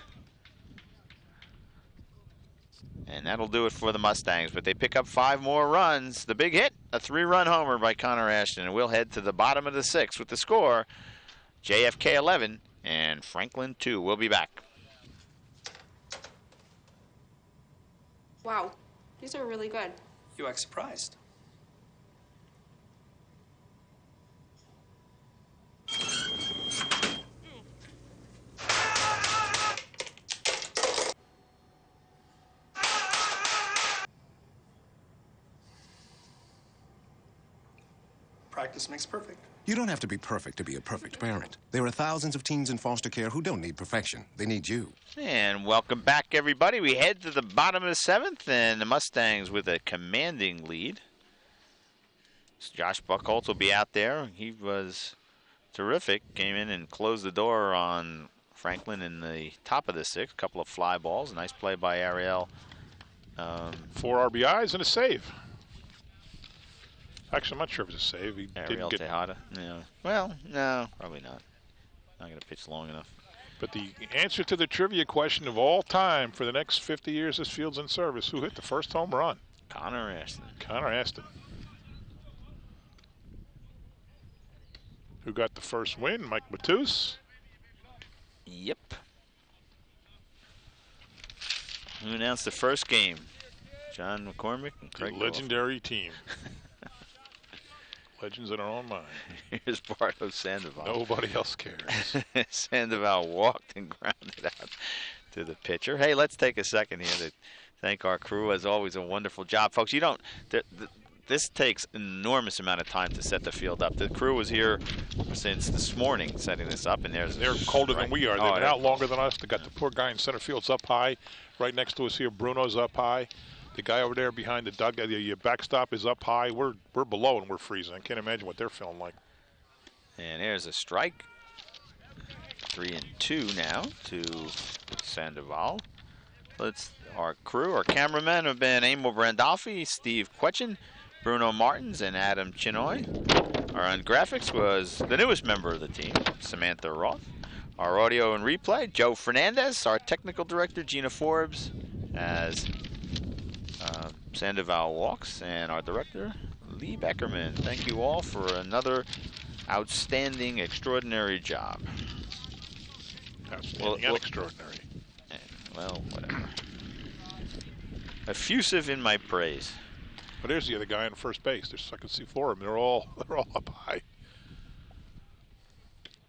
Speaker 5: And that'll do it for the Mustangs. But they pick up 5 more runs. The big hit, a 3-run homer by Connor Ashton. And we'll head to the bottom of the 6th with the score, JFK 11 and Franklin 2. We'll be back.
Speaker 9: Wow, these are really good.
Speaker 7: You act surprised. Practice makes perfect.
Speaker 8: You don't have to be perfect to be a perfect parent. There are thousands of teens in foster care who don't need perfection. They need you.
Speaker 5: And welcome back, everybody. We head to the bottom of the 7th, and the Mustangs with a commanding lead. Josh Buchholz will be out there. He was terrific. Came in and closed the door on Franklin in the top of the 6th. Couple of fly balls. Nice play by Ariel.
Speaker 13: 4 RBIs and a save. Actually, I'm not sure if it was a save. He
Speaker 5: Ariel
Speaker 13: didn't get
Speaker 5: Tejada. Yeah. Well, no, probably not. Not going to pitch long enough.
Speaker 13: But the answer to the trivia question of all time for the next 50 years this field's in service, who hit the first home run?
Speaker 5: Connor Ashton.
Speaker 13: Connor Ashton. Who got the first win? Mike Matus.
Speaker 5: Yep. Who announced the first game? John McCormick and Craig
Speaker 13: The legendary team. Legends in our own mind.
Speaker 5: Here's Bartow Sandoval.
Speaker 13: Nobody else cares.
Speaker 5: Sandoval walked and grounded out to the pitcher. Hey, let's take a second here to thank our crew. As always, a wonderful job. Folks, you don't... This takes an enormous amount of time to set the field up. The crew was here since this morning setting this up, and they're
Speaker 13: colder than we are. They've been out longer than us. They got the poor guy in center field's up high. Right next to us here, Bruno's up high. The guy over there behind the dugout, the backstop is up high. We're below and we're freezing. I can't imagine what they're feeling like.
Speaker 5: And there's a strike. 3-2 now to Sandoval. Our crew, our cameramen have been Emil Brandolfi, Steve Quetchen, Bruno Martins, and Adam Chinoy. Our on graphics was the newest member of the team, Samantha Roth. Our audio and replay, Joe Fernandez. Our technical director, Gina Forbes, as Sandoval walks, and our director, Lee Beckerman. Thank you all for another outstanding, extraordinary job.
Speaker 13: Outstanding and extraordinary.
Speaker 5: Well, whatever. Effusive in my praise.
Speaker 13: But there's the other guy on first base. I can see 4 of them. They're all up high.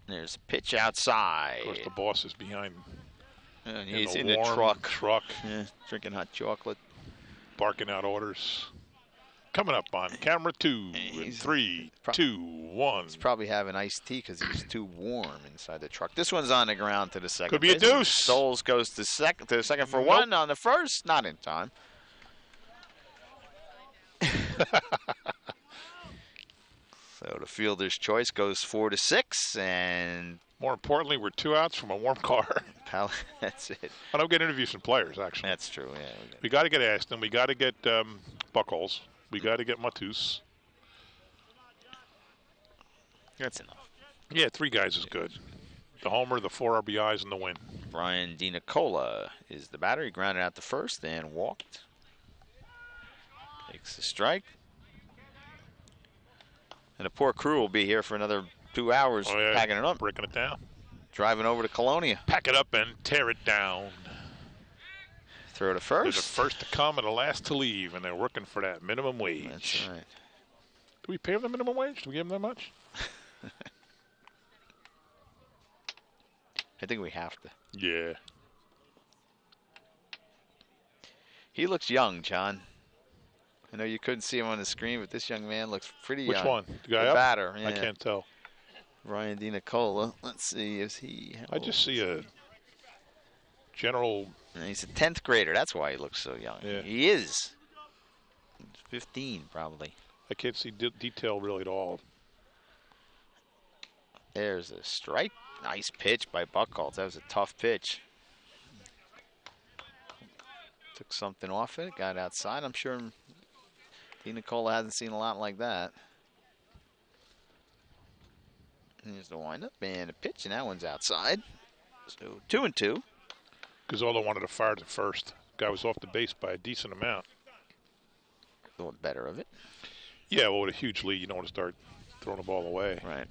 Speaker 5: There's a pitch outside.
Speaker 13: Of course, the boss is behind.
Speaker 5: He's in the truck.
Speaker 13: Yeah,
Speaker 5: drinking hot chocolate.
Speaker 13: Barking out orders. Coming up on camera 2, 3, 2, 1.
Speaker 5: He's probably having iced tea because he's too warm inside the truck. This one's on the ground to the second.
Speaker 13: Could be a deuce.
Speaker 5: Stoles goes to the second for one on the first. Not in time. So the fielder's choice goes 4-6, and
Speaker 13: more importantly, we're 2 outs from a warm car.
Speaker 5: That's it.
Speaker 13: I don't get interviews from players, actually.
Speaker 5: That's true. Yeah.
Speaker 13: We got to get Aston. We got to get Buchholz. We got to get Matus.
Speaker 5: That's enough.
Speaker 13: Yeah, 3 guys is good. the homer, the 4 RBIs, and the win.
Speaker 5: Brian DiNicola is the batter. He grounded out the first and walked. Takes the strike. And the poor crew will be here for another 2 hours packing it up.
Speaker 13: Breaking it down.
Speaker 5: Driving over to Colonia.
Speaker 13: Pack it up and tear it down.
Speaker 5: Throw to first.
Speaker 13: They're the first to come and the last to leave, and they're working for that minimum wage.
Speaker 5: That's right.
Speaker 13: Do we pay them the minimum wage? Do we give them that much?
Speaker 5: I think we have to.
Speaker 13: Yeah.
Speaker 5: He looks young, John. I know you couldn't see him on the screen, but this young man looks pretty young.
Speaker 13: Which one? The guy
Speaker 5: the
Speaker 13: up?
Speaker 5: Batter. Yeah.
Speaker 13: I can't tell.
Speaker 5: Ryan DiNicola. Let's see. Is he?
Speaker 13: I just see a general.
Speaker 5: He's a 10th grader. That's why he looks so young.
Speaker 13: Yeah.
Speaker 5: He is. He's 15, probably.
Speaker 13: I can't see detail really at all.
Speaker 5: There's a strike. Nice pitch by Buchholz. That was a tough pitch. Took something off it. Got outside. I'm sure DiNicola hasn't seen a lot like that. Here's the windup and a pitch, and that one's outside. So 2-2.
Speaker 13: Gazzola wanted to fire to first. Guy was off the base by a decent amount.
Speaker 5: Thought better of it.
Speaker 13: Yeah, well, with a huge lead, you don't want to start throwing the ball away.
Speaker 5: Right.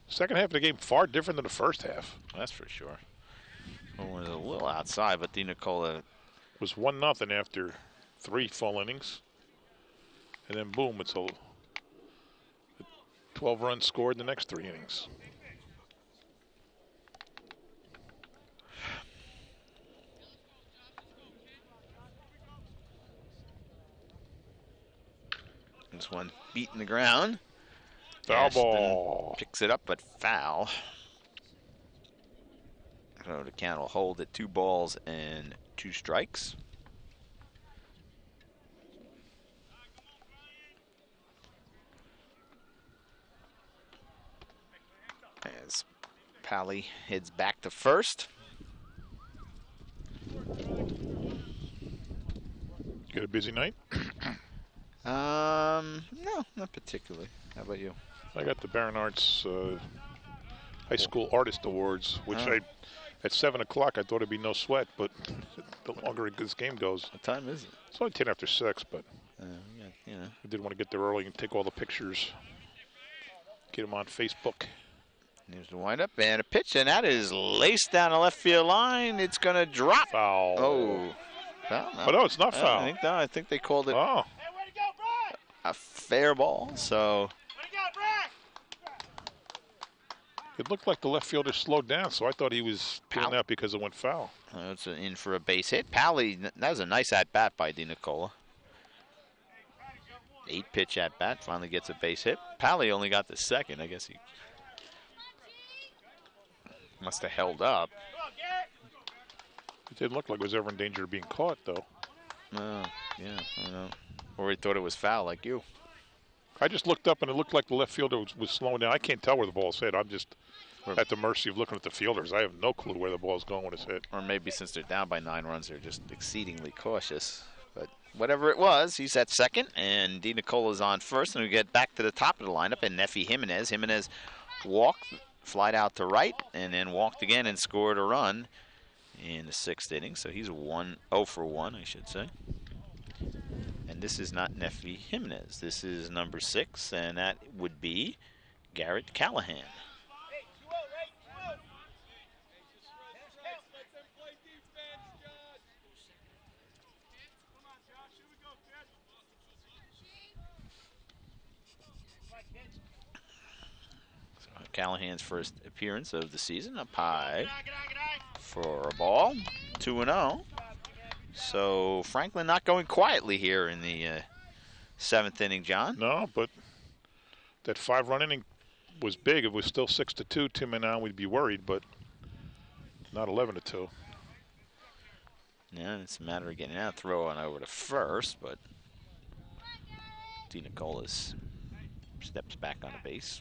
Speaker 13: Second half of the game far different than the first half.
Speaker 5: That's for sure. Well, it was a little outside, but DiNicola
Speaker 13: was 1-0 after 3 full innings, and then boom, it's a 12 runs scored in the next 3 innings.
Speaker 5: This one beating the ground.
Speaker 13: Foul
Speaker 5: Ashton
Speaker 13: ball.
Speaker 5: Picks it up, but foul. So the count will hold at 2 balls and 2 strikes. As Pally heads back to first.
Speaker 13: You got a busy night?
Speaker 5: No, not particularly. How about you?
Speaker 13: I got the Barron Arts High School Artist Awards, which at 7 o'clock I thought it'd be no sweat, but the longer this game goes.
Speaker 5: What time is it?
Speaker 13: It's only 10 after 6, but
Speaker 5: you know.
Speaker 13: I did want to get there early and take all the pictures, get them on Facebook.
Speaker 5: Here's the windup and a pitch, and that is laced down the left field line. It's going to drop.
Speaker 13: Foul.
Speaker 5: Oh. Foul? No.
Speaker 13: Oh, no, it's not foul.
Speaker 5: I think they called it a fair ball. So
Speaker 13: it looked like the left fielder slowed down, so I thought he was peeling out because it went foul.
Speaker 5: It's in for a base hit. Pally, that was a nice at-bat by DiNicola. 8-pitch at-bat, finally gets a base hit. Pally only got the second. I guess he must have held up.
Speaker 13: It didn't look like it was ever in danger of being caught, though.
Speaker 5: No, yeah, I don't know. Or he thought it was foul, like you.
Speaker 13: I just looked up, and it looked like the left fielder was slowing down. I can't tell where the ball's hit. I'm just at the mercy of looking at the fielders. I have no clue where the ball's going when it's hit.
Speaker 5: Or maybe since they're down by 9 runs, they're just exceedingly cautious. But whatever it was, he's at second, and DiNicola's on first. And we get back to the top of the lineup, and Neffy Jimenez. Jimenez walked, flied out to right, and then walked again and scored a run in the 6th inning. So he's 0 for 1, I should say. And this is not Neffy Jimenez. This is number 6, and that would be Garrett Callahan. So Callahan's first appearance of the season, up high for a ball, 2-0. So Franklin not going quietly here in the 7th inning, John.
Speaker 13: No, but that 5-run inning was big. If it was still 6-2, 2 men out, we'd be worried, but not 11-2.
Speaker 5: Yeah, it's a matter of getting out, throw on over to first, but DiNicola steps back on the base.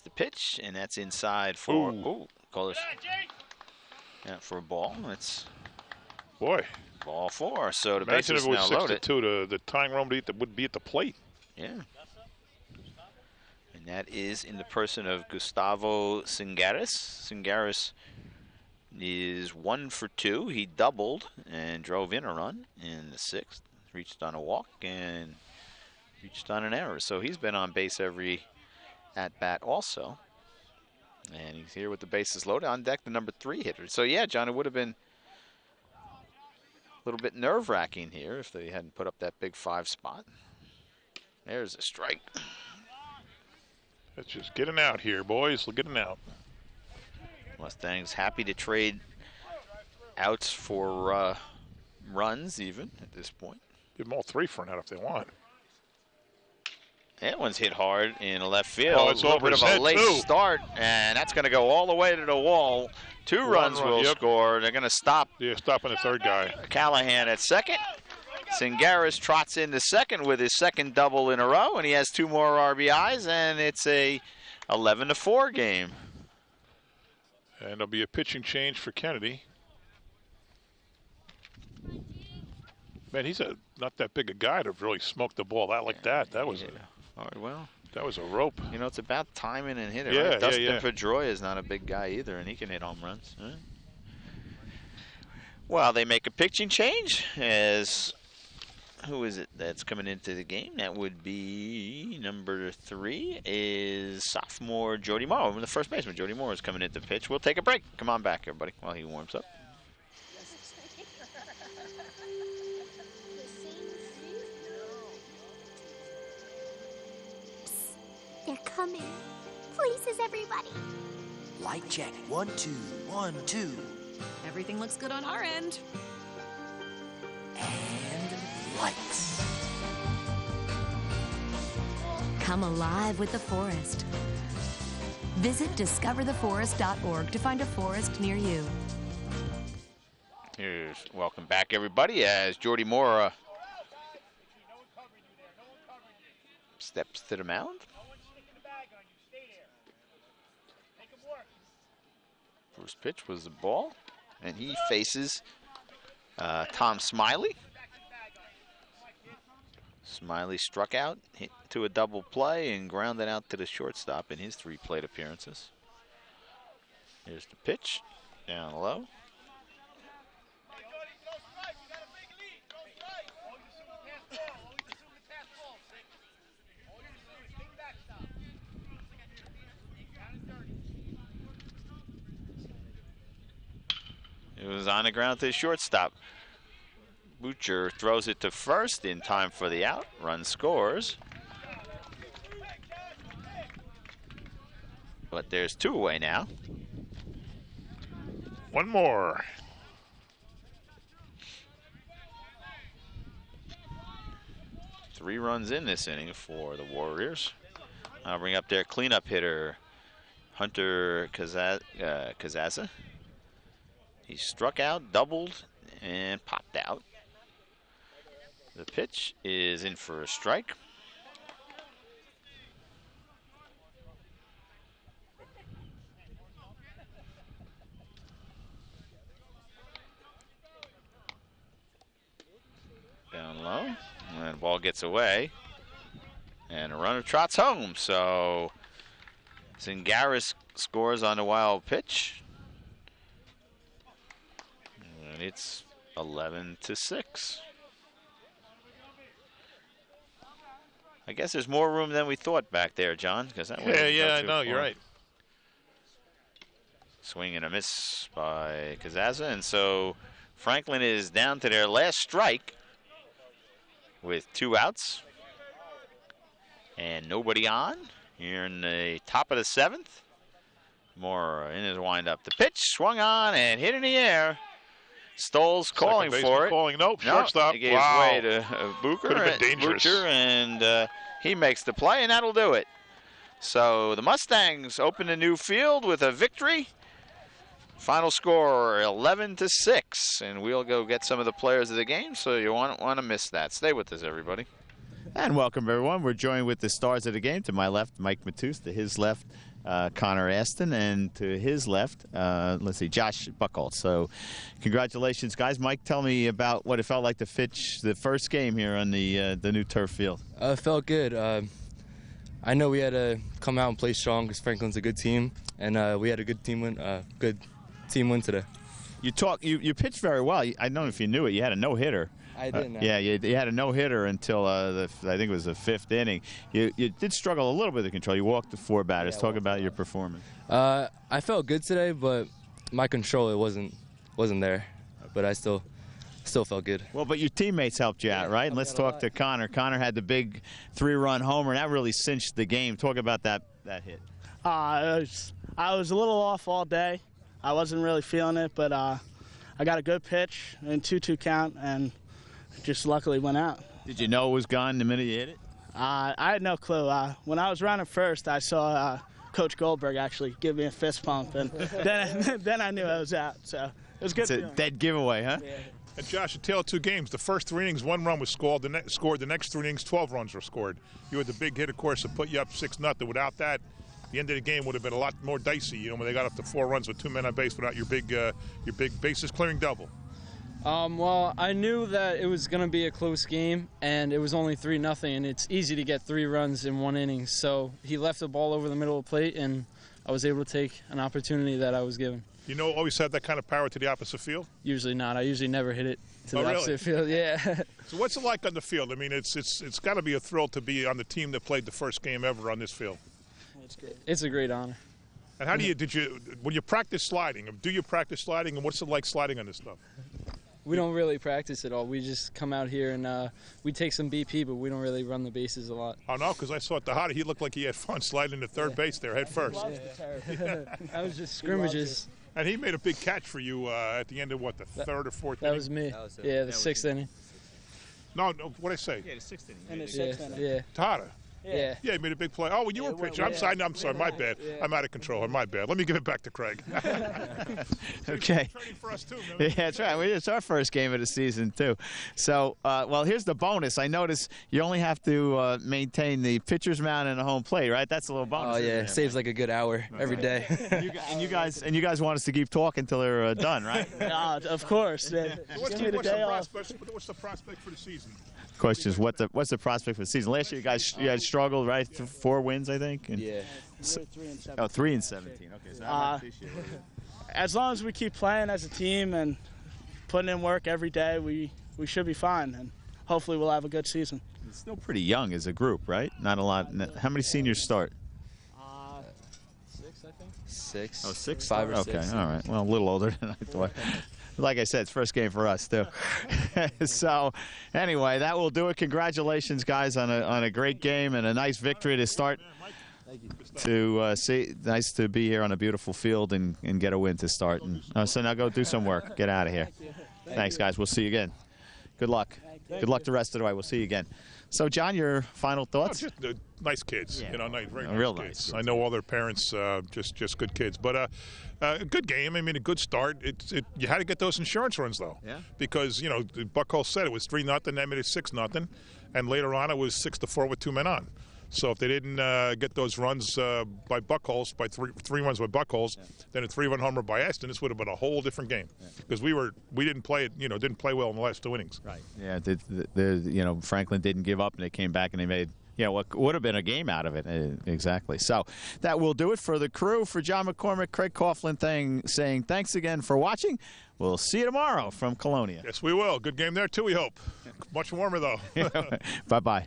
Speaker 5: the pitch, and that's inside for for a ball. It's ball 4. So the base is now loaded.
Speaker 13: Imagine if it was 6-2, the tying run would be at the plate.
Speaker 5: Yeah. And that is in the person of Gustavo Singaris. Singaris is 1 for 2. He doubled and drove in a run in the 6th. Reached on a walk and reached on an error. So he's been on base every at-bat also. And he's here with the bases loaded. On deck, the number 3 hitter. So, yeah, John, it would have been a little bit nerve-wracking here if they hadn't put up that big 5 spot. There's a strike.
Speaker 13: Let's just get it out here, boys. We'll get it out.
Speaker 5: Mustangs happy to trade outs for runs even at this point.
Speaker 13: Give them all 3 for an out if they want.
Speaker 5: That one's hit hard in left field.
Speaker 13: Oh, it's
Speaker 5: a little bit of a late
Speaker 13: too.
Speaker 5: start, and that's going to go all the way to the wall. 2 runs will score. They're going to stop.
Speaker 13: Yeah, stopping the 3rd guy.
Speaker 5: Callahan at second. Singaris trots into second with his 2nd double in a row, and he has 2 more RBIs, and it's a 11-4 game.
Speaker 13: And there'll be a pitching change for Kennedy. Man, he's not that big a guy to really smoke the ball out like that. That was that was a rope.
Speaker 5: You know, it's about timing and hitting.
Speaker 13: Yeah,
Speaker 5: right? Dustin Pedroia is not a big guy either, and he can hit home runs. Right? Well, they make a pitching change as who is it that's coming into the game? That would be number 3 is sophomore Jody Moore. The first baseman, Jody Moore, is coming into the pitch. We'll take a break. Come on back, everybody, while he warms up.
Speaker 6: They're coming. Places, everybody.
Speaker 11: Light check. 1, 2, 1, 2.
Speaker 17: Everything looks good on our end.
Speaker 11: And lights.
Speaker 12: Come alive with the forest. Visit discovertheforest.org to find a forest near you.
Speaker 5: Welcome back, everybody, as Jody Moore steps to the mound. First pitch was the ball, and he faces Tom Smiley. Smiley struck out, hit to a double play, and grounded out to the shortstop in his 3 plate appearances. Here's the pitch, down low. It was on the ground to the shortstop. Butcher throws it to first in time for the out. Run scores. But there's 2 away now.
Speaker 13: 1 more.
Speaker 5: Three runs in this inning for the Warriors. I'll bring up their cleanup hitter, Hunter Kazaza. He struck out, doubled, and popped out. The pitch is in for a strike. Down low, and the ball gets away. And a runner trots home, so Singaris scores on the wild pitch. And it's 11-6. I guess there's more room than we thought back there, John. Because that
Speaker 13: I know, you're right.
Speaker 5: Swing and a miss by Kazaza, and so Franklin is down to their last strike with 2 outs and nobody on here in the top of the 7th. Moore in his windup. The pitch swung on and hit in the air. Stoll's calling for it.
Speaker 13: Nope, shortstop.
Speaker 5: He gave way to Booker.
Speaker 13: Could have been dangerous.
Speaker 5: And he makes the play, and that'll do it. So the Mustangs open a new field with a victory. Final score 11-6, and we'll go get some of the players of the game, so you won't want to miss that. Stay with us, everybody.
Speaker 19: And welcome, everyone. We're joined with the stars of the game. To my left, Mike Matus. To his left,
Speaker 5: Connor Aston, and to his left, let's see, Josh Buckholz. So congratulations, guys. Mike, tell me about what it felt like to pitch the first game here on the new turf field.
Speaker 19: It felt good. I know we had to come out and play strong because Franklin's a good team, and we had a good team win today.
Speaker 5: You pitched very well. I don't know if you knew it. You had a no-hitter.
Speaker 19: I didn't.
Speaker 5: Yeah, you had a no-hitter until I think it was the 5th inning. You did struggle a little bit with control. You walked the 4 batters. Talk about your performance.
Speaker 19: I felt good today, but my control wasn't there. But I still felt good.
Speaker 5: Well, but your teammates helped you out, right? And let's talk to Connor. Connor had the big 3-run homer, and that really cinched the game. Talk about that hit.
Speaker 20: I was a little off all day. I wasn't really feeling it, but I got a good pitch and 2-2 count, and just luckily went out.
Speaker 5: Did you know it was gone the minute you hit it?
Speaker 20: I had no clue. When I was running first, I saw Coach Goldberg actually give me a fist pump, and then I knew I was out. So it was good.
Speaker 5: It's a dead giveaway, huh?
Speaker 20: Yeah.
Speaker 4: And Josh, a tale of 2 games. The first 3 innings, 1 run was scored. The next 3 innings, 12 runs were scored. You had the big hit, of course, to put you up 6-0. Without that, the end of the game would have been a lot more dicey. When they got up to 4 runs with 2 men on base without your big bases clearing double.
Speaker 21: Well, I knew that it was going to be a close game, and it was only 3-0, and it's easy to get 3 runs in 1 inning. So he left the ball over the middle of the plate, and I was able to take an opportunity that I was given.
Speaker 4: You always have that kind of power to the opposite field?
Speaker 21: Usually not. I usually never hit it to the opposite field. Yeah.
Speaker 4: So what's it like on the field? I mean, it's got to be a thrill to be on the team that played the first game ever on this field.
Speaker 21: It's great. It's a great honor.
Speaker 4: And how when you practice sliding, do you practice sliding, and what's it like sliding on this stuff?
Speaker 21: We don't really practice at all. We just come out here and we take some BP, but we don't really run the bases a lot.
Speaker 4: Oh, no, because I saw at the hottie, he looked like he had fun sliding to third base there head first.
Speaker 21: That was just scrimmages.
Speaker 4: And he made a big catch for you at the end of, what, the 3rd or 4th inning?
Speaker 21: That was me. The 6th inning.
Speaker 4: No, what did I say?
Speaker 5: Yeah, the 6th inning.
Speaker 21: And the 6th inning. Yeah.
Speaker 4: Tahada.
Speaker 21: Yeah.
Speaker 4: Yeah, he made a big play. Oh, well, you were pitching. I'm sorry, my bad. I'm out of control. My bad. Let me give it back to Craig.
Speaker 5: Okay.
Speaker 4: Training for us too.
Speaker 5: Yeah, that's right. It's our first game of the season too. So, well, here's the bonus. I notice you only have to maintain the pitcher's mound and the home plate, right? That's a little bonus.
Speaker 19: Oh yeah, it saves like a good hour every day.
Speaker 5: And you guys want us to keep talking until they're done, right?
Speaker 20: Of course.
Speaker 4: What's the prospect for the season?
Speaker 5: Question is, what's the prospect for the season? Last year, you guys struggled, right? 4 wins, I think. And
Speaker 20: yeah.
Speaker 5: So, 3-17. Okay, so how about this year?
Speaker 20: As long as we keep playing as a team and putting in work every day, we should be fine, and hopefully we'll have a good season.
Speaker 5: It's still pretty young as a group, right? Not a lot. How many seniors start?
Speaker 21: 6, I think.
Speaker 19: 6.
Speaker 5: Oh, 6?
Speaker 19: 5 or 6.
Speaker 5: Okay, all right. Well, a little older than I thought. Like I said, it's first game for us too. So, anyway, that will do it. Congratulations, guys, on a great game and a nice victory to start. Nice to be here on a beautiful field and get a win to start. And so now go do some work. Get out of here. Thanks, guys. We'll see you again. Good luck. Good luck the rest of the way. We'll see you again. So, John, your final thoughts?
Speaker 4: Just nice kids.
Speaker 5: Yeah.
Speaker 4: Very
Speaker 5: real
Speaker 4: nice kids.
Speaker 5: nice.
Speaker 4: I know all their parents, just good kids. But a good game. I mean, a good start. You had to get those insurance runs, though.
Speaker 5: Yeah.
Speaker 4: Because, Buckholz said it was 3-0, then made it 6-0. And later on, it was 6-4 with 2 men on. So if they didn't get those runs by Buckholz, by three runs by Buckholz, then a 3-run homer by Aston, this would have been a whole different game. Because we didn't play it, didn't play well in the last 2 innings.
Speaker 5: Right. Yeah. Franklin didn't give up, and they came back and they made what would have been a game out of it. Exactly. So that will do it for the crew. For John McCormick, Craig Coughlin saying thanks again for watching. We'll see you tomorrow from Colonia.
Speaker 4: Yes, we will. Good game there too, we hope. Much warmer though.
Speaker 5: Bye-bye.